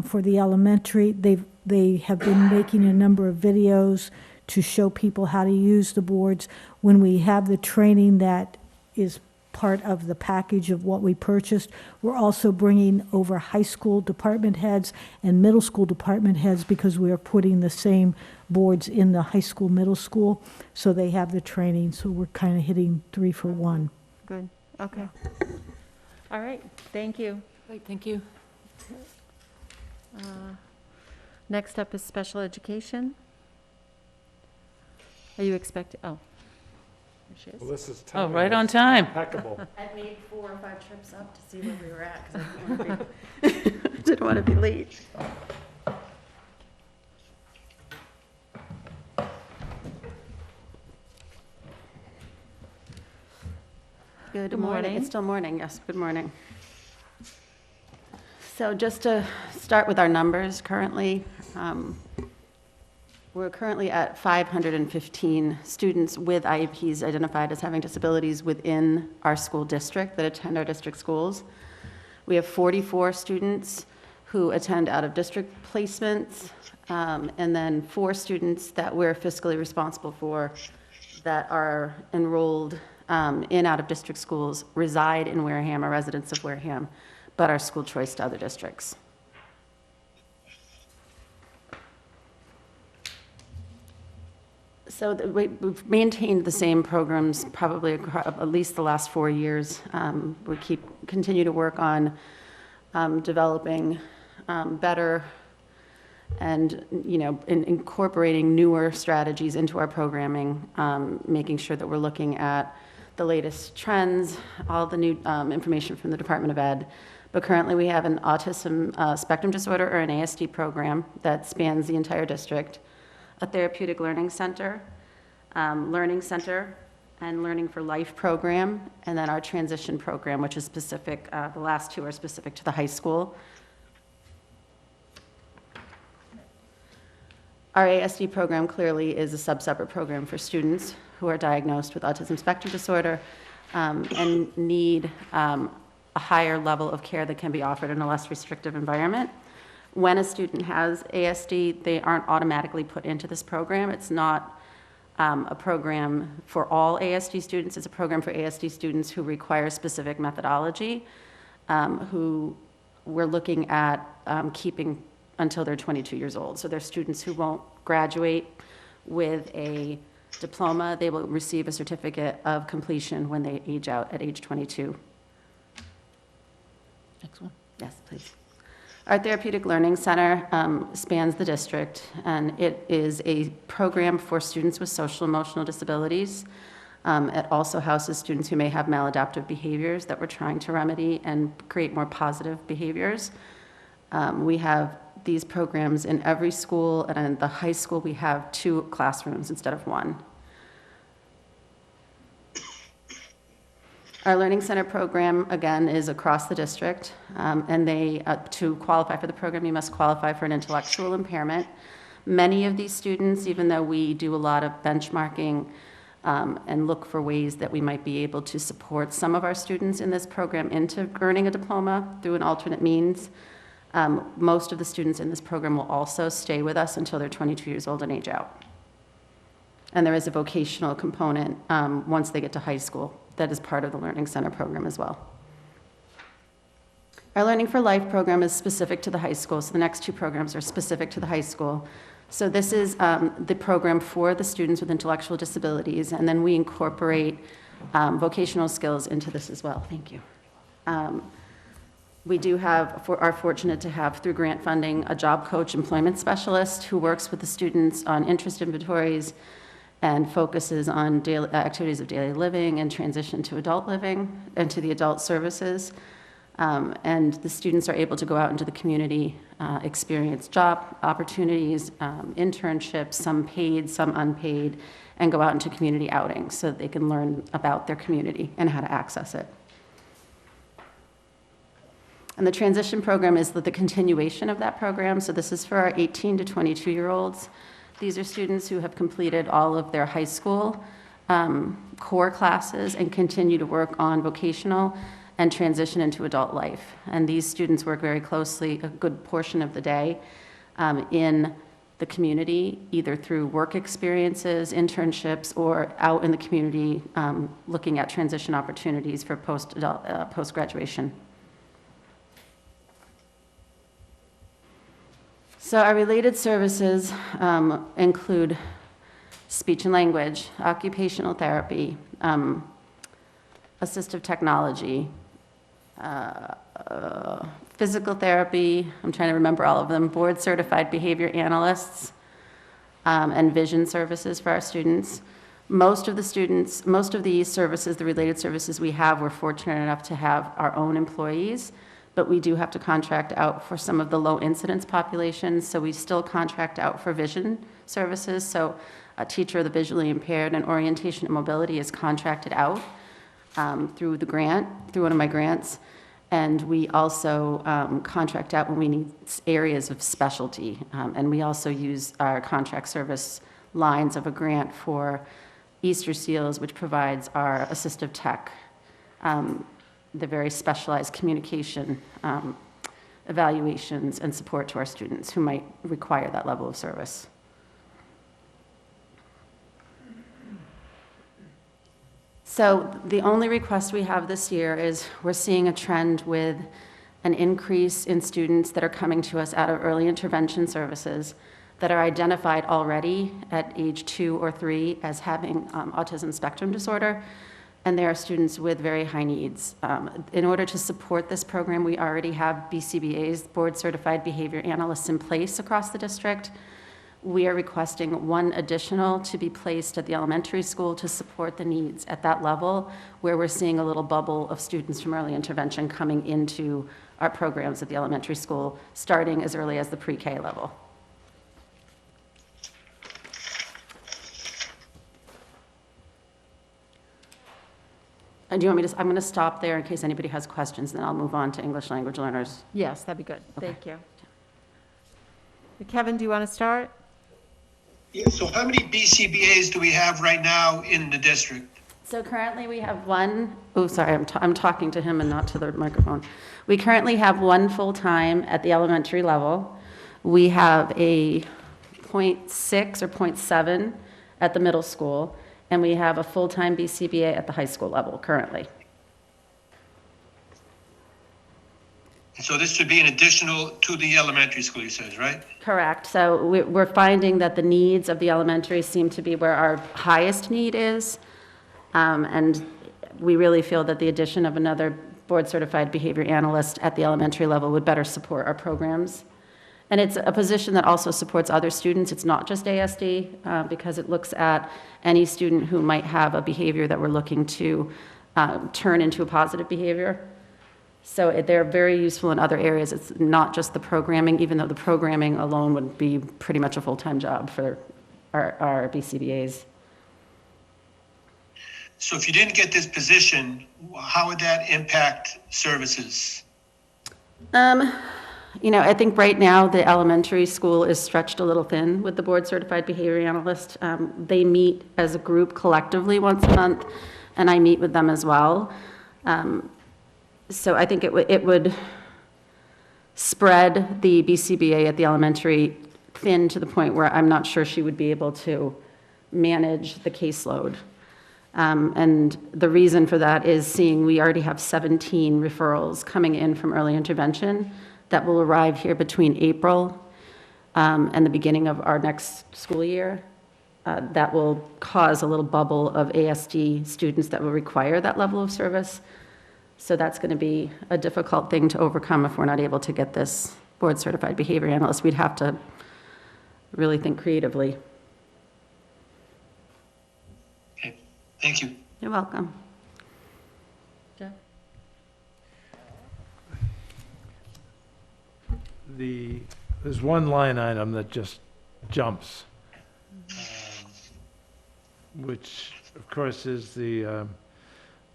for the elementary. They have been making a number of videos to show people how to use the boards. When we have the training that is part of the package of what we purchased. We're also bringing over high school department heads and middle school department heads because we are putting the same boards in the high school, middle school, so they have the training. So we're kind of hitting 3 for 1. Good, okay. All right, thank you. Great, thank you. Next up is special education. Are you expecting, oh. There she is. Well, this is Oh, timing right on is time. Impeccable. I made 4 or 5 trips up to see where we were at, because I didn't want to be late. Good Good morning. morning. It's still morning, yes, good morning. So just to start with our numbers currently, we're currently at 515 students with IEPs identified as having disabilities within our school district that attend our district schools. We have 44 students who attend out-of-district placements, and then 4 students that we're fiscally responsible for that are enrolled in out-of-district schools, reside in Wareham, are residents of Wareham, but are school choice to other districts. So we've maintained the same programs probably at least the last 4 years. We continue to work on developing better and, incorporating newer strategies into our programming, making sure that we're looking at the latest trends, all the new information from the Department of Ed. But currently we have an autism spectrum disorder or an ASD program that spans the entire district, a therapeutic learning center, and Learning for Life program, and then our transition program, which is specific, the last 2 are specific to the high school. Our ASD program clearly is a sub-separate program for students who are diagnosed with autism spectrum disorder and need a higher level of care that can be offered in a less restrictive environment. When a student has ASD, they aren't automatically put into this program. It's not a program for all ASD students. It's a program for ASD students who require specific methodology, who we're looking at keeping until they're 22 years old. So they're students who won't graduate with a diploma. They will receive a certificate of completion when they age out at age 22. Next one. Yes, please. Our Therapeutic Learning Center spans the district, and it is a program for students with social emotional disabilities. It also houses students who may have maladaptive behaviors that we're trying to remedy and create more positive behaviors. We have these programs in every school, and in the high school we have 2 classrooms instead of 1. Our Learning Center program, again, is across the district, and to qualify for the program, you must qualify for an intellectual impairment. Many of these students, even though we do a lot of benchmarking and look for ways that we might be able to support some of our students in this program into earning a diploma through an alternate means, most of the students in this program will also stay with us until they're 22 years old and age out. And there is a vocational component once they get to high school that is part of the Learning Center program as well. Our Learning for Life program is specific to the high school, so the next 2 programs are specific to the high school. So this is the program for the students with intellectual disabilities, and then we incorporate vocational skills into this as well. Thank you. We are fortunate to have, through grant funding, a job coach employment specialist who works with the students on interest inventories and focuses on activities of daily living and transition to adult living and to the adult services. And the students are able to go out into the community, experience job opportunities, internships, some paid, some unpaid, and go out into community outings so that they can learn about their community and how to access it. And the transition program is the continuation of that program. So this is for our 18 to 22-year-olds. These are students who have completed all of their high school core classes and continue to work on vocational and transition into adult life. And these students work very closely a good portion of the day in the community, either through work experiences, internships, or out in the community looking at transition opportunities for post-graduation. So our related services include speech and language, occupational therapy, assistive technology, physical therapy, I'm trying to remember all of them, board certified behavior analysts, and vision services for our students. Most of these services, the related services we have, we're fortunate enough to have our own employees, but we do have to contract out for some of the low incidence populations, so we still contract out for vision services. So a teacher of the visually impaired and orientation and mobility is contracted out through one of my grants. And we also contract out when we need areas of specialty. And we also use our contract service lines of a grant for Easter Seals, which provides our assistive tech, the very specialized communication evaluations and support to our students who might require that level of service. So the only request we have this year is we're seeing a trend with an increase in students that are coming to us out of early intervention services that are identified already at age 2 or 3 as having autism spectrum disorder, and they are students with very high needs. In order to support this program, we already have BCBA's, Board Certified Behavior Analysts, in place across the district. We are requesting one additional to be placed at the elementary school to support the needs at that level, where we're seeing a little bubble of students from early intervention coming into our programs at the elementary school, starting as early as the pre-K level. And do you want me to, I'm going to stop there in case anybody has questions, and then I'll move on to English language learners. Yes, that'd be good. Okay. Thank you. Kevin, do you want to start? Yeah, so how many BCBAs do we have right now in the district? So currently we have one, oh, sorry, I'm talking to him and not to the microphone. We currently have one full-time at the elementary level. We have a 0.6 or 0.7 at the middle school, and we have a full-time BCBA at the high school level currently. So this should be an additional to the elementary school, you said, right? Correct. So we're finding that the needs of the elementary seem to be where our highest need is. And we really feel that the addition of another board-certified behavior analyst at the elementary level would better support our programs. And it's a position that also supports other students. It's not just ASD, because it looks at any student who might have a behavior that we're looking to turn into a positive behavior. So they're very useful in other areas. It's not just the programming, even though the programming alone would be pretty much a full-time job for our BCBAs. So if you didn't get this position, how would that impact services? You know, I think right now the elementary school is stretched a little thin with the board-certified behavior analyst. They meet as a group collectively once a month, and I meet with them as well. So I think it would spread the BCBA at the elementary thin to the point where I'm not sure she would be able to manage the caseload. And the reason for that is seeing we already have 17 referrals coming in from early intervention that will arrive here between April and the beginning of our next school year. That will cause a little bubble of ASD students that will require that level of service. So that's going to be a difficult thing to overcome if we're not able to get this board-certified behavior analyst. We'd have to really think creatively. Okay, thank you. You're welcome. There's one line item that just jumps, which of course is the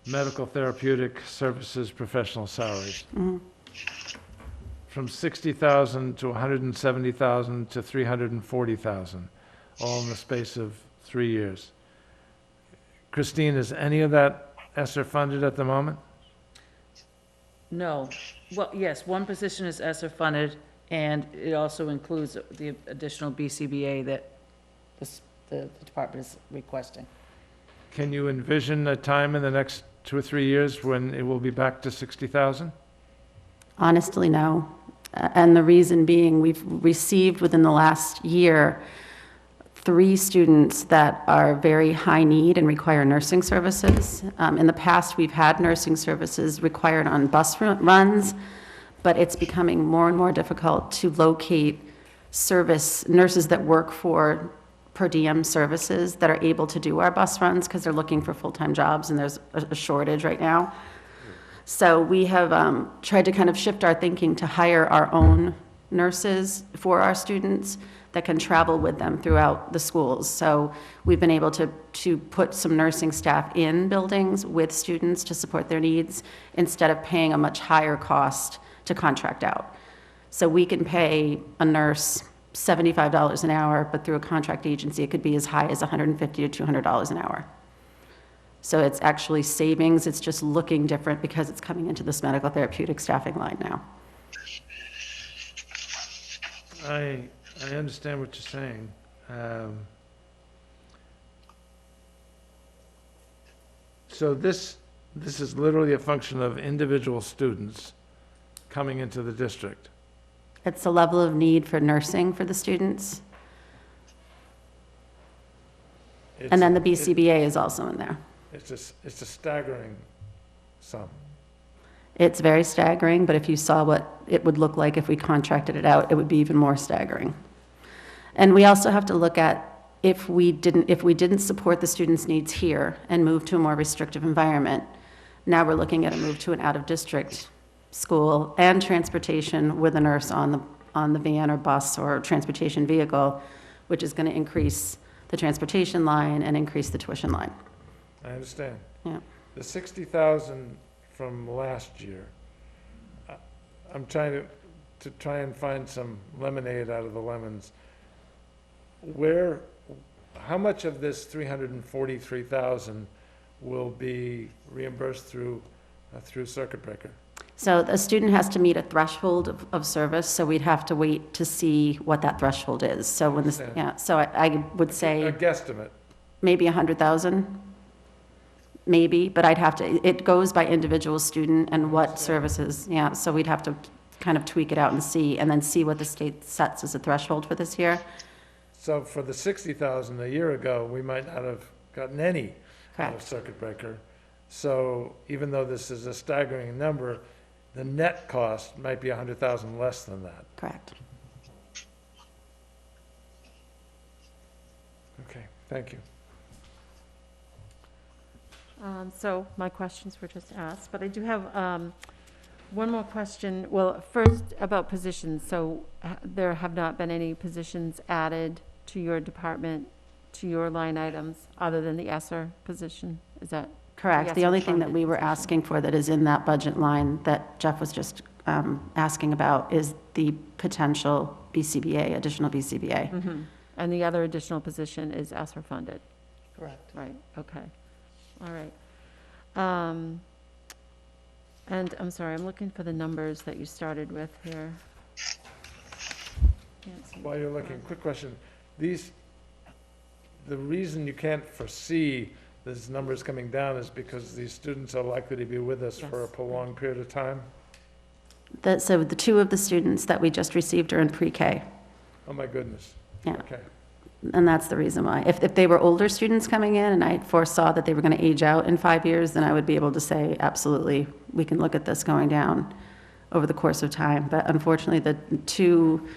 medical therapeutic services professional salaries. Mm-hmm. From 60,000 to 170,000 to 340,000, all in the space of 3 years. Christine, is any of that ESSER funded at the moment? No. Well, yes, one position is ESSER funded, And it also includes the additional BCBA that the department is requesting. Can you envision a time in the next 2 or 3 years when it will be back to 60,000? Honestly, no. And the reason being, we've received within the last year 3 students that are very high need and require nursing services. In the past, we've had nursing services required on bus runs, but it's becoming more and more difficult to locate service nurses that work for per diem services that are able to do our bus runs because they're looking for full-time jobs, and there's a shortage right now. So we have tried to kind of shift our thinking to hire our own nurses for our students that can travel with them throughout the schools. So we've been able to put some nursing staff in buildings with students to support their needs instead of paying a much higher cost to contract out. So we can pay a nurse $75 an hour, but through a contract agency, it could be as high as $150 to $200 an hour. So it's actually savings, it's just looking different because it's coming into this medical therapeutic staffing line now. I understand what you're saying. So this is literally a function of individual students coming into the district. It's the level of need for nursing for the students. And then the BCBA is also in there. It's a staggering sum. It's very staggering, but if you saw what it would look like if we contracted it out, it would be even more staggering. And we also have to look at if we didn't support the students' needs here and move to a more restrictive environment, now we're looking at a move to an out-of-district school and transportation with a nurse on the van or bus or transportation vehicle, which is going to increase the transportation line and increase the tuition line. I understand. Yeah. The 60,000 from last year, I'm trying to try and find some lemonade out of the lemons. How much of this 343,000 will be reimbursed through circuit breaker? So a student has to meet a threshold of service, so we'd have to wait to see what that threshold is. So when this, Understand. yeah, so I would A say guesstimate. maybe 100,000, maybe, but I'd have to, it goes by individual student and what services, yeah, so we'd have to kind of tweak it out and see, and then see what the state sets as a threshold for this year. So for the 60,000 a year ago, we might not have gotten any out of Correct. circuit breaker. So even though this is a staggering number, the net cost might be 100,000 less than that. Correct. Okay, thank you. So my questions were just asked, but I do have one more question. Well, first about positions. So there have not been any positions added to your department, to your line items, other than the ESSER position? Is that? Correct. Yes, The only it's thing that funded we were position. asking for that is in that budget line that Jeff was just asking about is the potential BCBA, additional BCBA. Mhm. And the other additional position is ESSER funded? Correct. Right, okay. All right. And I'm sorry, I'm looking for the numbers that you started with here. Can't see. While you're looking, quick question. The reason you can't foresee these numbers coming down is because these students are likely to be with us for a Yes. prolonged period of time? So the 2 of the students that we just received are in pre-K, Oh, my goodness. Yeah. Okay. and that's the reason why. If they were older students coming in and I foresaw that they were going to age out in 5 years, then I would be able to say, absolutely, we can look at this going down over the course of time. But unfortunately, the 2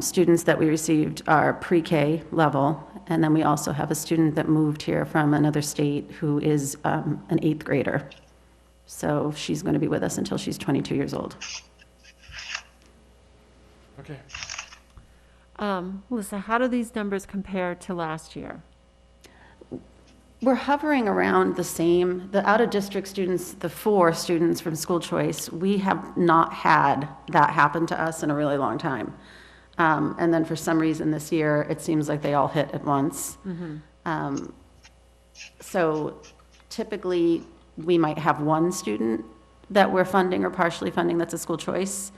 students that we received are pre-K level, and then we also have a student that moved here from another state who is an 8th grader. So she's going to be with us until she's 22 years old. Okay. Melissa, how do these numbers compare to last year? We're hovering around the same. The out-of-district students, the 4 students from school choice, we have not had that happen to us in a really long time. And then for some reason this year, it seems like they all hit at once. So typically, we might have 1 student that we're funding or partially funding that's a school choice.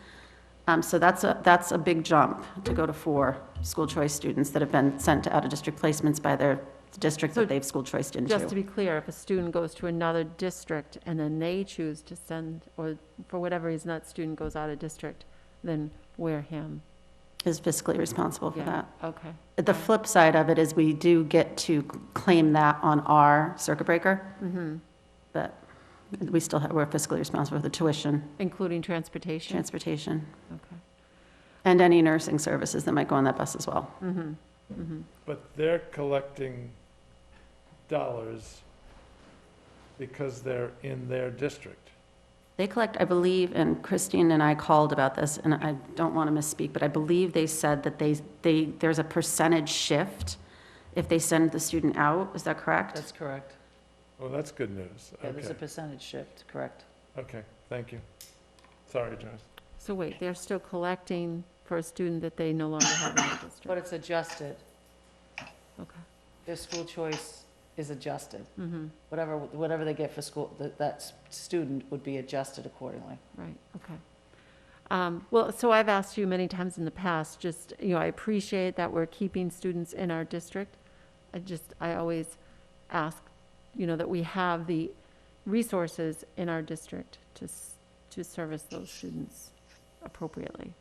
So that's a big jump to go to 4 school choice students that have been sent to out-of-district placements by their district So that they've school choiced into. Just to be clear, if a student goes to another district and then they choose to send, or for whatever reason that student goes out of district, then Wareham. Is fiscally responsible for Yeah, that. okay. The flip side of it is we do get to claim that on our circuit breaker, but we still have, we're fiscally responsible for the tuition, Including transportation? transportation, Okay. and any nursing services that might go on that bus as well. But they're collecting dollars because they're in their district. They collect, I believe, and Christine and I called about this, and I don't want to misspeak, but I believe they said that there's a percentage shift if they send the student out. Is that correct? That's correct. Oh, that's good news. Yeah, there's a Okay, percentage shift, correct. okay, thank you. Sorry, Joyce. So wait, they're still collecting for a student that they no longer have in the But district? it's adjusted. Okay. Their school choice is adjusted. Mm-hmm. Whatever they get for school, that student would be adjusted accordingly. Right, okay. Well, so I've asked you many times in the past, just, I appreciate that we're keeping students in our district. I always ask, that we have the resources in our district to service those students appropriately.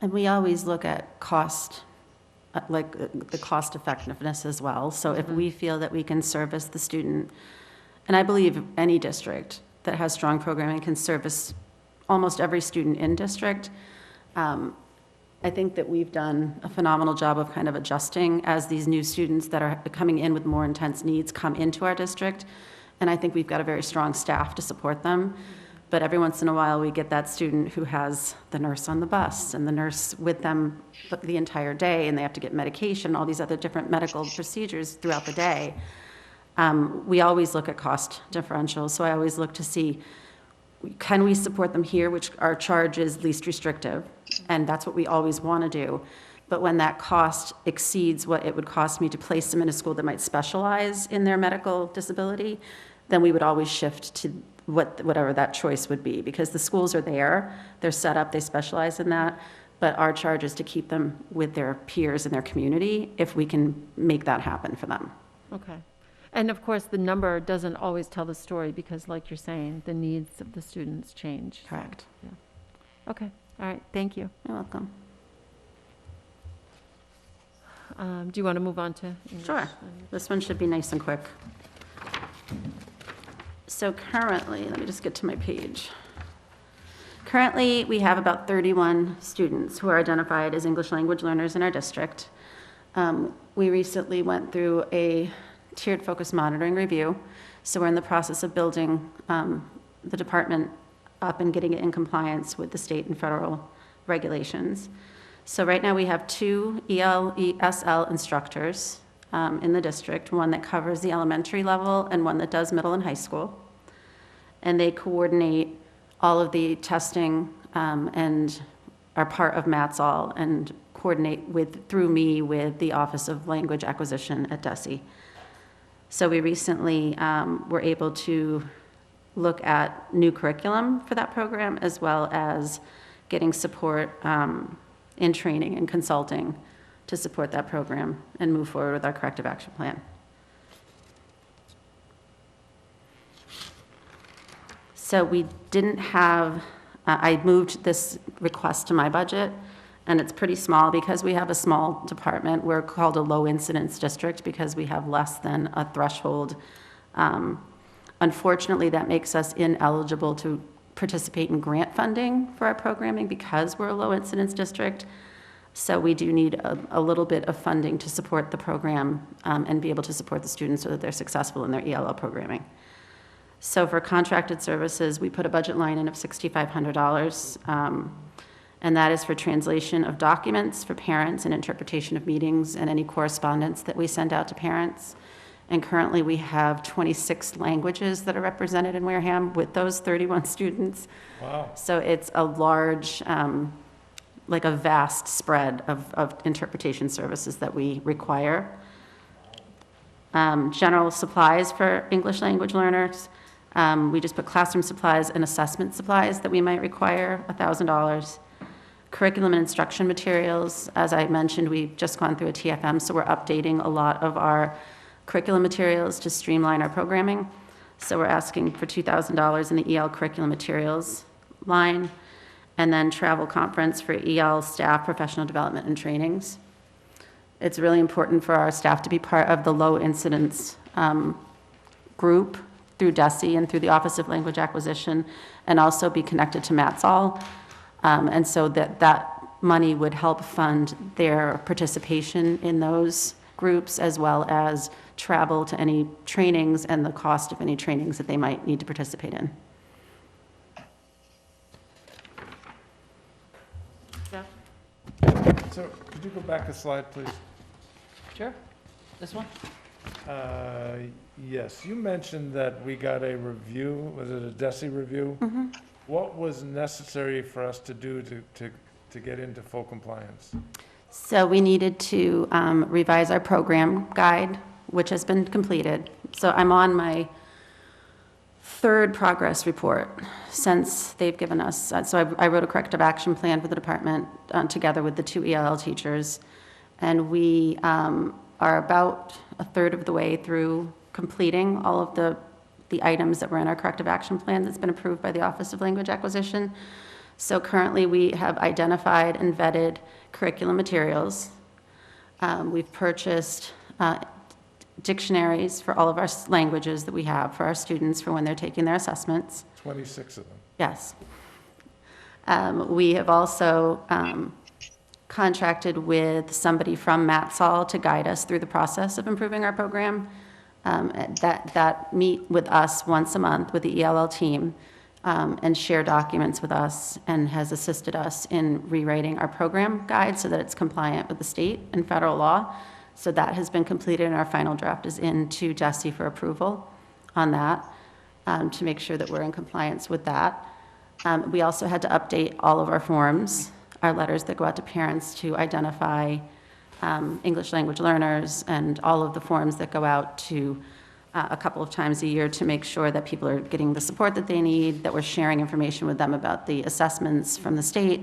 And we always look at cost, the cost effectiveness as well. So if we feel that we can service the student, and I believe any district that has strong programming can service almost every student in district, I think that we've done a phenomenal job of kind of adjusting as these new students that are coming in with more intense needs come into our district. And I think we've got a very strong staff to support them. But every once in a while, we get that student who has the nurse on the bus and the nurse with them the entire day, and they have to get medication, all these other different medical procedures throughout the day. We always look at cost differentials, so I always look to see, can we support them here, which our charge is least restrictive, and that's what we always want to do. But when that cost exceeds what it would cost me to place them in a school that might specialize in their medical disability, then we would always shift to whatever that choice would be, because the schools are there, they're set up, they specialize in that, but our charge is to keep them with their peers in their community if we can make that happen for them. Okay. And of course, the number doesn't always tell the story because, like you're saying, the needs of the students change. Correct. Okay, all right, thank you. You're welcome. Do you want to move on to English? Sure. This one should be nice and quick. So currently, let me just get to my page. Currently, we have about 31 students who are identified as English language learners in our district. We recently went through a tiered focus monitoring review, so we're in the process of building the department up and getting it in compliance with the state and federal regulations. So right now, we have 2 ESL instructors in the district, one that covers the elementary level and one that does middle and high school. And they coordinate all of the testing and are part of MATSAL and coordinate through me with the Office of Language Acquisition at DESE. So we recently were able to look at new curriculum for that program, as well as getting support in training and consulting to support that program and move forward with our corrective action plan. So we didn't have, I moved this request to my budget, and it's pretty small because we have a small department. We're called a low incidence district because we have less than a threshold. Unfortunately, that makes us ineligible to participate in grant funding for our programming because we're a low incidence district. So we do need a little bit of funding to support the program and be able to support the students so that they're successful in their ELL programming. So for contracted services, we put a budget line in of $6,500, and that is for translation of documents for parents and interpretation of meetings and any correspondence that we send out to parents. And currently, we have 26 languages that are represented in Wareham with those 31 students. Wow. So it's a large, like a vast spread of interpretation services that we require. General supplies for English language learners. We just put classroom supplies and assessment supplies that we might require, $1,000. Curriculum and instruction materials, as I mentioned, we've just gone through a TFM, so we're updating a lot of our curriculum materials to streamline our programming. So we're asking for $2,000 in the EL curriculum materials line, and then travel conference for EL staff, professional development and trainings. It's really important for our staff to be part of the low incidence group through DESE and through the Office of Language Acquisition, and also be connected to MATSAL. And so that money would help fund their participation in those groups, as well as travel to any trainings and the cost of any trainings that they might need to participate in. Jeff? So could you go back a slide, please? Sure. This one? Yes, you mentioned that we got a review, was it a DESE review? Mm-hmm. What was necessary for us to do to get into full compliance? So we needed to revise our program guide, which has been completed. So I'm on my third progress report since they've given us, so I wrote a corrective action plan for the department together with the 2 ELL teachers. And we are about a third of the way through completing all of the items that were in our corrective action plan that's been approved by the Office of Language Acquisition. So currently we have identified and vetted curriculum materials. We've purchased dictionaries for all of our languages that we have for our students for when they're taking their assessments. 26 of them. Yes. We have also contracted with somebody from MATSAL to guide us through the process of improving our program. That meet with us once a month with the ELL team and share documents with us, and has assisted us in rewriting our program guide so that it's compliant with the state and federal law. So that has been completed, and our final draft is into DESE for approval on that, to make sure that we're in compliance with that. We also had to update all of our forms, our letters that go out to parents to identify English language learners, and all of the forms that go out to a couple of times a year to make sure that people are getting the support that they need, that we're sharing information with them about the assessments from the state,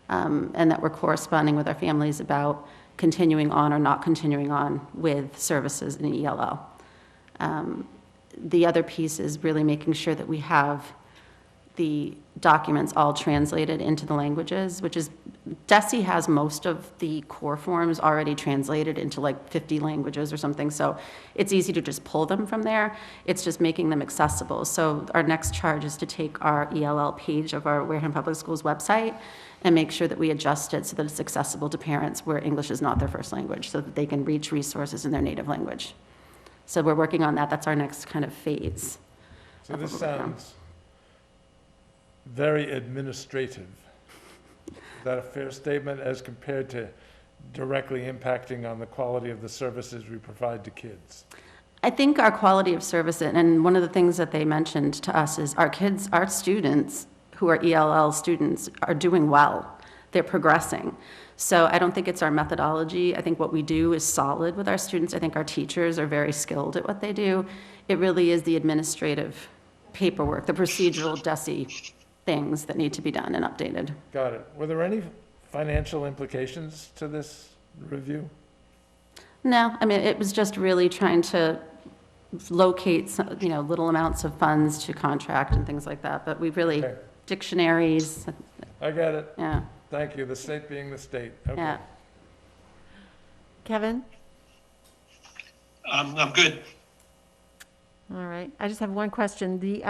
and that we're corresponding with our families about continuing on or not continuing on with services in ELL. The other piece is really making sure that we have the documents all translated into the languages, which is, DESE has most of the core forms already translated into like 50 languages or something, so it's easy to just pull them from there. It's just making them accessible. So our next charge is to take our ELL page of our Wareham Public Schools website and make sure that we adjust it so that it's accessible to parents where English is not their first language, so that they can reach resources in their native language. So we're working on that. That's our next kind of phase. So this sounds very administrative. Is that a fair statement as compared to directly impacting on the quality of the services we provide to kids? I think our quality of service, and one of the things that they mentioned to us is our kids, our students who are ELL students are doing well. They're progressing. So I don't think it's our methodology. I think what we do is solid with our students. I think our teachers are very skilled at what they do. It really is the administrative paperwork, the procedural DESE things that need to be done and updated. Got it. Were there any financial implications to this review? No, I mean, it was just really trying to locate some, little amounts of funds to contract and things like that, but we really, Okay. dictionaries, I get it. yeah, Thank you. The state being the state. Okay. yeah. Kevin? I'm good. All right. I just have one question. The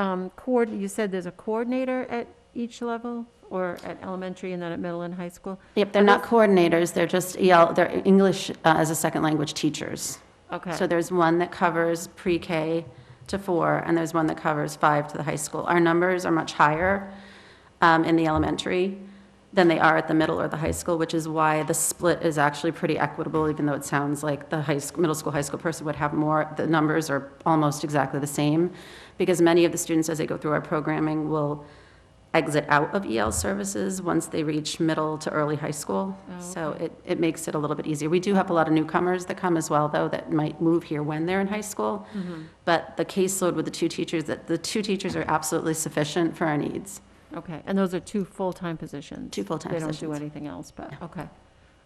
you said there's a coordinator at each level, or at elementary and then at middle and high school? Yep, they're not coordinators, they're just they're English as a second language teachers. Okay. So there's one that covers pre-K to 4, and there's one that covers 5 to the high school. Our numbers are much higher in the elementary than they are at the middle or the high school, which is why the split is actually pretty equitable, even though it sounds like the middle school, high school person would have more. The numbers are almost exactly the same, because many of the students, as they go through our programming, will exit out of EL services once they reach middle to early high school. Oh, So it makes it a little bit easier. We do have a lot of newcomers that come as well, though, that might move here when they're in high school. Mm-hmm. But the caseload with the 2 teachers, the 2 teachers are absolutely sufficient for our needs. Okay, and those are two full-time positions? 2 full-time They don't do positions. anything else, but, okay.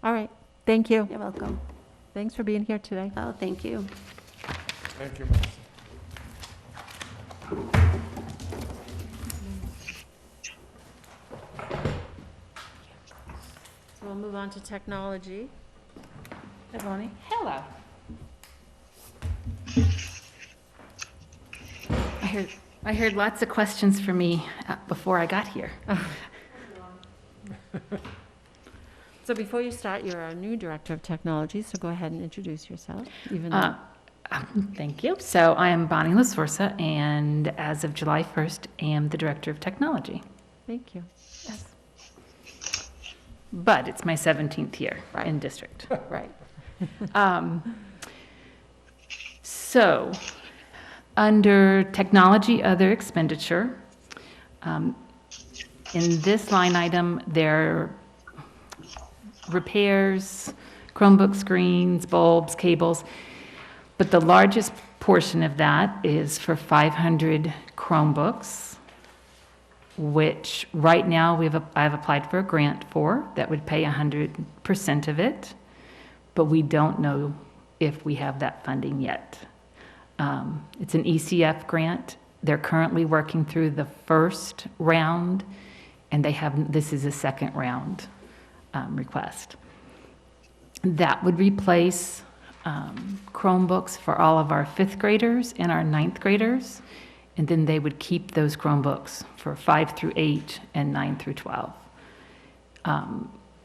All right, thank you. You're welcome. Thanks for being here today. Oh, thank you. Thank you, Melissa. So we'll move on to technology. Hey, Bonnie. Hello. I heard lots of questions for me before I got here. So before you start, you're our new Director of Technology, so go ahead and introduce yourself, even though, Thank you. So I am Bonnie LaSorsa, and as of July 1st, am the Director of Technology. thank you. Yes. But it's my 17th year in district. Right. So, under technology, other expenditure, in this line item, there are repairs, Chromebook screens, bulbs, cables, but the largest portion of that is for 500 Chromebooks, which right now I've applied for a grant for that would pay 100% of it, but we don't know if we have that funding yet. It's an ECF grant. They're currently working through the first round, and this is a second round request. That would replace Chromebooks for all of our 5th graders and our 9th graders, and then they would keep those Chromebooks for 5 through 8 and 9 through 12.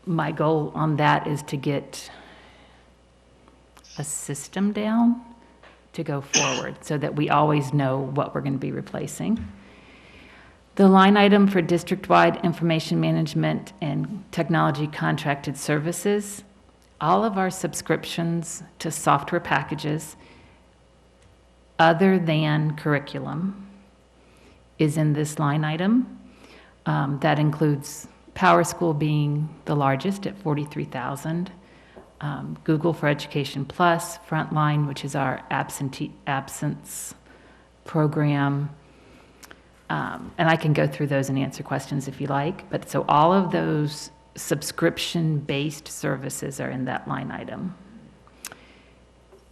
My goal on that is to get a system down to go forward so that we always know what we're going to be replacing. The line item for district-wide information management and technology contracted services, all of our subscriptions to software packages other than curriculum is in this line item. That includes PowerSchool being the largest at $43,000. Google for Education Plus, Frontline, which is our absence program. And I can go through those and answer questions if you like. But so all of those subscription-based services are in that line item.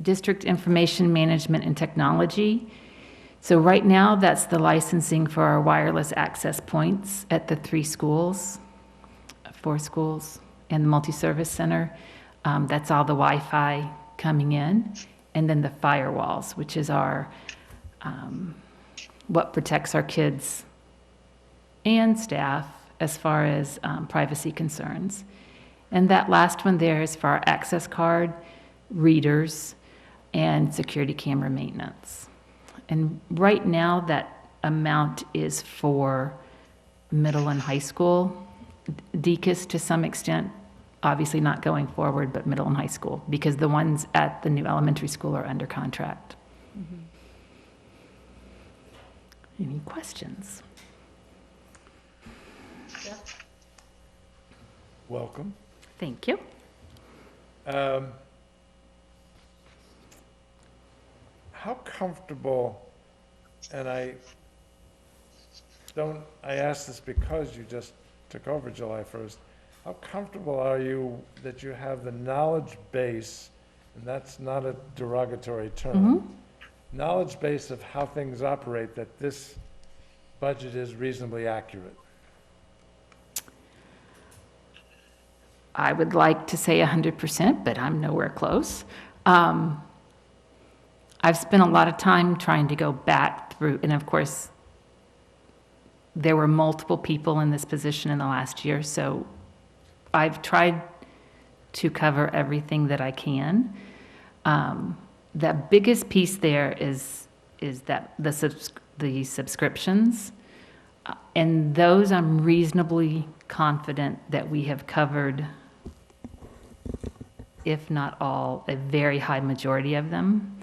District Information Management and Technology. So right now, that's the licensing for our wireless access points at the 4 schools, and the multi-service center. That's all the Wi-Fi coming in. And then the firewalls, which is our, what protects our kids and staff as far as privacy concerns. And that last one there is for our access card, readers, and security camera maintenance. And right now, that amount is for middle and high school, DECIS to some extent, obviously not going forward, but middle and high school, because the ones at the new elementary school are under contract. Mm-hmm. Any questions? Welcome. Thank you. How comfortable, and I ask this because you just took over July 1st, how comfortable are you that you have the knowledge base, and that's not a derogatory term, knowledge base of how things operate, that this budget is reasonably accurate? I would like to say 100%, but I'm nowhere close. I've spent a lot of time trying to go back through, and of course, there were multiple people in this position in the last year, so I've tried to cover everything that I can. The biggest piece there is that the subscriptions, and those I'm reasonably confident that we have covered, if not all, a very high majority of them.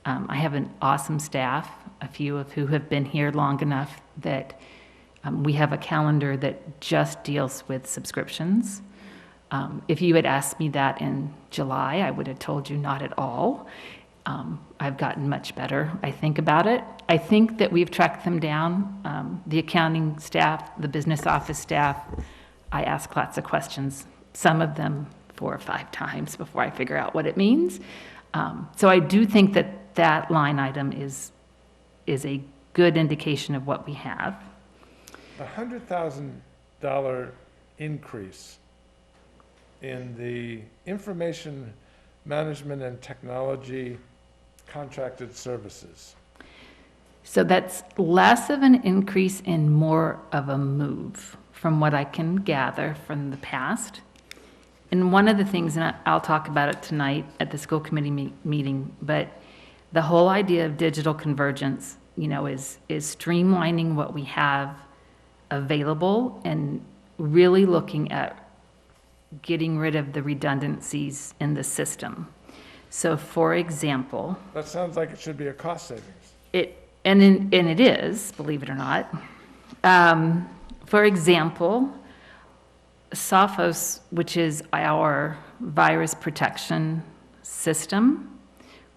I have an awesome staff, a few of who have been here long enough that we have a calendar that just deals with subscriptions. If you had asked me that in July, I would have told you not at all. I've gotten much better, I think, about it. I think that we've tracked them down. The accounting staff, the business office staff, I ask lots of questions, some of them 4 or 5 times before I figure out what it means. So I do think that that line item is a good indication of what we have. $100,000 increase in the information management and technology contracted services. So that's less of an increase and more of a move, from what I can gather from the past. And one of the things, and I'll talk about it tonight at the school committee meeting, but the whole idea of digital convergence, is streamlining what we have available and really looking at getting rid of the redundancies in the system. So for example, That sounds like it should be a cost savings. and it is, believe it or not. For example, Sophos, which is our virus protection system,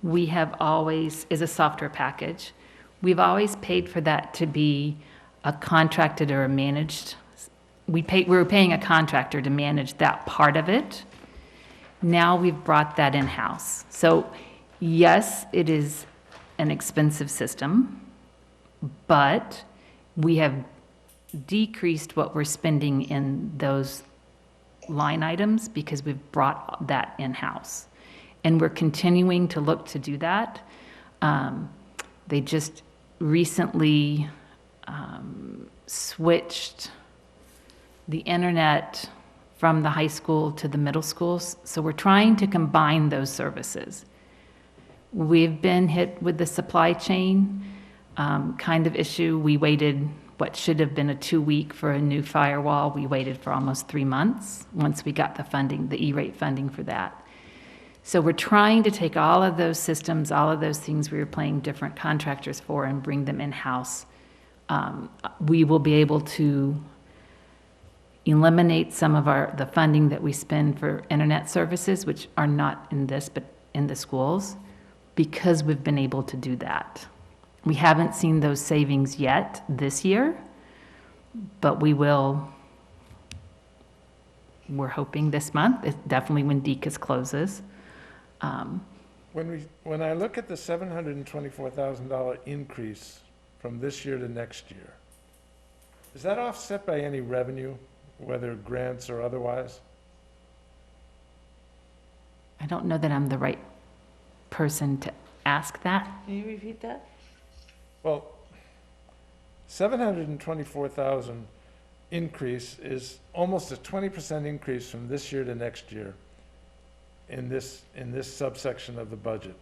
is a software package. We've always paid for that to be a contracted or a managed. We were paying a contractor to manage that part of it. Now we've brought that in-house. So yes, it is an expensive system, but we have decreased what we're spending in those line items because we've brought that in-house. And we're continuing to look to do that. They just recently switched the internet from the high school to the middle schools. So we're trying to combine those services. We've been hit with the supply chain kind of issue. We waited what should have been a 2-week for a new firewall. We waited for almost 3 months once we got the funding, the E-rate funding for that. So we're trying to take all of those systems, all of those things we were paying different contractors for, and bring them in-house. We will be able to eliminate some of the funding that we spend for internet services, which are not in this, but in the schools, because we've been able to do that. We haven't seen those savings yet this year, but we will. We're hoping this month, definitely when DECAS closes. When I look at the $724,000 increase from this year to next year, is that offset by any revenue, whether grants or otherwise? I don't know that I'm the right person to ask that. Can you repeat that? Well, 724,000 increase is almost a 20% increase from this year to next year in this subsection of the budget.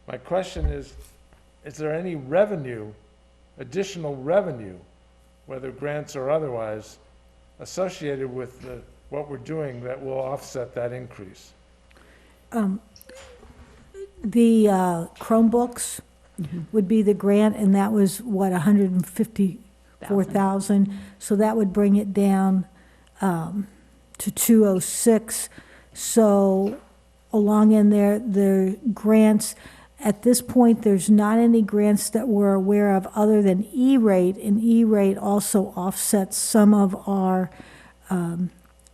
My question is there any revenue, additional revenue, whether grants or otherwise, associated with what we're doing that will offset that increase? The Chromebooks would be the grant, and that was, what, 154,000? So that would bring it down to 206. So along in there, the grants, at this point, there's not any grants that we're aware of other than E-rate, and E-rate also offsets some of our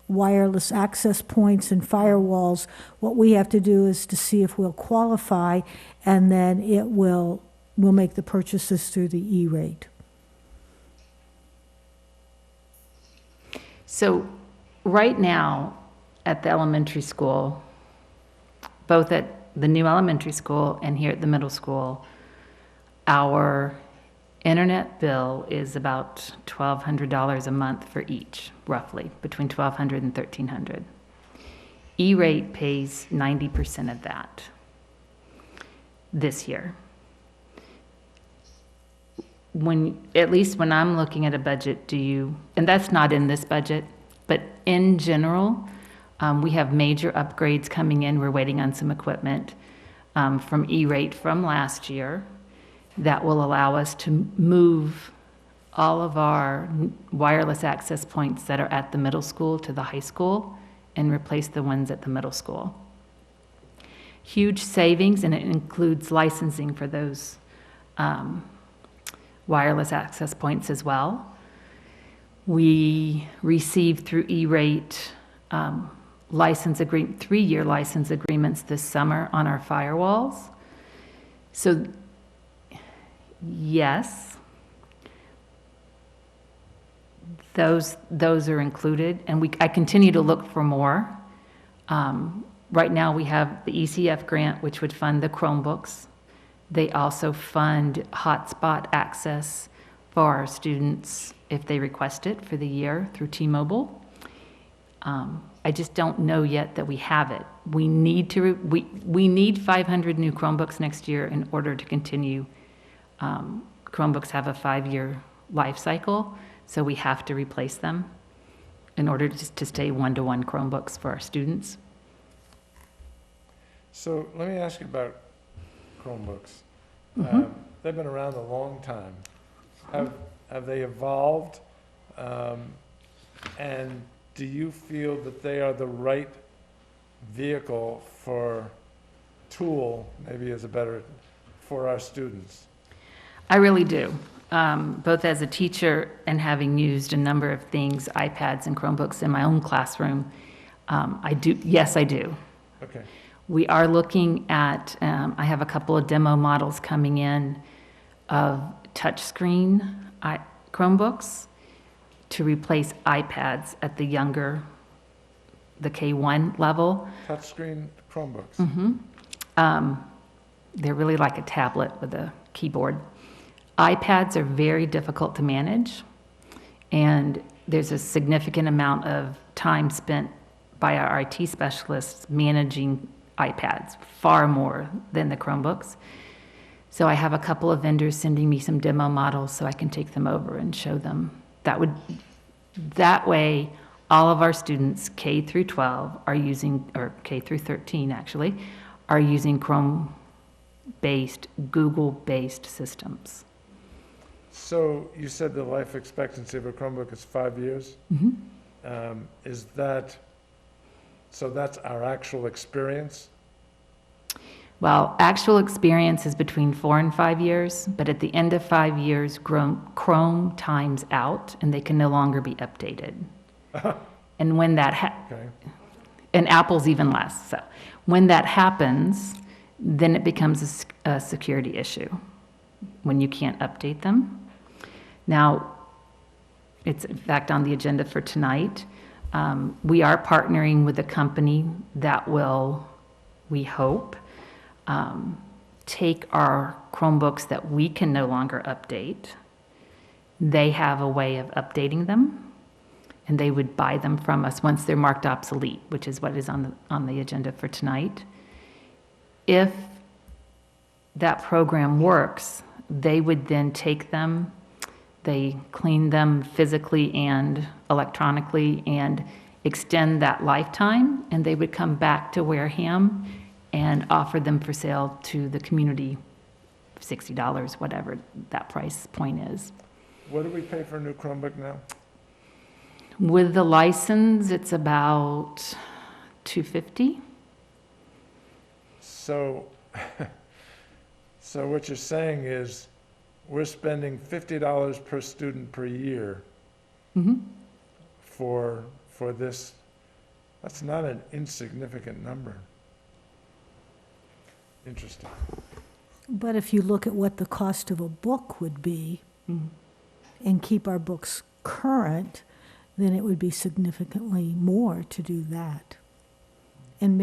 wireless access points and firewalls. What we have to do is to see if we'll qualify, and then we'll make the purchases through the E-rate. So right now, at the elementary school, both at the new elementary school and here at the middle school, our internet bill is about $1,200 a month for each, roughly, between $1,200 and $1,300. E-rate pays 90% of that this year. At least when I'm looking at a budget, and that's not in this budget, but in general, we have major upgrades coming in. We're waiting on some equipment from E-rate from last year that will allow us to move all of our wireless access points that are at the middle school to the high school and replace the ones at the middle school. huge savings, and it includes licensing for those wireless access points as well. We received through E-rate three-year license agreements this summer on our firewalls. So, yes, those are included, and I continue to look for more. Right now, we have the ECF grant, which would fund the Chromebooks. They also fund hotspot access for our students if they request it for the year through T-Mobile. I just don't know yet that we have it. We need 500 new Chromebooks next year in order to continue. Chromebooks have a 5-year life cycle, so we have to replace them in order to stay one-to-one Chromebooks for our students. So let me ask you about Chromebooks. They've been around a long time. Have they evolved? And do you feel that they are the right vehicle tool, maybe is a better, for our students? I really do. Both as a teacher and having used a number of things, iPads and Chromebooks in my own classroom, I do. Yes, I do. Okay. We are looking at, I have a couple of demo models coming in of touchscreen Chromebooks to replace iPads at the K1 level. Touchscreen Chromebooks. They're really like a tablet with a keyboard. iPads are very difficult to manage, and there's a significant amount of time spent by our IT specialists managing iPads, far more than the Chromebooks. So I have a couple of vendors sending me some demo models so I can take them over and show them. That way, all of our students, K through 12, are using, or K through 13 actually, are using Chrome-based, Google-based systems. So you said the life expectancy of a Chromebook is 5 years? Is that, so that's our actual experience? Well, actual experience is between 4 and 5 years, but at the end of 5 years, Chrome times out, and they can no longer be updated. And when that and Apple's even less. So when that happens, then it becomes a security issue when you can't update them. Now, it's in fact on the agenda for tonight. We are partnering with a company that will, we hope, take our Chromebooks that we can no longer update. They have a way of updating them, and they would buy them from us once they're marked obsolete, which is what is on the agenda for tonight. If that program works, they would then take them, they clean them physically and electronically and extend that lifetime, and they would come back to Wareham and offer them for sale to the community, $60, whatever that price point is. What do we pay for a new Chromebook now? With the license, it's about $250. So, so what you're saying is we're spending $50 per student per year for this. That's not an insignificant number. Interesting. But if you look at what the cost of a book would be and keep our books current, then it would be significantly more to do that. And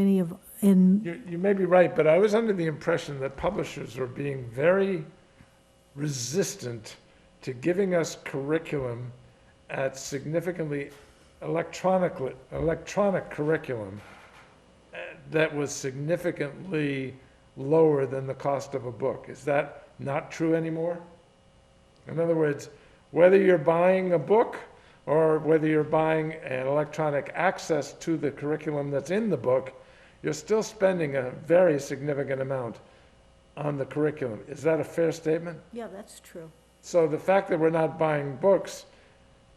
You may be right, but I was under the impression that publishers were being very resistant to giving us curriculum at significantly electronic curriculum that was significantly lower than the cost of a book. Is that not true anymore? In other words, whether you're buying a book or whether you're buying an electronic access to the curriculum that's in the book, you're still spending a very significant amount on the curriculum. Is that a fair statement? yeah, that's true. So the fact that we're not buying books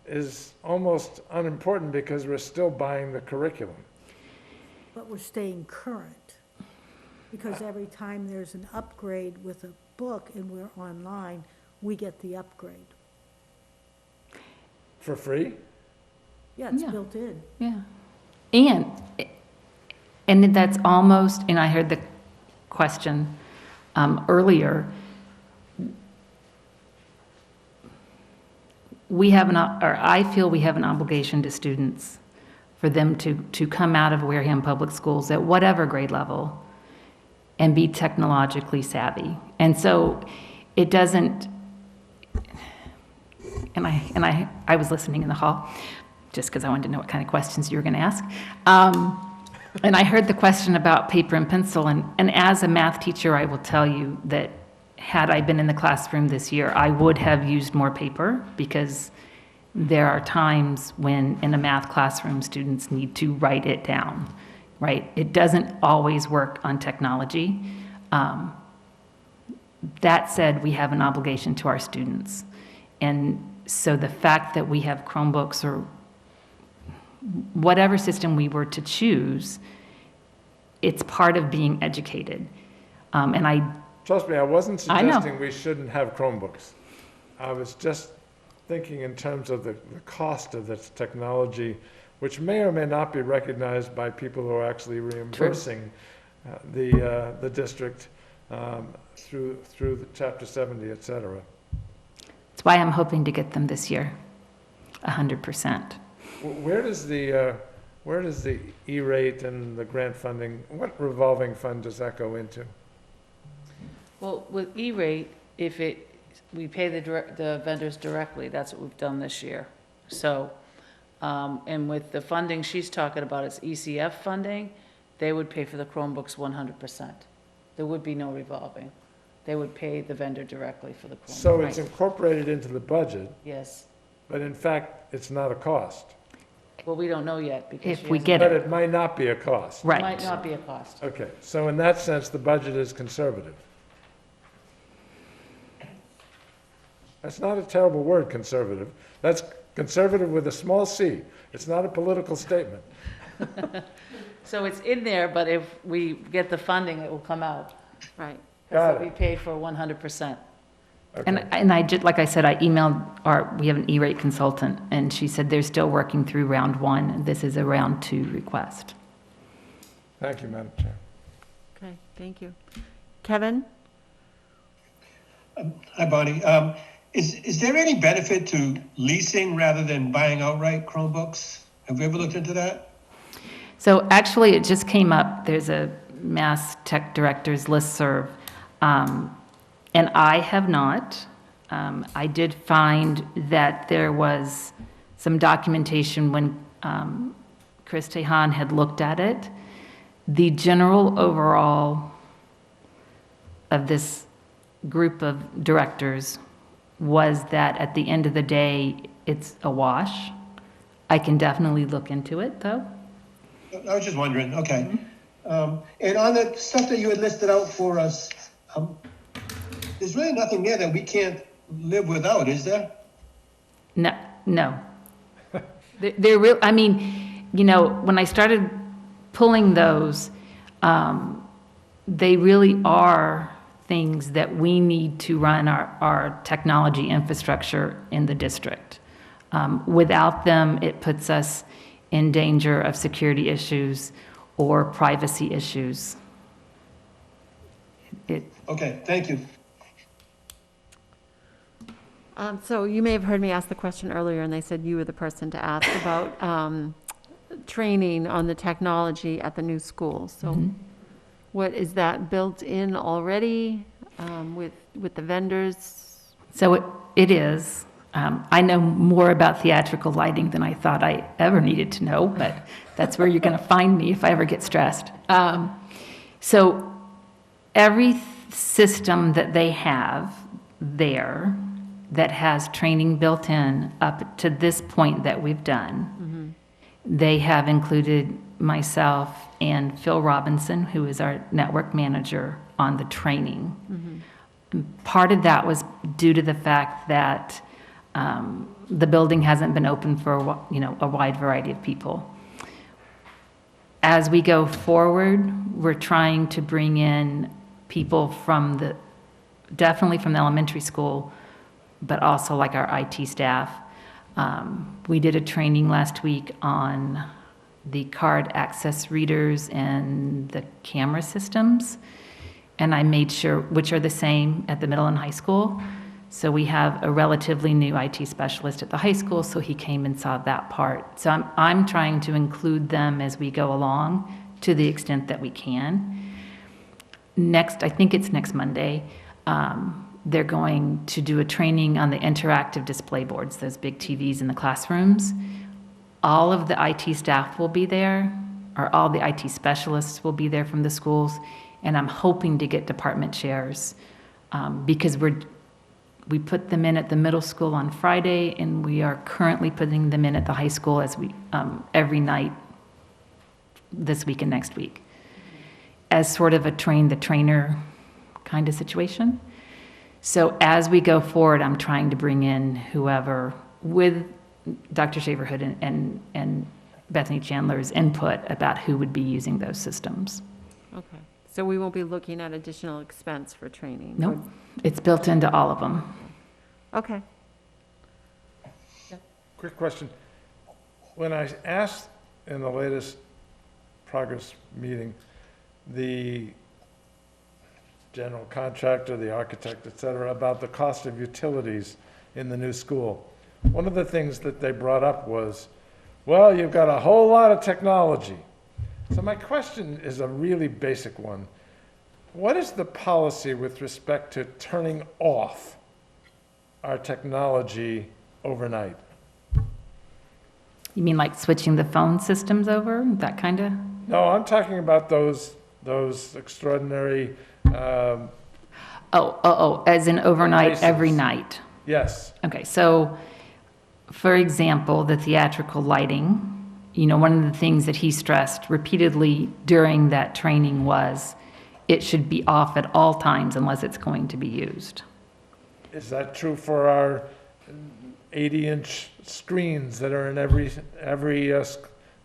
is almost unimportant because we're still buying the curriculum. But we're staying current. Because every time there's an upgrade with a book and we're online, we get the upgrade. For free? Yeah, it's Yeah. built in. Yeah. And that's almost, and I heard the question earlier, we have or I feel we have an obligation to students for them to come out of Wareham Public Schools at whatever grade level and be technologically savvy. And so it doesn't, and I was listening in the hall, just because I wanted to know what kind of questions you were going to ask. And I heard the question about paper and pencil, and as a math teacher, I will tell you that had I been in the classroom this year, I would have used more paper, because there are times when in a math classroom, students need to write it down, right? It doesn't always work on technology. That said, we have an obligation to our students. And so the fact that we have Chromebooks or whatever system we were to choose, it's part of being educated. And I Trust me, I wasn't I know. suggesting we shouldn't have Chromebooks. I was just thinking in terms of the cost of this technology, which may or may not be recognized by people who are actually reimbursing the district through the Chapter 70, et cetera. That's why I'm hoping to get them this year, 100%. Where does the E-rate and the grant funding, what revolving fund does that go into? Well, with E-rate, we pay the vendors directly, that's what we've done this year. So, and with the funding she's talking about, it's ECF funding, they would pay for the Chromebooks 100%. There would be no revolving. They would pay the vendor directly for the Chromebook. So it's incorporated into the budget, Yes. but in fact, it's not a cost. Well, we don't know yet because If she we hasn't- get But it, it might not be a cost. It right. might not be a cost. Okay, so in that sense, the budget is conservative. That's not a terrible word, conservative. That's conservative with a small c. It's not a political statement. So it's in there, but if we get the funding, it will come out. Right. Got Because we it. paid for 100%. Okay. And I just, like I said, I emailed we have an E-rate consultant, and she said they're still working through round 1. This is a round 2 request. Thank you, Madam Chair. Okay, thank you. Kevin? Hi, Bonnie. Is there any benefit to leasing rather than buying outright Chromebooks? Have we ever looked into that? So actually, it just came up. There's a Mass Tech Directors listserv, and I have not. I did find that there was some documentation when Chris Tehan had looked at it. The general overall of this group of directors was that at the end of the day, it's a wash. I can definitely look into it, though. I was just wondering, okay. And on the stuff that you had listed out for us, there's really nothing there that we can't live without, is there? No. They're real, I mean, you know, when I started pulling those, they really are things that we need to run our technology infrastructure in the district. Without them, it puts us in danger of security issues or privacy issues. Okay, thank you. So you may have heard me ask the question earlier, and they said you were the person to ask about training on the technology at the new school. So what, is that built in already with the vendors? So it is. I know more about theatrical lighting than I thought I ever needed to know, but that's where you're going to find me if I ever get stressed. So every system that they have there that has training built in up to this point that we've done, they have included myself and Phil Robinson, who is our network manager, on the training. Part of that was due to the fact that the building hasn't been open for a wide variety of people. as we go forward, we're trying to bring in people definitely from the elementary school, but also like our IT staff. We did a training last week on the card access readers and the camera systems. And I made sure, which are the same at the middle and high school. So we have a relatively new IT specialist at the high school, so he came and saw that part. So I'm trying to include them as we go along to the extent that we can. I think it's next Monday, they're going to do a training on the interactive display boards, those big TVs in the classrooms. All of the IT staff will be there, or all the IT specialists will be there from the schools, and I'm hoping to get department chairs because we put them in at the middle school on Friday, and we are currently putting them in at the high school every night this week and next week, as sort of a train-the-trainer kind of situation. So as we go forward, I'm trying to bring in whoever, with Dr. Shaverhood and Bethany Chandler's input about who would be using those systems. Okay. So we won't be looking at additional expense for training? Nope, it's built into all of them. Okay. Quick question. When I asked in the latest progress meeting, the general contractor, the architect, et cetera, about the cost of utilities in the new school, one of the things that they brought up was, well, you've got a whole lot of technology. So my question is a really basic one. What is the policy with respect to turning off our technology overnight? You mean like switching the phone systems over, that kind of? No, I'm talking about those extraordinary, As in overnight, devices. every night. Yes. Okay, so, for example, the theatrical lighting, one of the things that he stressed repeatedly during that training was it should be off at all times unless it's going to be used. Is that true for our 80-inch screens that are in every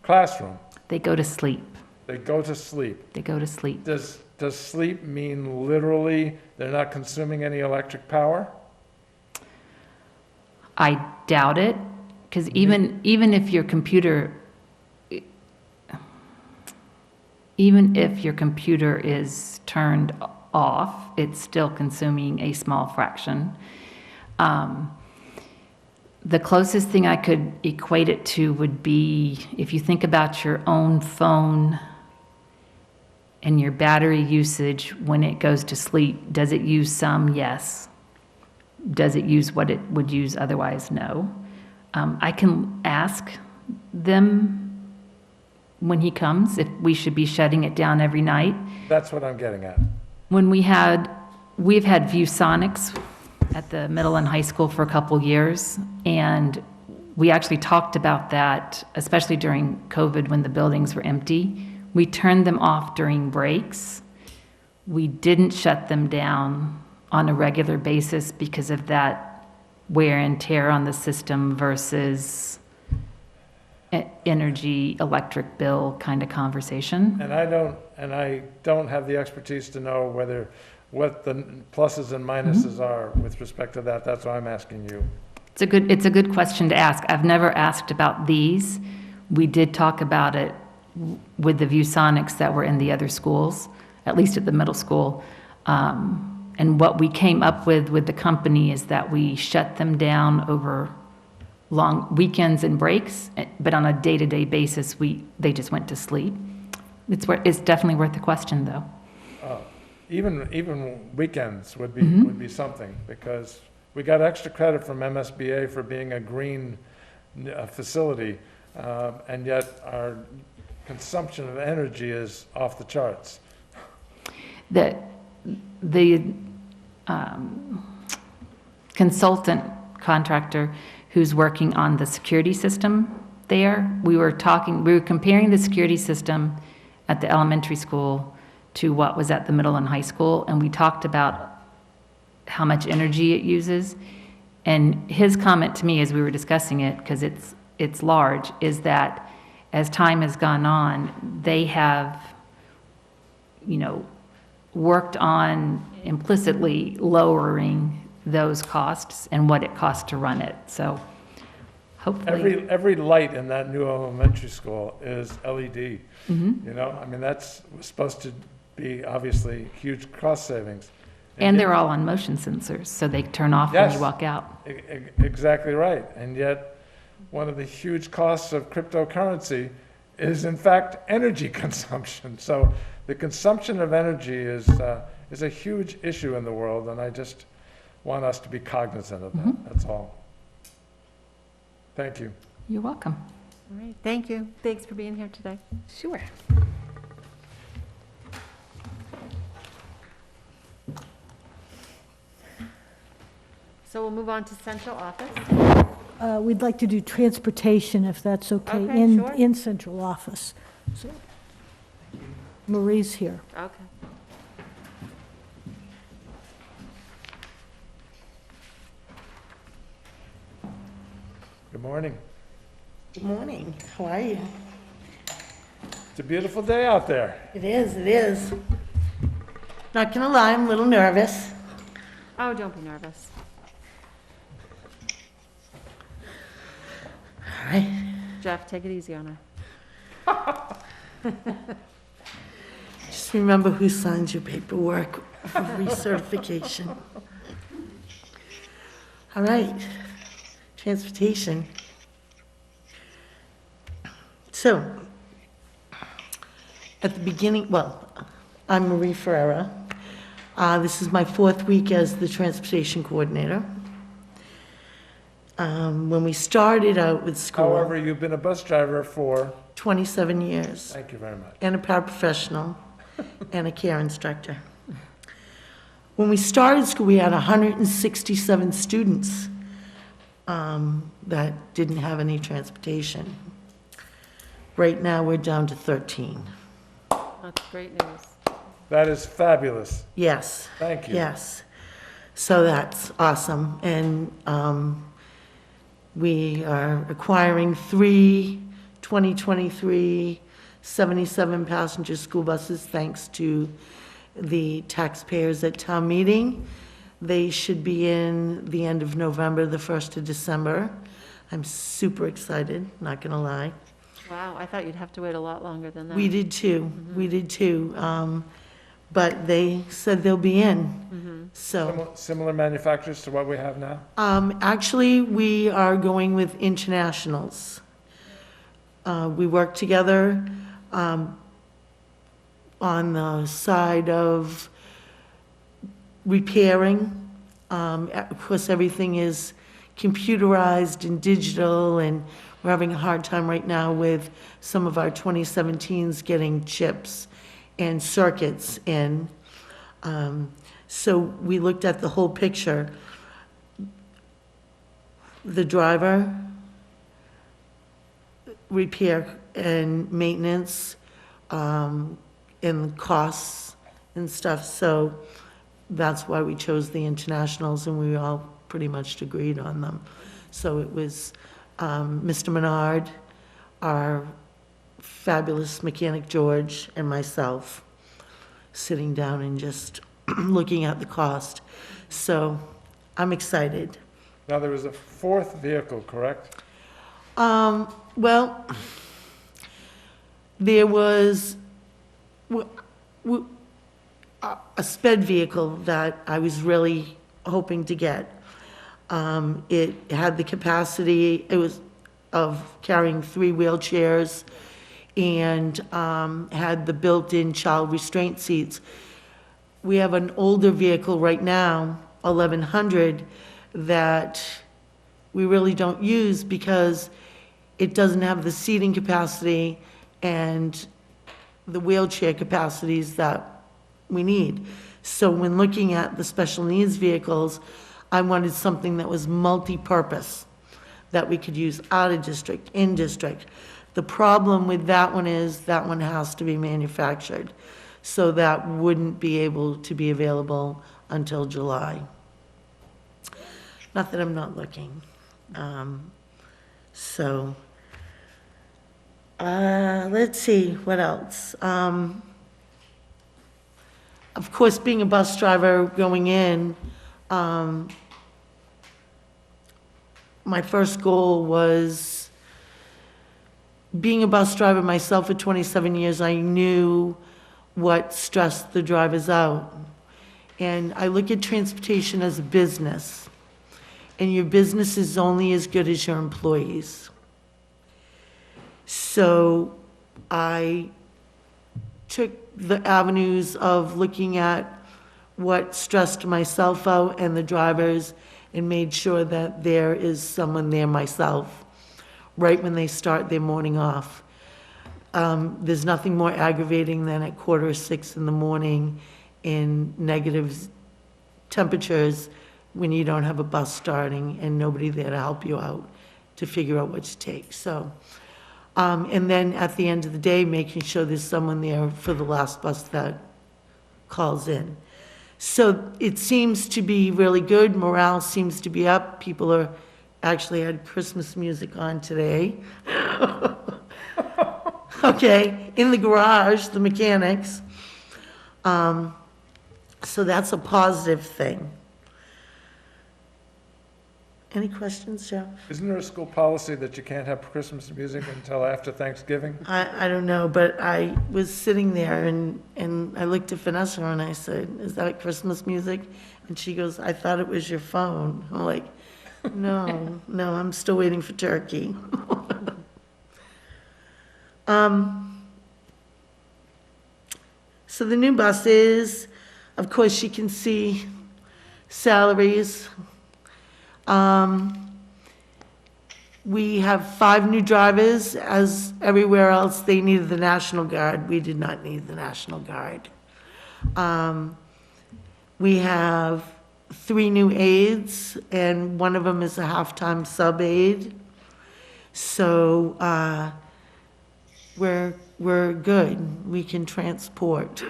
classroom? They go to sleep. They go to sleep. They go to sleep. Does sleep mean literally they're not consuming any electric power? I doubt it, because even if your computer is turned off, it's still consuming a small fraction. The closest thing I could equate it to would be if you think about your own phone and your battery usage when it goes to sleep. Does it use some? Yes. Does it use what it would use otherwise? No. I can ask them when he comes if we should be shutting it down every night. That's what I'm getting at. We've had ViewSonics at the middle and high school for a couple years, and we actually talked about that, especially during COVID when the buildings were empty. We turned them off during breaks. We didn't shut them down on a regular basis because of that wear and tear on the system versus energy, electric bill kind of conversation. And I don't have the expertise to know what the pluses and minuses are with respect to that. That's why I'm asking you. It's a good question to ask. I've never asked about these. We did talk about it with the ViewSonics that were in the other schools, at least at the middle school. And what we came up with the company is that we shut them down over long weekends and breaks, but on a day-to-day basis, they just went to sleep. It's definitely worth the question, though. Even weekends would be something, because we got extra credit from MSBA for being a green facility, and yet our consumption of energy is off the charts. The consultant contractor who's working on the security system there, we were comparing the security system at the elementary school to what was at the middle and high school, and we talked about how much energy it uses. And his comment to me as we were discussing it, because it's large, is that as time has gone on, they have, worked on implicitly lowering those costs and what it costs to run it. So hopefully. Every light in that new elementary school is LED. You know, I mean, that's supposed to be obviously huge cost savings. And yet- they're all on motion sensors, so they turn off when you Yes. walk out. Exactly right. And yet, one of the huge costs of cryptocurrency is in fact energy consumption. So the consumption of energy is a huge issue in the world, and I just want us to be cognizant of that. That's all. Thank you. You're welcome. All right, thank you. Thanks for being here today. Sure. So we'll move on to central office. We'd like to do transportation, if that's okay, Okay, sure. in central office. So Marie's here. Okay. Good morning. Good morning. How are you? It's a beautiful day out there. It is, it is. Not gonna lie, I'm a little nervous. Oh, don't be nervous. All right. Jeff, take it easy on her. Just remember who signs your paperwork for recertification. All right. Transportation. So, at the beginning, well, I'm Marie Ferreira. This is my 4th week as the transportation coordinator. When we started out with school, However, you've been a bus driver for, 27 years, thank you very much. and a paraprofessional, and a care instructor. When we started school, we had 167 students that didn't have any transportation. Right now, we're down to 13. That's great news. That is fabulous. Yes. Thank you. Yes. So that's awesome. And we are acquiring 3 2023 77-passenger school buses thanks to the taxpayers at town meeting. They should be in the end of November, the 1st of December. I'm super excited, not going to lie. Wow, I thought you'd have to wait a lot longer than that. We did too. We did too. But they said they'll be in. So, Similar manufacturers to what we have now? actually, we are going with internationals. We work together on the side of repairing. Of course, everything is computerized and digital, and we're having a hard time right now with some of our 2017s getting chips and circuits in. So we looked at the whole picture. The driver, repair and maintenance, and costs and stuff. So that's why we chose the internationals, and we all pretty much agreed on them. So it was Mr. Menard, our fabulous mechanic George, and myself sitting down and just looking at the cost. So I'm excited. Now, there was a 4th vehicle, correct? Well, there was a sped vehicle that I was really hoping to get. It had the capacity, it was of carrying 3 wheelchairs, and had the built-in child restraint seats. We have an older vehicle right now, 1100, that we really don't use because it doesn't have the seating capacity and the wheelchair capacities that we need. So when looking at the special needs vehicles, I wanted something that was multi-purpose, that we could use out of district, in district. The problem with that one is that one has to be manufactured, so that wouldn't be able to be available until July. Not that I'm not looking. So, Well, Let's see, what else? Of course, being a bus driver going in, my first goal was, being a bus driver myself for 27 years, I knew what stressed the drivers out. And I look at transportation as a business, and your business is only as good as your employees. So I took the avenues of looking at what stressed myself out and the drivers, and made sure that there is someone there myself, right when they start their morning off. There's nothing more aggravating than at 5:45 in the morning in negative temperatures when you don't have a bus starting and nobody there to help you out to figure out what to take. So, and then at the end of the day, making sure there's someone there for the last bus that calls in. So it seems to be really good. Morale seems to be up. People are actually had Christmas music on today. Okay, in the garage, the mechanics. So that's a positive thing. Any questions, Jeff? Isn't there a school policy that you can't have Christmas music until after Thanksgiving? I don't know, but I was sitting there and I looked at Vanessa and I said, "Is that Christmas music?" And she goes, "I thought it was your phone." I'm like, no, I'm still waiting for turkey. So the new buses, of course, you can see salaries. We have 5 new drivers. As everywhere else, they needed the National Guard. We did not need the National Guard. We have 3 new aides, and one of them is a half-time sub-aide. So we're good. We can transport.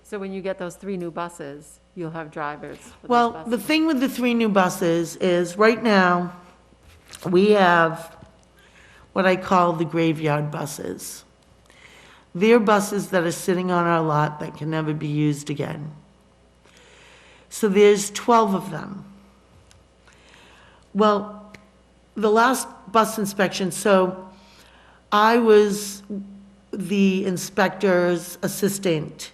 So when you get those 3 new buses, you'll have drivers for those Well, buses? the thing with the 3 new buses is, right now, we have what I call the graveyard buses. They're buses that are sitting on our lot that can never be used again. So there's 12 of them. Well, the last bus inspection, so I was the inspector's assistant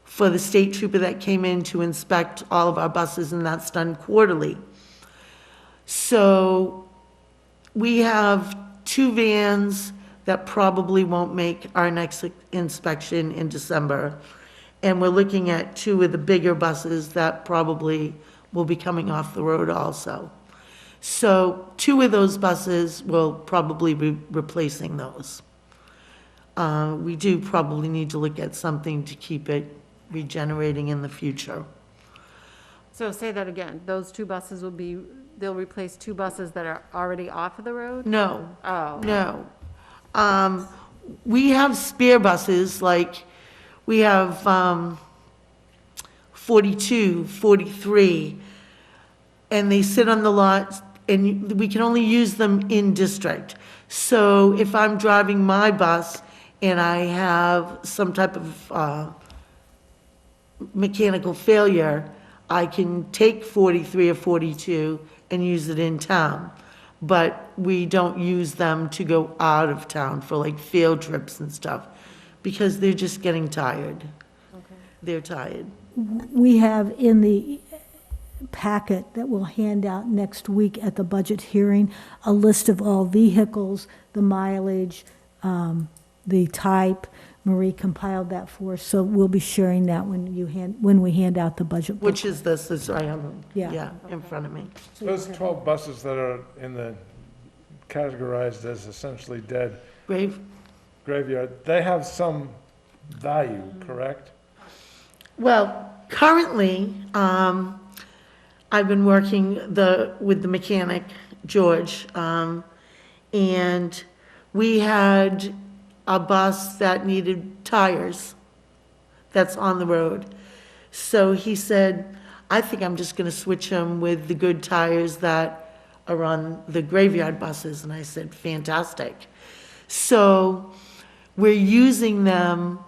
for the state trooper that came in to inspect all of our buses, and that's done quarterly. So we have 2 vans that probably won't make our next inspection in December. And we're looking at 2 of the bigger buses that probably will be coming off the road also. So 2 of those buses will probably be replacing those. We do probably need to look at something to keep it regenerating in the future. So say that again. Those 2 buses will be, they'll replace 2 buses that are already off of the road? No. Oh. No. We have spare buses, like, we have 42, 43, and they sit on the lot, and we can only use them in district. So if I'm driving my bus and I have some type of mechanical failure, I can take 43 or 42 and use it in town. But we don't use them to go out of town for like field trips and stuff, because they're just getting tired. Okay. They're tired. We have in the packet that we'll hand out next week at the budget hearing, a list of all vehicles, the mileage, the type. Marie compiled that for us, so we'll be sharing that when we hand out the budget book. Which is this, is I have them, Yeah. in front of me. Those 12 buses that are in the, categorized as essentially dead graveyard, they have some value, correct? Well, currently, I've been working with the mechanic, George, and we had a bus that needed tires that's on the road. So he said, "I think I'm just gonna switch them with the good tires that are on the graveyard buses." And I said, "Fantastic." So we're using them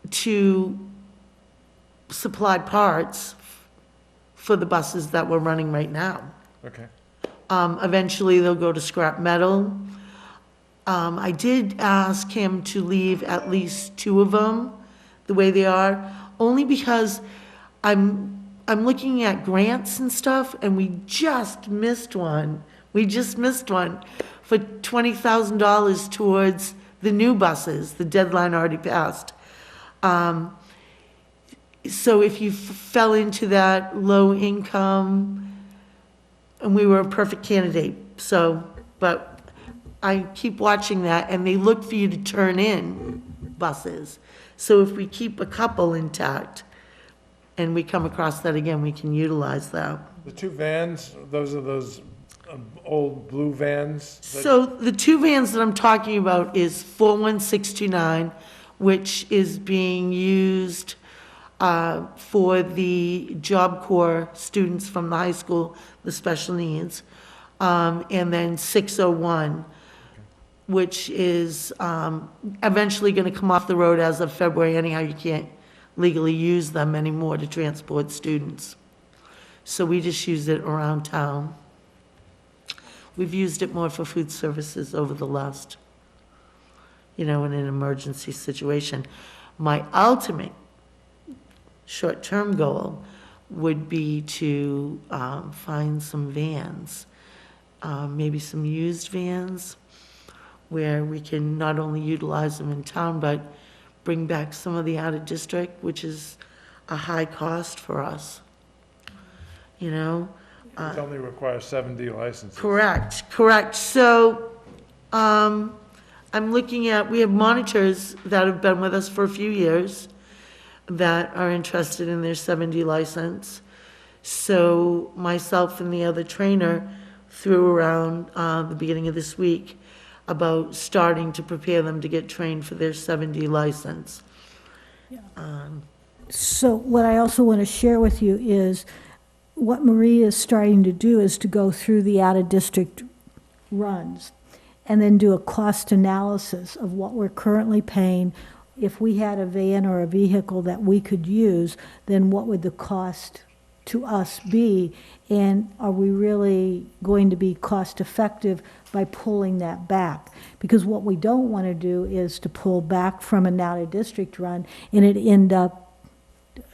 to supply parts for the buses that we're running right now. Okay. Eventually, they'll go to scrap metal. I did ask him to leave at least 2 of them the way they are, only because I'm looking at grants and stuff, and we just missed one. We just missed one for $20,000 towards the new buses. The deadline already passed. So if you fell into that low income, and we were a perfect candidate, so, but I keep watching that, and they look for you to turn in buses. So if we keep a couple intact, and we come across that again, we can utilize that. The 2 vans, those are those old blue vans? that- So the 2 vans that I'm talking about is 41629, which is being used for the Job Corps students from the high school, the special needs, and then 601, which is eventually going to come off the road as of February. Anyhow, you can't legally use them anymore to transport students. So we just use it around town. We've used it more for food services over the last, in an emergency situation. My ultimate short-term goal would be to find some vans, maybe some used vans, where we can not only utilize them in town, but bring back some of the out-of-district, which is a high cost for us, It only requires 7D licenses. Correct. So, I'm looking at, we have monitors that have been with us for a few years that are interested in their 7D license. So myself and the other trainer threw around the beginning of this week about starting to prepare them to get trained for their 7D license. So what I also want to share with you is what Marie is starting to do is to go through the out-of-district runs and then do a cost analysis of what we're currently paying. If we had a van or a vehicle that we could use, then what would the cost to us be? And are we really going to be cost-effective by pulling that back? Because what we don't want to do is to pull back from an out-of-district run and it end up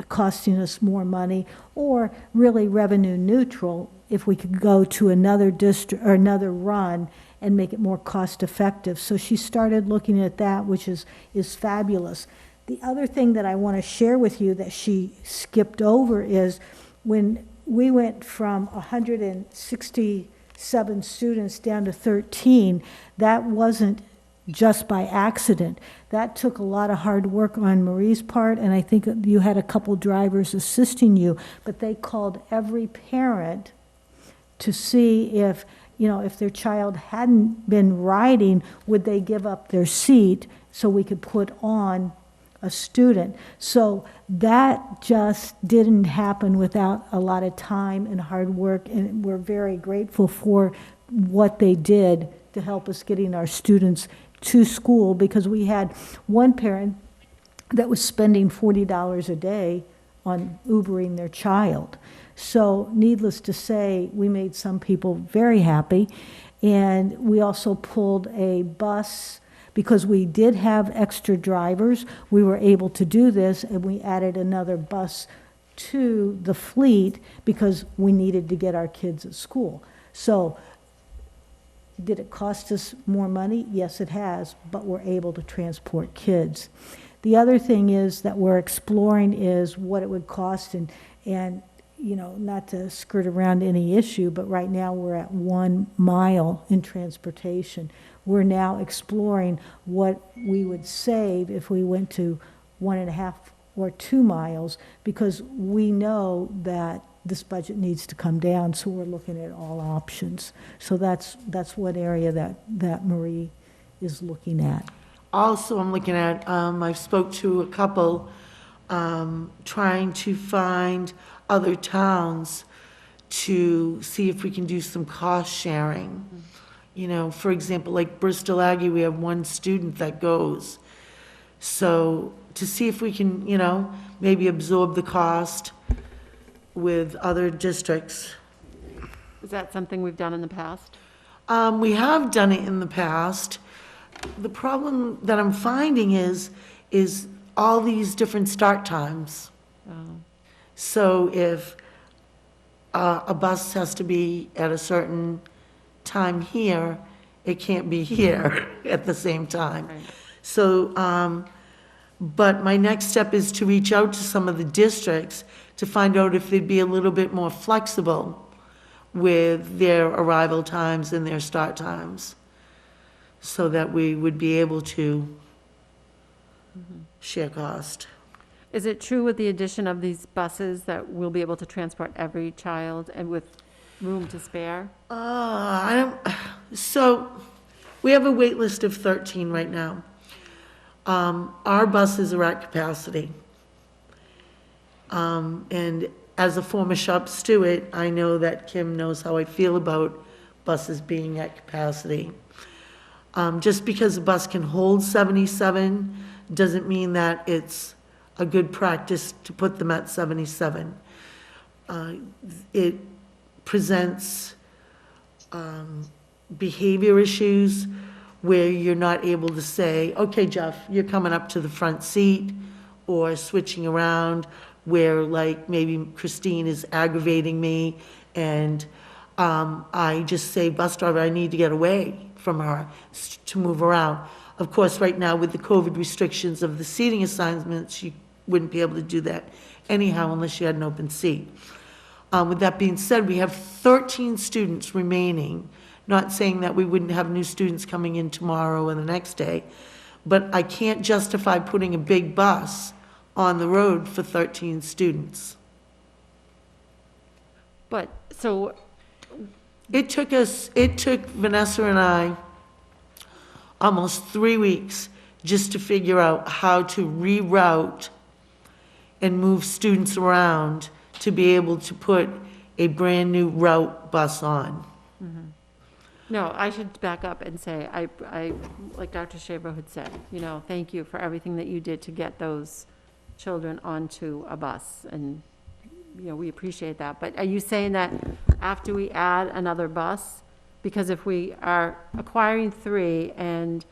costing us more money, or really revenue neutral if we could go to another district or another run and make it more cost-effective. So she started looking at that, which is fabulous. The other thing that I want to share with you that she skipped over is when we went from 167 students down to 13, that wasn't just by accident. That took a lot of hard work on Marie's part, and I think you had a couple drivers assisting you, but they called every parent to see if their child hadn't been riding, would they give up their seat so we could put on a student. So that just didn't happen without a lot of time and hard work, and we're very grateful for what they did to help us getting our students to school, because we had one parent that was spending $40 a day on Ubering their child. So needless to say, we made some people very happy. And we also pulled a bus because we did have extra drivers. We were able to do this, and we added another bus to the fleet because we needed to get our kids at school. So did it cost us more money? Yes, it has, but we're able to transport kids. The other thing is that we're exploring is what it would cost, and not to skirt around any issue, but right now we're at 1 mile in transportation. We're now exploring what we would save if we went to 1.5 or 2 miles, because we know that this budget needs to come down, so we're looking at all options. So that's what area that Marie is looking at. Also, I'm looking at, I've spoke to a couple, trying to find other towns to see if we can do some cost sharing. You know, for example, like Bristol Aggie, we have one student that goes. So to see if we can, you know, maybe absorb the cost with other districts. Is that something we've done in the past? We have done it in the past. The problem that I'm finding is all these different start times. So if a bus has to be at a certain time here, it can't be here at the same time. Right. So, but my next step is to reach out to some of the districts to find out if they'd be a little bit more flexible with their arrival times and their start times, so that we would be able to share cost. Is it true with the addition of these buses that we'll be able to transport every child and with room to spare? So, we have a wait list of 13 right now. Our buses are at capacity. And as a former shop steward, I know that Kim knows how I feel about buses being at capacity. Just because a bus can hold 77 doesn't mean that it's a good practice to put them at 77. It presents behavior issues where you're not able to say, okay, Jeff, you're coming up to the front seat, or switching around where, like, maybe Christine is aggravating me, and I just say, bus driver, I need to get away from her to move around. Of course, right now, with the COVID restrictions of the seating assignments, you wouldn't be able to do that anyhow unless you had an open seat. With that being said, we have 13 students remaining, not saying that we wouldn't have new students coming in tomorrow and the next day, but I can't justify putting a big bus on the road for 13 students. But, so, It took Vanessa and I almost 3 weeks just to figure out how to reroute and move students around to be able to put a brand-new route bus on. no, I should back up and say, I, like Dr. Schaber had said, you know, thank you for everything that you did to get those children onto a bus, and, you know, we appreciate that. But are you saying that after we add another bus, because if we are acquiring 3 and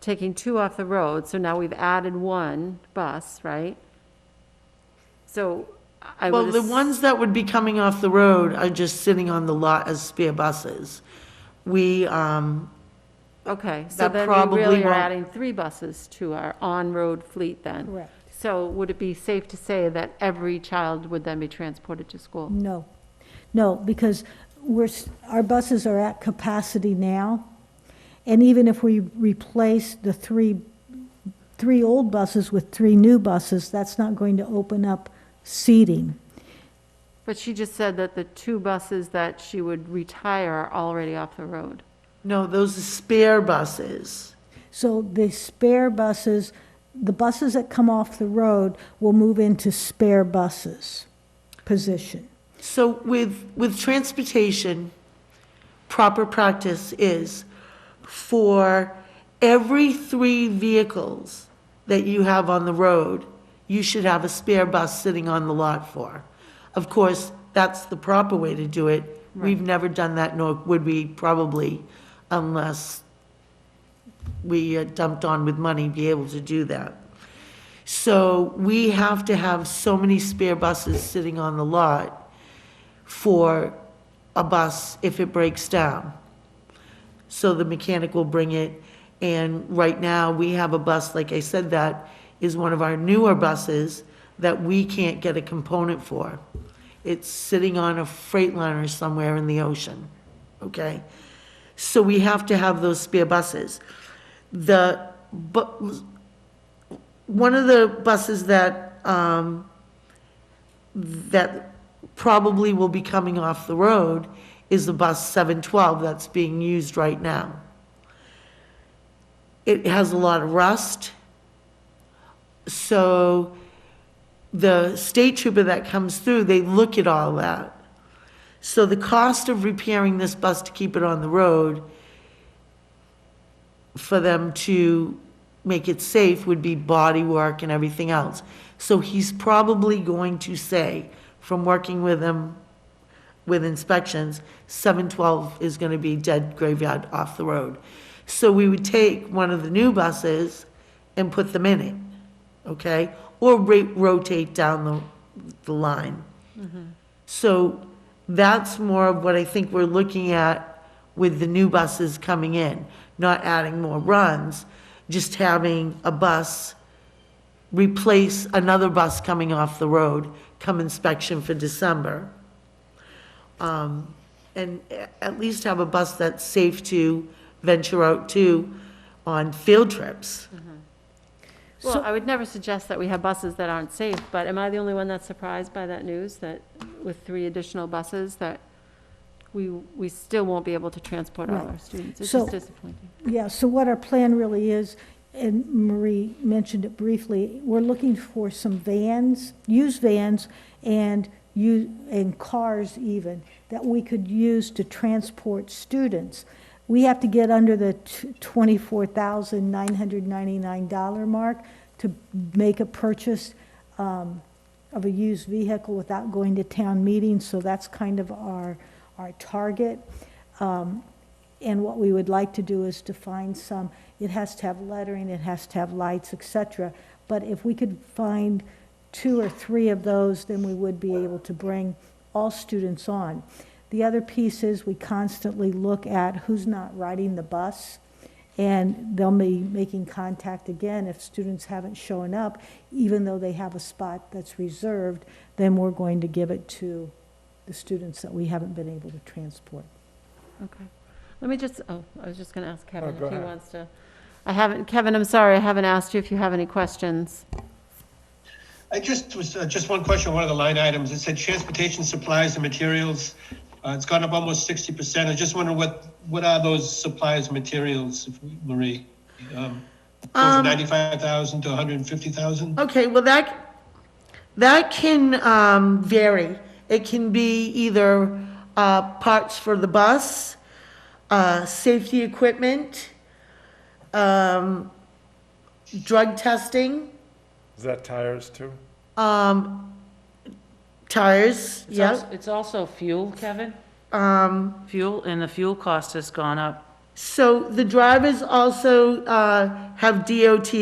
taking 2 off the road, so now we've added 1 bus, right? So I would. Well, the ones that would be coming off the road are just sitting on the lot as spare buses. We, Okay, so that then we probably really are won't- adding 3 buses to our on-road fleet then? Correct. So would it be safe to say that every child would then be transported to school? No, no, because our buses are at capacity now, and even if we replace the three old buses with 3 new buses, that's not going to open up seating. But she just said that the 2 buses that she would retire are already off the road. no, those are spare buses. So the spare buses, the buses that come off the road will move into spare buses position. So with transportation, proper practice is for every 3 vehicles that you have on the road, you should have a spare bus sitting on the lot for. Of course, that's the proper way to do it. We've never done that, nor would we probably, unless we dumped on with money, be able to do that. So we have to have so many spare buses sitting on the lot for a bus if it breaks down. So the mechanic will bring it, and right now, we have a bus, like I said, that is one of our newer buses that we can't get a component for. It's sitting on a Freightliner somewhere in the ocean, okay? So we have to have those spare buses. One of the buses that probably will be coming off the road is the bus 712 that's being used right now. It has a lot of rust, so the state trooper that comes through, they look at all that. So the cost of repairing this bus to keep it on the road for them to make it safe would be body work and everything else. So he's probably going to say, from working with him with inspections, 712 is going to be dead graveyard off the road. So we would take one of the new buses and put them in it, okay? Or rotate down the line. So that's more of what I think we're looking at with the new buses coming in, not adding more runs, just having a bus replace another bus coming off the road, come inspection for December. And at least have a bus that's safe to venture out to on field trips. Well, I would never suggest that we have buses that aren't safe, but am I the only one that's surprised by that news, that with 3 additional buses, that we still won't be able to transport all our students? It's just disappointing. Yeah, so what our plan really is, and Marie mentioned it briefly, we're looking for some vans, used vans, and cars even, that we could use to transport students. We have to get under the $24,999 mark to make a purchase of a used vehicle without going to town meetings, so that's kind of our target. And what we would like to do is to find some, it has to have lettering, it has to have lights, etc. But if we could find 2 or 3 of those, then we would be able to bring all students on. The other piece is we constantly look at who's not riding the bus, and they'll be making contact again if students haven't shown up, even though they have a spot that's reserved, then we're going to give it to the students that we haven't been able to transport. Okay. Let me just, I was just going to ask Kevin go if he ahead. wants to. Kevin, I'm sorry, I haven't asked you if you have any questions. I just one question on one of the line items. It said transportation supplies and materials. It's gone up almost 60%. I just wonder what are those supplies and materials, Marie? From 95,000 to 150,000? Okay, well, that can vary. It can be either parts for the bus, safety equipment, drug testing, Is that tires too? tires, yeah. It's also fuel, Kevin? Fuel, and the fuel cost has gone up. So the drivers also have DOT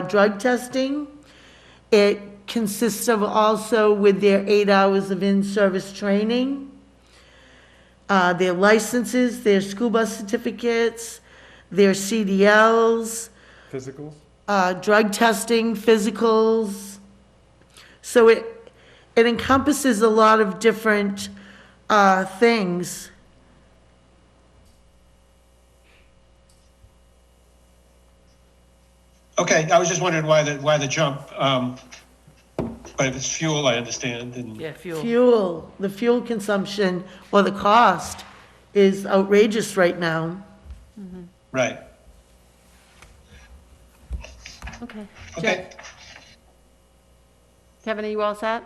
drug testing. It consists of also with their 8 hours of in-service training, their licenses, their school bus certificates, their CDLs, Physicals? drug testing, physicals. So it encompasses a lot of different things. Okay, I was just wondering why the jump. But if it's fuel, I understand. And Yeah, fuel. Fuel, the fuel consumption or the cost is outrageous right now. right. Okay. Okay. Kevin, are you all set?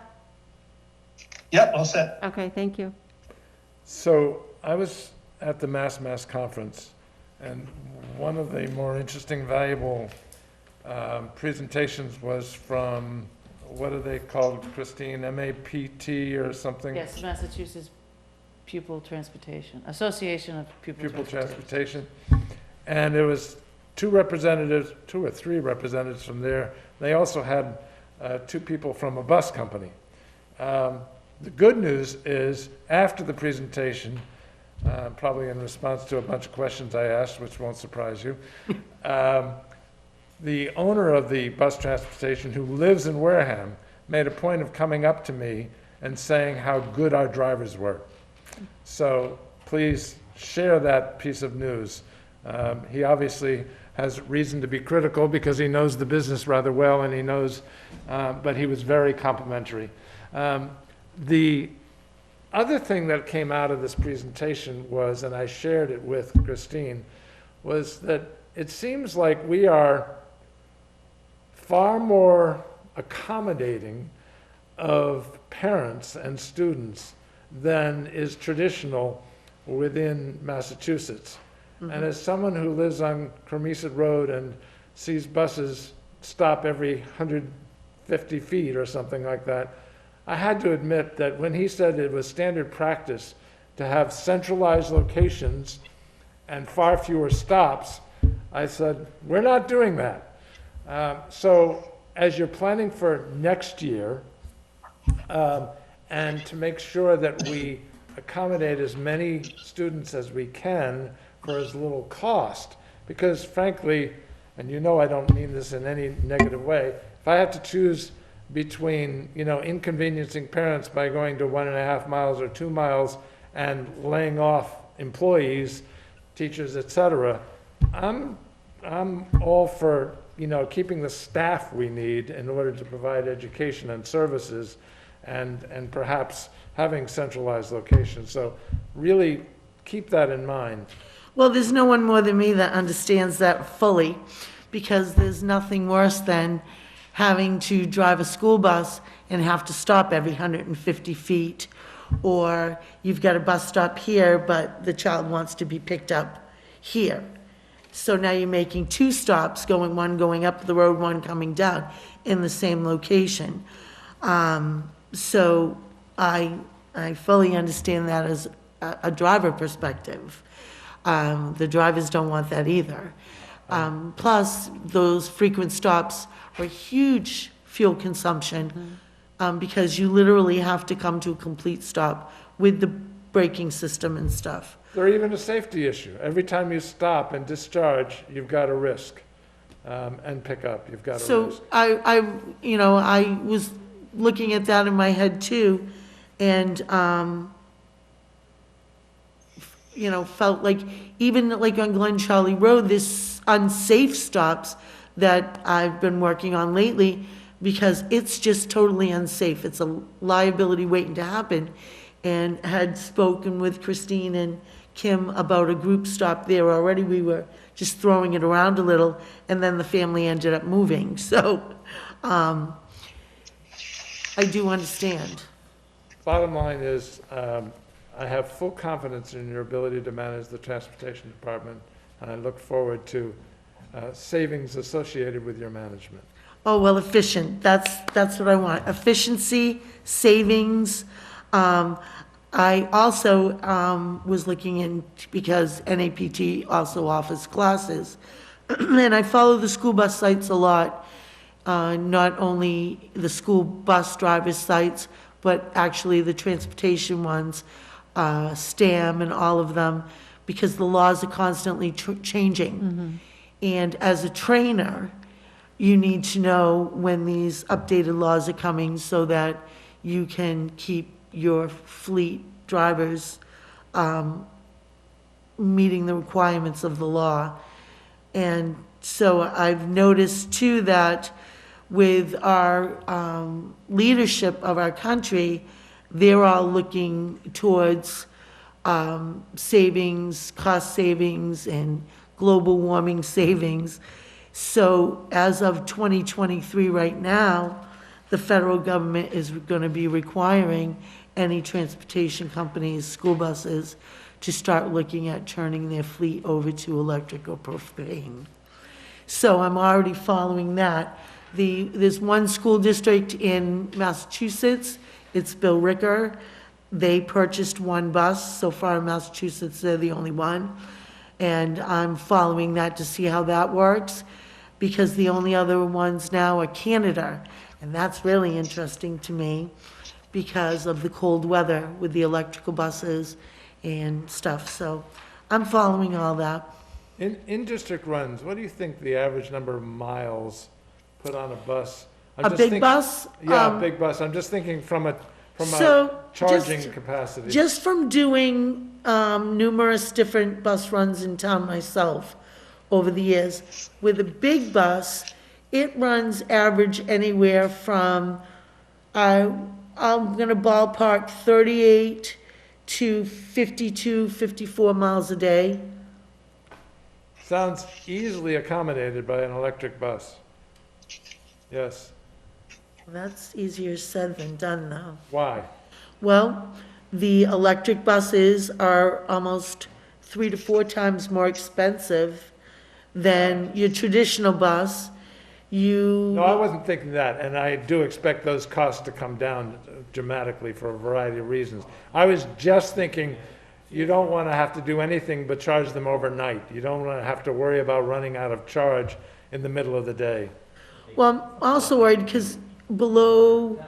Yep, all set. Okay, thank you. So I was at the Mass conference, and one of the more interesting, valuable presentations was from, what are they called, Christine, MAPT or something? Yes, Massachusetts Pupil Transportation, Association of Pupil Transportation. Transportation. And it was 2 or 3 representatives from there. They also had 2 people from a bus company. The good news is, after the presentation, probably in response to a bunch of questions I asked, which won't surprise you, the owner of the bus transportation, who lives in Wareham, made a point of coming up to me and saying how good our drivers were. So please share that piece of news. He obviously has reason to be critical because he knows the business rather well, and he knows, but he was very complimentary. The other thing that came out of this presentation was, and I shared it with Christine, was that it seems like we are far more accommodating of parents and students than is traditional within Massachusetts. And as someone who lives on Cremisa Road and sees buses stop every 150 feet or something like that, I had to admit that when he said it was standard practice to have centralized locations and far fewer stops, I said, we're not doing that. So as you're planning for next year, and to make sure that we accommodate as many students as we can for as little cost, because frankly, and you know I don't mean this in any negative way, if I had to choose between, inconveniencing parents by going to 1.5 miles or 2 miles and laying off employees, teachers, et cetera, I'm all for, keeping the staff we need in order to provide education and services, and perhaps having centralized locations. So really keep that in mind. Well, there's no one more than me that understands that fully, because there's nothing worse than having to drive a school bus and have to stop every 150 feet, or you've got a bus stop here, but the child wants to be picked up here. So now you're making 2 stops, one going up the road, one coming down in the same location. So I fully understand that as a driver perspective. The drivers don't want that either. Plus, those frequent stops are huge fuel consumption, because you literally have to come to a complete stop with the braking system and stuff. They're even a safety issue. Every time you stop and discharge, you've got a risk, and pick up, you've got a So risk. I was looking at that in my head too, and, felt like, even like on Glen Charlie Road, this unsafe stops that I've been working on lately, because it's just totally unsafe. It's a liability waiting to happen. And had spoken with Christine and Kim about a group stop there already. We were just throwing it around a little, and then the family ended up moving. So, I do understand. Bottom line is, I have full confidence in your ability to manage the transportation department, and I look forward to savings associated with your management. Oh, well, efficient, that's what I want. Efficiency, savings. I also was looking in, because NAPT also offers classes, and I follow the school bus sites a lot, not only the school bus drivers' sites, but actually the transportation ones, STAM and all of them, because the laws are constantly changing. And as a trainer, you need to know when these updated laws are coming so that you can keep your fleet drivers meeting the requirements of the law. And so I've noticed too that with our leadership of our country, they're all looking towards savings, cost savings, and global warming savings. So as of 2023 right now, the federal government is going to be requiring any transportation companies, school buses, to start looking at turning their fleet over to electric or propane. So I'm already following that. There's one school district in Massachusetts, it's Bill Ricker. They purchased one bus. So far in Massachusetts, they're the only one. And I'm following that to see how that works, because the only other ones now are Canada. And that's really interesting to me because of the cold weather with the electrical buses and stuff. So I'm following all that. In district runs, what do you think the average number of miles put on a bus? A big bus? Yeah, a big bus. I'm just thinking from a So, charging just- capacity. Just from doing numerous different bus runs in town myself over the years, with a big bus, it runs average anywhere from, I'm gonna ballpark 38 to 52, 54 miles a day. Sounds easily accommodated by an electric bus. Yes. That's easier said than done, though. Why? Well, the electric buses are almost 3 to 4 times more expensive than your traditional bus. No, I wasn't thinking that, and I do expect those costs to come down dramatically for a variety of reasons. I was just thinking, you don't want to have to do anything but charge them overnight. You don't want to have to worry about running out of charge in the middle of the day. Well, I'm also worried because below,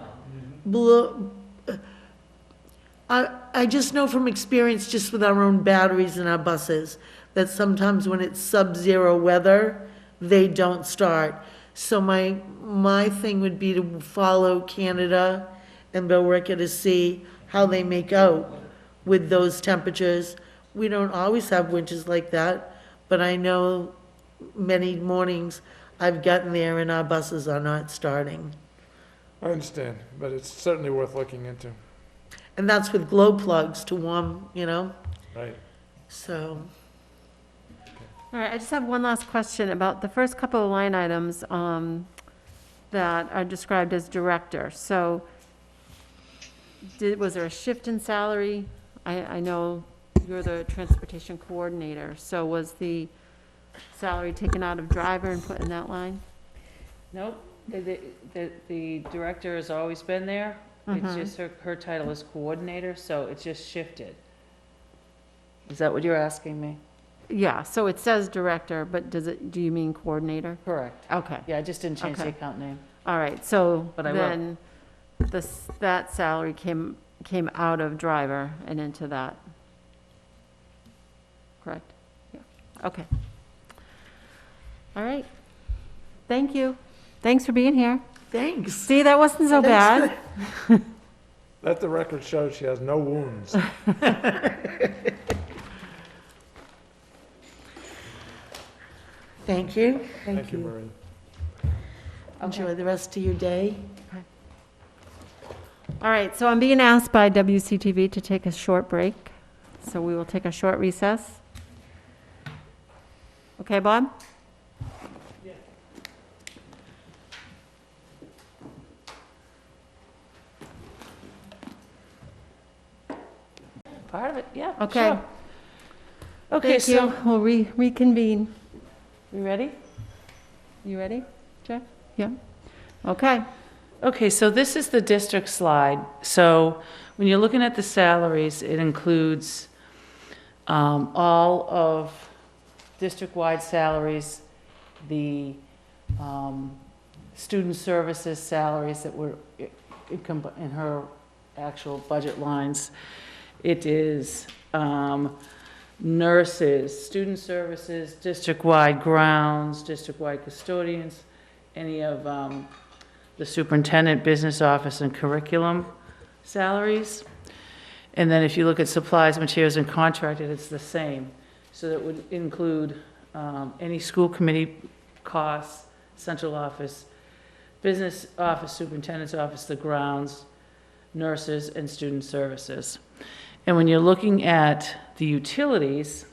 I just know from experience, just with our own batteries in our buses, that sometimes when it's sub-zero weather, they don't start. So my thing would be to follow Canada and Billerica to see how they make out with those temperatures. We don't always have winters like that, but I know many mornings I've gotten there and our buses are not starting. I understand, but it's certainly worth looking into. And that's with glow plugs to warm, you know, Right. so. All right, I just have one last question about the first couple of line items that are described as director. So was there a shift in salary? I know you're the transportation coordinator, so was the salary taken out of driver and put in that line? Nope, the director has always been there. It's just her title is coordinator, so it's just shifted. Is that what you're asking me? Yeah, so it says director, but do you mean coordinator? Correct. Okay, Yeah, I just didn't change the Okay. account name. all right, so But I will. then that salary came out of driver and into that. Correct? Yeah, okay. All right. Thank you. Thanks for being here. Thanks. See, that wasn't so bad. Let the record show she has no wounds. Thank you. Thank you, Marie. Enjoy the rest of your day. All right, so I'm being asked by WCTV to take a short break, so we will take a short recess. Okay, Bob? Part of it, yeah. Okay. Sure. Okay, Thank you. We'll reconvene. You ready? You ready, Jeff? Yeah? Okay. Okay, so this is the district slide. So when you're looking at the salaries, it includes all of district-wide salaries, the student services salaries that were in her actual budget lines. It is nurses, student services, district-wide grounds, district-wide custodians, any of the superintendent, business office, and curriculum salaries. And then if you look at supplies, materials, and contracted, it's the same. So that would include any school committee costs, central office, business office, superintendent's office, the grounds, nurses, and student services. And when you're looking at the utilities,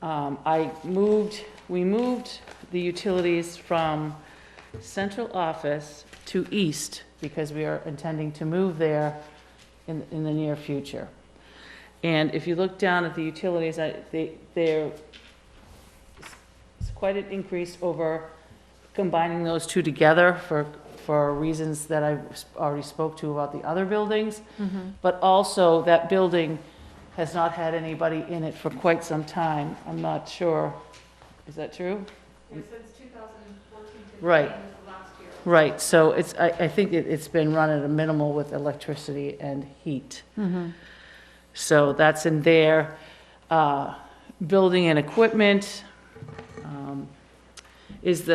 we moved the utilities from central office to east because we are intending to move there in the near future. And if you look down at the utilities, they're it's quite an increase over combining those two together for reasons that I already spoke to about the other buildings. But also, that building has not had anybody in it for quite some time. I'm not sure. Is that true? Since 2014 Right. Right, so I think it's been run at a minimal with electricity and heat. So that's in there. Building and equipment is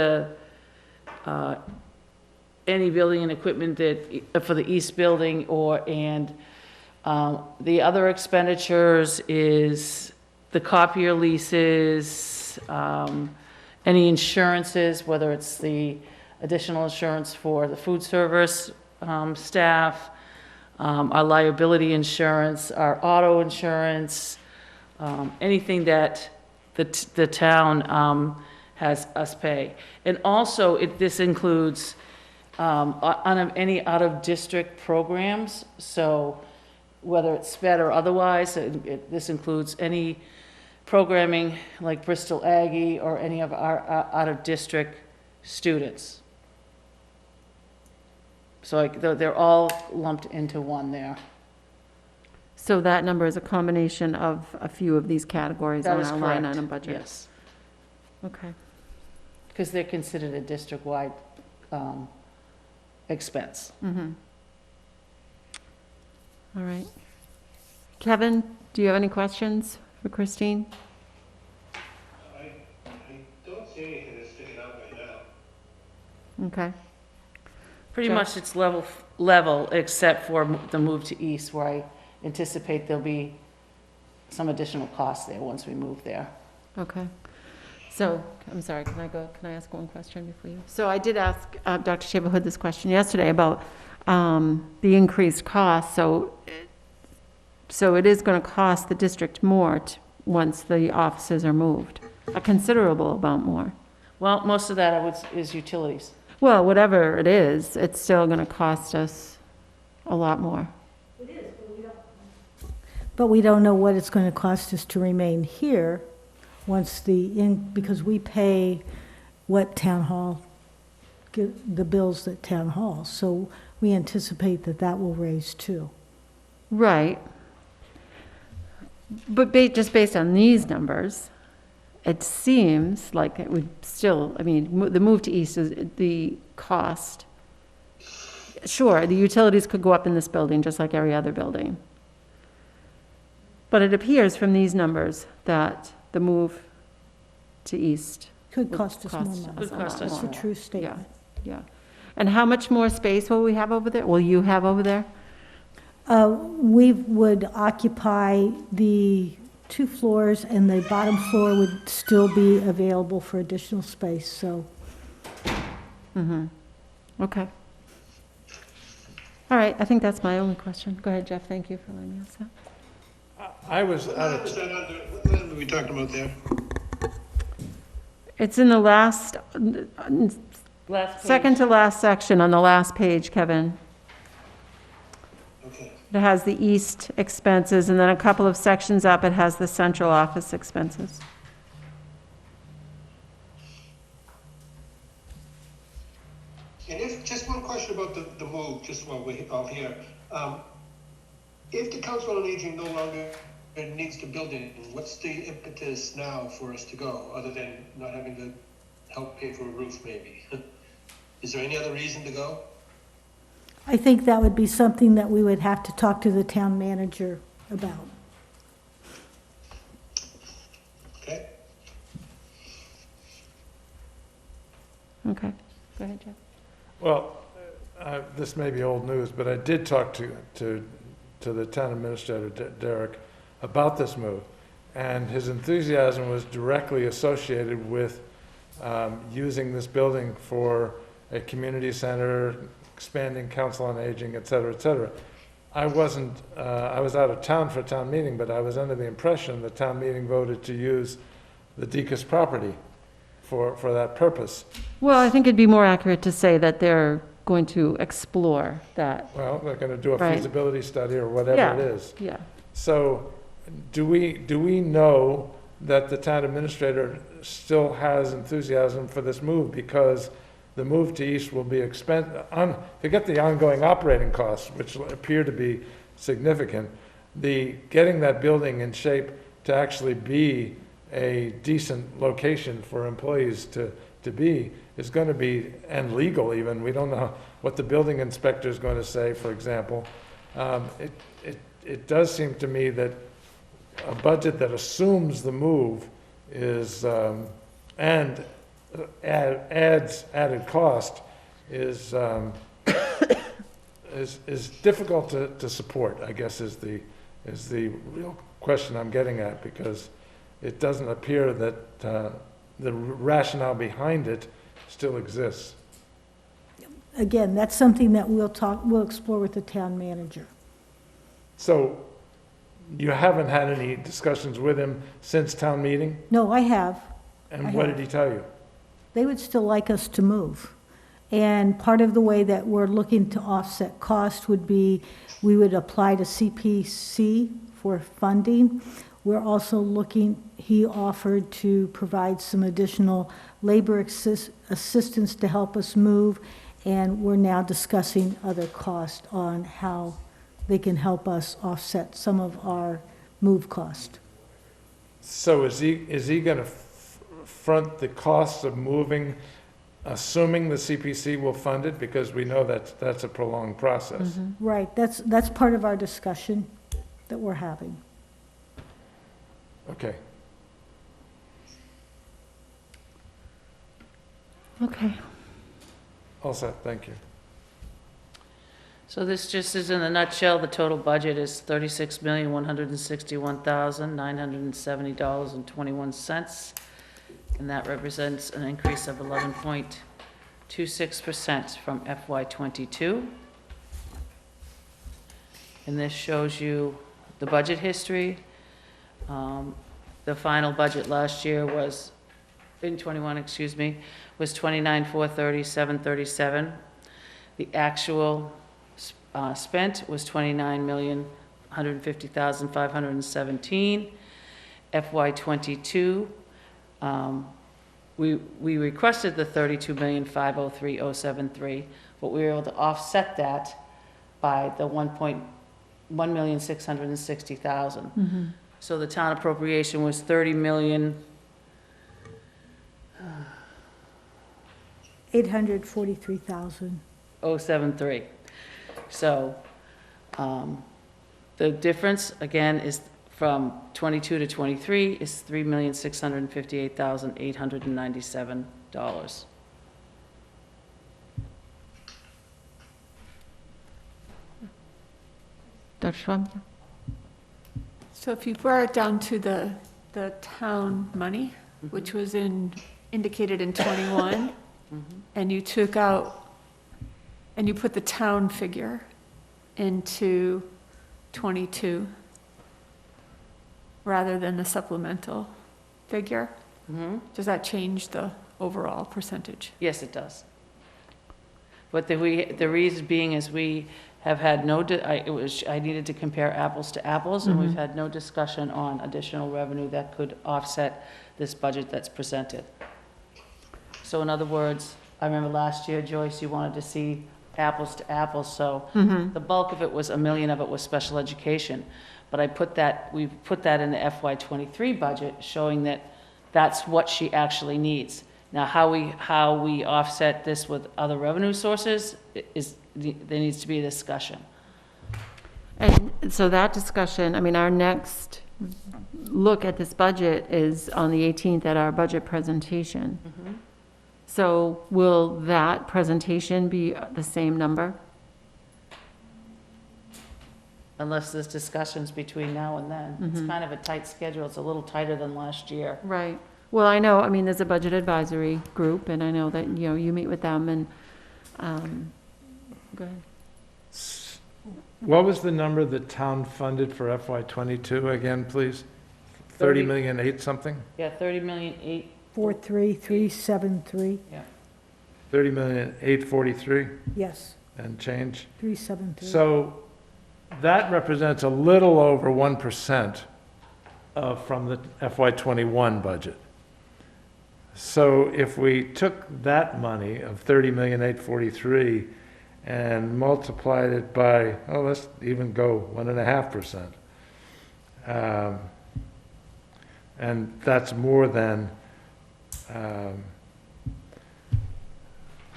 any building and equipment that, for the east building the other expenditures is the copier leases, any insurances, whether it's the additional insurance for the food service staff, our liability insurance, our auto insurance, anything that the town has us pay. And also, this includes any out-of-district programs. So whether it's sped or otherwise. This includes any programming like Bristol Aggie or any of our out-of-district students. So like, they're all lumped into one there. So that number is a combination of a few of these categories That on is our line correct. item budget? Yes, Okay. because they're considered a district-wide expense. Mm-hmm. All right. Kevin, do you have any questions for Christine? I don't see anything that's sticking out right now. Okay. Pretty Jeff? much it's level, except for the move to east, where I anticipate there'll be some additional costs there once we move there. Okay. So, I'm sorry, can I ask one question before you? So I did ask Dr. Shaverhood this question yesterday about the increased cost. So it is going to cost the district more once the offices are moved, a considerable amount more. Well, most of that is utilities. Well, whatever it is, it's still going to cost us a lot more. But we don't know what it's going to cost us to remain here once because we pay what town hall, the bills at town hall. So we anticipate that will raise too. Right. But just based on these numbers, it seems like it would still, I mean, the move to east is the cost. Sure, the utilities could go up in this building just like every other building. But it appears from these numbers that the move to east Could would cost us more money. Could cost us That's a more. true statement. Yeah. And how much more space will we have over there? Will you have over there? We would occupy the 2 floors, and the bottom floor would still be available for additional space, so. Mm-hmm. Okay. All right, I think that's my only question. Go ahead, Jeff, thank you for letting me ask that. I was What out line of, is that under, what line are we talking about there? It's in the last, Last page. second to last section on the last page, Kevin. Okay. It has the east expenses, and then a couple of sections up, it has the central office expenses. And just one question about the move, just while we're all here. If the Council on Aging no longer needs the building, what's the impetus now for us to go, other than not having to help pay for a roof maybe? Is there any other reason to go? I think that would be something that we would have to talk to the town manager about. Okay? Okay, go ahead, Jeff. well, this may be old news, but I did talk to the town administrator, Derek, about this move. And his enthusiasm was directly associated with using this building for a community center, expanding council on aging, et cetera, et cetera. I was out of town for a town meeting, but I was under the impression the town meeting voted to use the Deacon's property for that purpose. Well, I think it'd be more accurate to say that they're going to explore that. Well, they're gonna do a Right. feasibility study or whatever Yeah. it is. Yeah. So, do we know that the town administrator still has enthusiasm for this move? Because the move to east will be forget the ongoing operating costs, which appear to be significant. Getting that building in shape to actually be a decent location for employees to be is going to be, and legal even, we don't know what the building inspector is going to say, for example. It does seem to me that a budget that assumes the move is, and adds added cost is difficult to support, I guess is the real question I'm getting at, because it doesn't appear that the rationale behind it still exists. Again, that's something that we'll explore with the town manager. So you haven't had any discussions with him since town meeting? No, I have. And what did he tell you? They would still like us to move. And part of the way that we're looking to offset cost would be, we would apply to CPC for funding. We're also looking, he offered to provide some additional labor assistance to help us move, and we're now discussing other costs on how they can help us offset some of our move cost. So is he gonna front the costs of moving, assuming the CPC will fund it? Because we know that's a prolonged process. Right, that's part of our discussion that we're having. Okay. Okay. All set, thank you. So this just is in a nutshell, the total budget is $36,161,970.21. And that represents an increase of 11.26% from FY '22. And this shows you the budget history. The final budget last year was, in '21, excuse me, was $29,430,737. The actual spent was $29,150,517. FY '22, we requested the $32,503,073, but we were able to offset that by the $1,660,000. So the town appropriation was $843,000. $0.73. So the difference, again, is from '22 to '23 is $3,658,897. Dr. Schwab? So if you brought it down to the town money, which was indicated in '21, and you took out, and you put the town figure into '22, rather than the supplemental figure, does that change the overall percentage? Yes, it does. But the reason being is we have had no, I needed to compare apples to apples, and we've had no discussion on additional revenue that could offset this budget that's presented. So in other words, I remember last year, Joyce, you wanted to see apples to apples, so the bulk of it was, $1 million of it was special education. But we put that in the FY '23 budget, showing that that's what she actually needs. Now, how we offset this with other revenue sources there needs to be a discussion. And so that discussion, I mean, our next look at this budget is on the 18th at our budget presentation. So will that presentation be the same number? Unless there's discussions between now and then. It's kind of a tight schedule. It's a little tighter than last year. Right. Well, I know, I mean, there's a budget advisory group, and I know that, you know, you meet with them, and, go ahead. What was the number the town funded for FY '22 again, please? 30 million, 8 something? Yeah, 30,000,008. 43373, Yeah. 30,843 yes, and change. 373. So that represents a little over 1% from the FY '21 budget. So if we took that money of 30,843 and multiplied it by, let's even go 1.5%. And that's more than,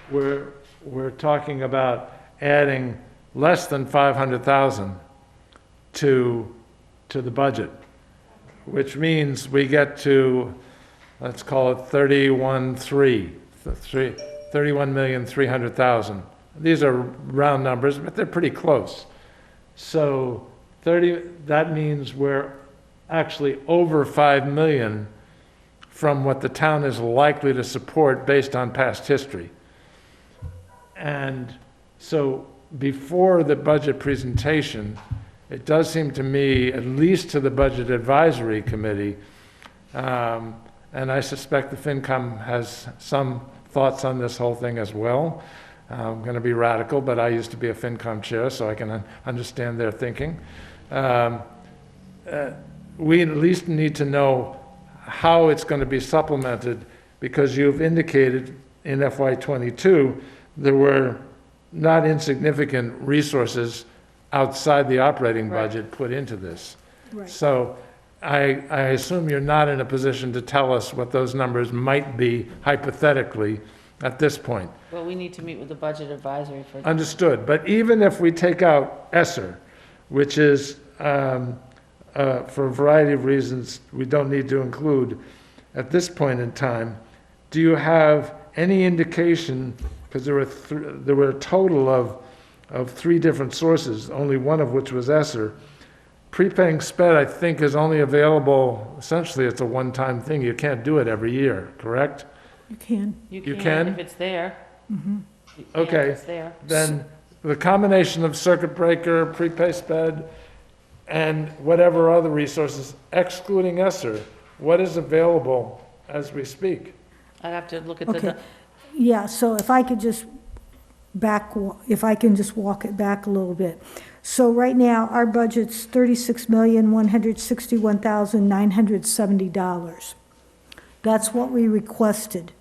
we're talking about adding less than 500,000 to the budget, which means we get to, let's call it 31,300,000. These are round numbers, but they're pretty close. So that means we're actually over 5 million from what the town is likely to support based on past history. And so before the budget presentation, it does seem to me, at least to the Budget Advisory Committee, and I suspect the FinCom has some thoughts on this whole thing as well. I'm going to be radical, but I used to be a FinCom chair, so I can understand their thinking. We at least need to know how it's going to be supplemented, because you've indicated in FY22 there were not insignificant resources outside the operating budget put into this. Right. So I assume you're not in a position to tell us what those numbers might be hypothetically at this point. Well, we need to meet with the budget advisory for. Understood, but even if we take out ESSER, which is, for a variety of reasons, we don't need to include at this point in time, do you have any indication, because there were a total of 3 different sources, only one of which was ESSER. Prepaying SPED, I think, is only available, essentially it's a one-time thing, you can't do it every year, correct? You can. You can? If it's there. Mhm. You can if Okay, it's there. then the combination of circuit breaker, prepay SPED, and whatever other resources, excluding ESSER, what is available as we speak? I'd have to look at Okay, the, yeah, so if I could just if I can just walk it back a little bit. So right now, our budget's $36,161,970. That's what we requested.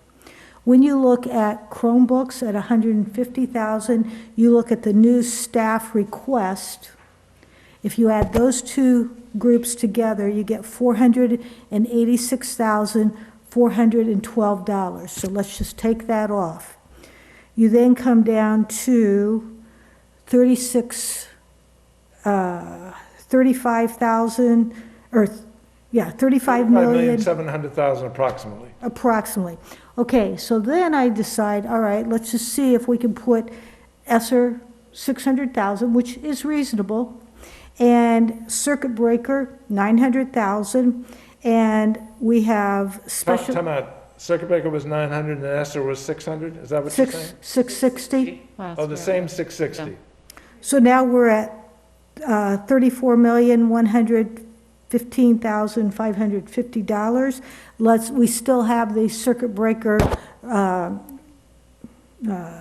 When you look at Chromebooks at $150,000, you look at the new staff request. If you add those 2 groups together, you get $486,412. So let's just take that off. You then come down to 35,000, or, yeah, 5,700,000 approximately. approximately. Okay, so then I decide, all right, let's just see if we can put ESSER 600,000, which is reasonable, and circuit breaker 900,000, and we have special. Time out. Circuit breaker was 900 and ESSER was 600? Is that what you're saying? 660. Oh, the same 660. So now we're at $34,115,550. We still have the circuit breaker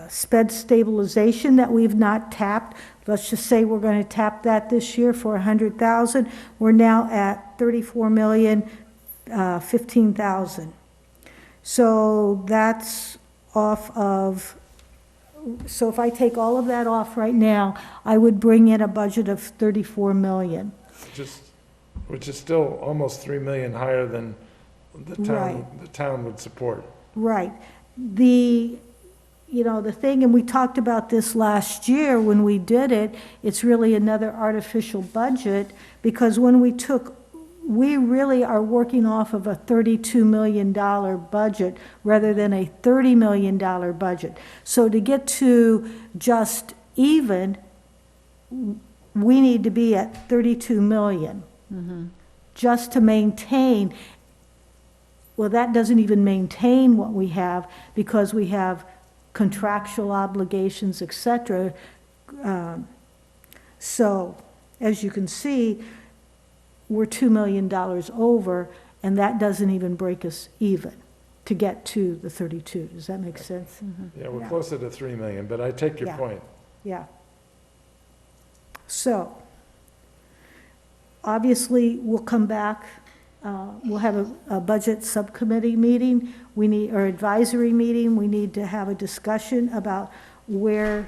SPED stabilization that we've not tapped. Let's just say we're going to tap that this year for $100,000. We're now at $34,015,000. So that's off of, so if I take all of that off right now, I would bring in a budget of 34 million. Which is still almost 3 million higher than the town would support. Right. The thing, and we talked about this last year when we did it, it's really another artificial budget, because when we really are working off of a $32 million budget rather than a $30 million budget. So to get to just even, we need to be at 32 million. Just to maintain. Well, that doesn't even maintain what we have, because we have contractual obligations, et cetera. So, as you can see, we're $2 million over, and that doesn't even break us even to get to the 32. Does that make sense? Yeah, we're closer to 3 million, but I take your point. Yeah. So, obviously, we'll come back, we'll have a budget subcommittee meeting, or advisory meeting, we need to have a discussion about where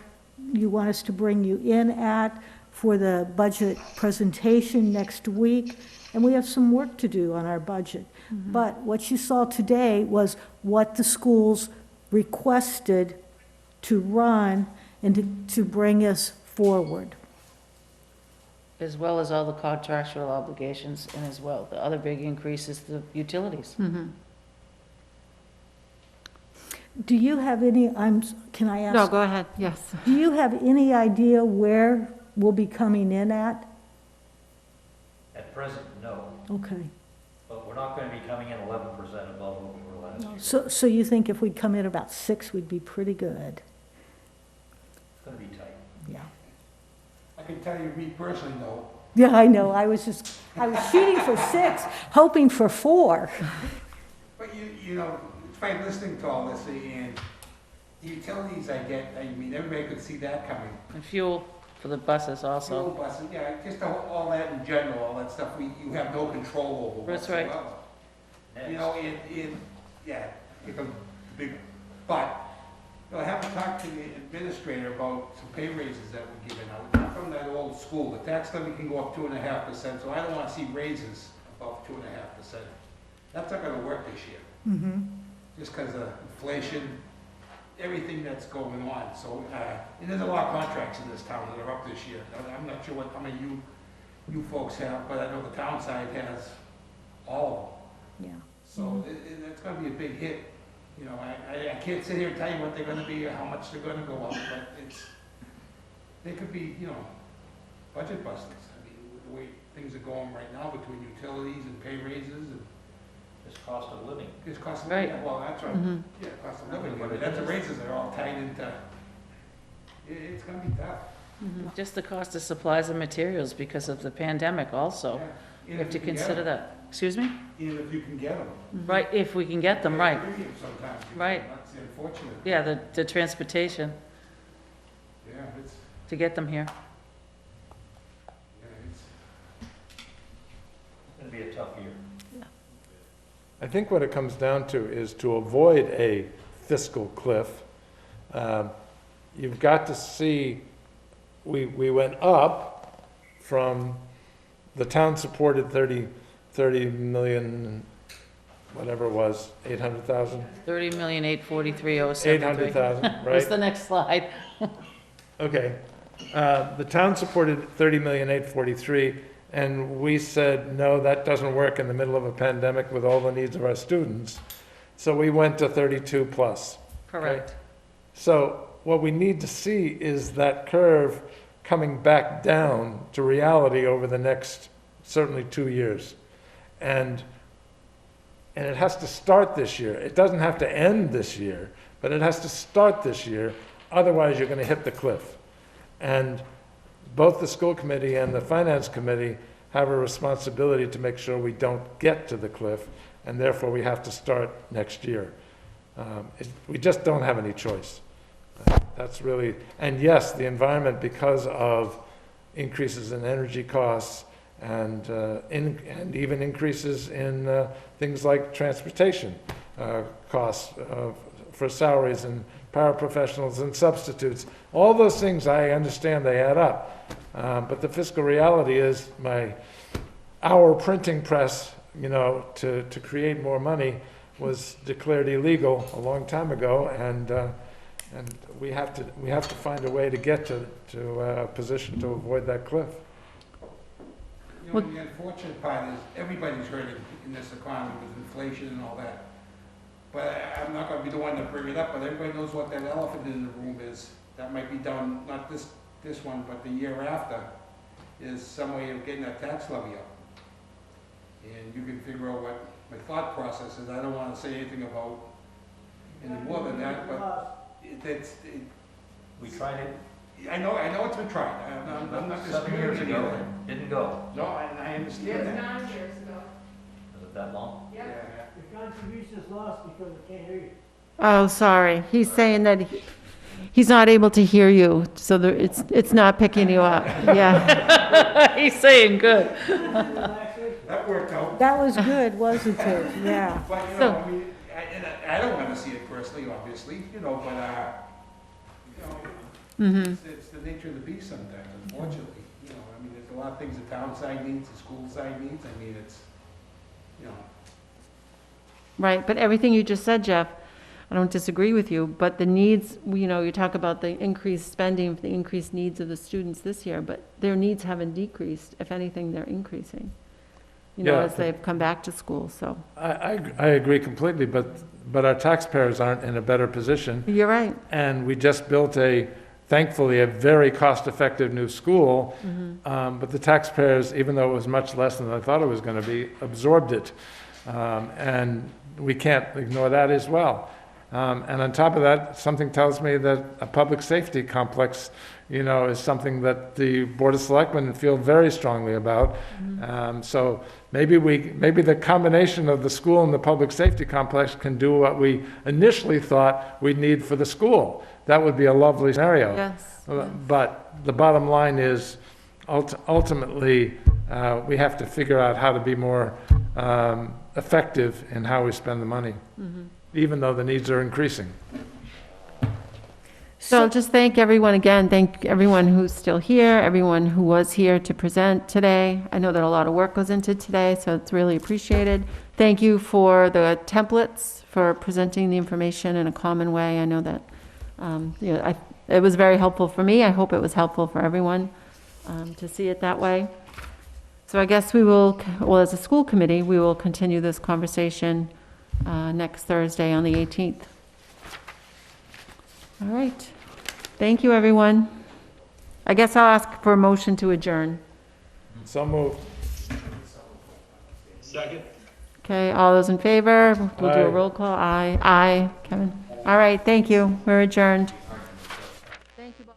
you want us to bring you in at for the budget presentation next week, and we have some work to do on our budget. But what you saw today was what the schools requested to run and to bring us forward. as well as all the contractual obligations, and as well, the other big increase is the utilities. Do you have any, can I ask? No, go ahead, yes. Do you have any idea where we'll be coming in at? At present, no, Okay. but we're not going to be coming in 11% above what we were last year. So you think if we'd come in about 6, we'd be pretty good? It's going to be tight. Yeah. I can tell you, me personally, no. Yeah, I know, I was shooting for 6, hoping for 4. But you know, it's funny listening to all this, and The utilities I get, I mean, everybody could see that coming. And fuel for the buses Fuel also. buses, yeah, just all that in general, all that stuff, you have no control over That's right. whatsoever. You know, yeah, it becomes bigger. But, you know, I have to talk to the administrator about some pay raises that we're giving out. I'm from that old school, the tax levy can go up 2.5%, so I don't wanna see raises above 2.5%. That's not gonna work this year. Mm-hmm. Just because of inflation, everything that's going on. So, and there's a lot of contracts in this town that are up this year. I'm not sure how many you folks have, but I know the town side has all of them. Yeah. So it's gonna be a big hit. You know, I can't sit here and tell you what they're gonna be or how much they're gonna go up, but they could be, you know, budget busters. I mean, the way things are going right now between utilities and pay raises and It's cost of living. it's cost of Right. living, well, that's right, Mhm. yeah, cost of living, but that's the raises are all tied into, it's gonna be tough. Just the cost of supplies and materials because of the pandemic also. Yeah. We And have if to you can get consider them. that. Excuse me? Even if you can get them. Right, if we can get them, right. Premium sometimes. Right. That's unfortunate. Yeah, the transportation Yeah, it's, to get them here. yeah, it's. It's gonna be a tough year. I think what it comes down to is to avoid a fiscal cliff. You've got to see, we went up from, the town supported 30 million, whatever it was, 800,000? 30,843,073. 800,000, What's right? the next slide? Okay. The town supported 30,843,000, and we said, no, that doesn't work in the middle of a pandemic with all the needs of our students. So we went to 32 plus. Correct. So what we need to see is that curve coming back down to reality over the next, certainly 2 years. And it has to start this year. It doesn't have to end this year, but it has to start this year. Otherwise, you're going to hit the cliff. And both the school committee and the finance committee have a responsibility to make sure we don't get to the cliff, and therefore we have to start next year. We just don't have any choice. That's really, and yes, the environment, because of increases in energy costs and even increases in things like transportation costs for salaries and paraprofessionals and substitutes. All those things, I understand they add up. But the fiscal reality is our printing press, you know, to create more money was declared illegal a long time ago, and we have to find a way to get to a position to avoid that cliff. You know, the unfortunate part is everybody's hurting in this economy with inflation and all that. But I'm not gonna be the one to bring it up, but everybody knows what that elephant in the room is. That might be done, not this one, but the year after, is some way of getting that tax levy up. And you can figure out what my thought process is. I don't wanna say anything about any more than that, but We tried it I know it's been tried. I'm not 7 years disputing ago, it. and didn't go. No, I understand that. 9 years ago. Was it that long? Yeah. Your contribution is lost because I can't hear you. Oh, sorry. He's saying that he's not able to hear you, so it's not picking you up. Yeah. He's saying good. That worked out. That was good, wasn't it? Yeah. But, you know, I mean, I don't want to see it personally, obviously, you know, but, you know, it's the nature of the beast sometimes, unfortunately. You know, I mean, there's a lot of things the town side needs, the school side needs. I mean, it's, you know. Right, but everything you just said, Jeff, I don't disagree with you, but the needs, you know, you talk about the increased spending, the increased needs of the students this year, but their needs haven't decreased. If anything, they're increasing, you know, Yeah, as they've come back to school, so. I agree completely, but our taxpayers aren't in a better position. You're right. And we just built thankfully, a very cost-effective new school. But the taxpayers, even though it was much less than I thought it was going to be, absorbed it. And we can't ignore that as well. And on top of that, something tells me that a public safety complex, is something that the Board of Selectmen feel very strongly about. So maybe the combination of the school and the public safety complex can do what we initially thought we'd need for the school. That would be a lovely scenario. Yes. But the bottom line is, ultimately, we have to figure out how to be more effective in how we spend the money, even though the needs are increasing. So I'll just thank everyone again, thank everyone who's still here, everyone who was here to present today. I know that a lot of work goes into today, so it's really appreciated. Thank you for the templates, for presenting the information in a common way. I know that, it was very helpful for me. I hope it was helpful for everyone to see it that way. So I guess we will, as a school committee, we will continue this conversation next Thursday on the 18th. All right. Thank you, everyone. I guess I'll ask for a motion to adjourn. So moved. Second? Okay, all those in favor? We'll do Aye. a roll call. Aye. Aye. Kevin? All right, thank you. We're adjourned. Thank you both.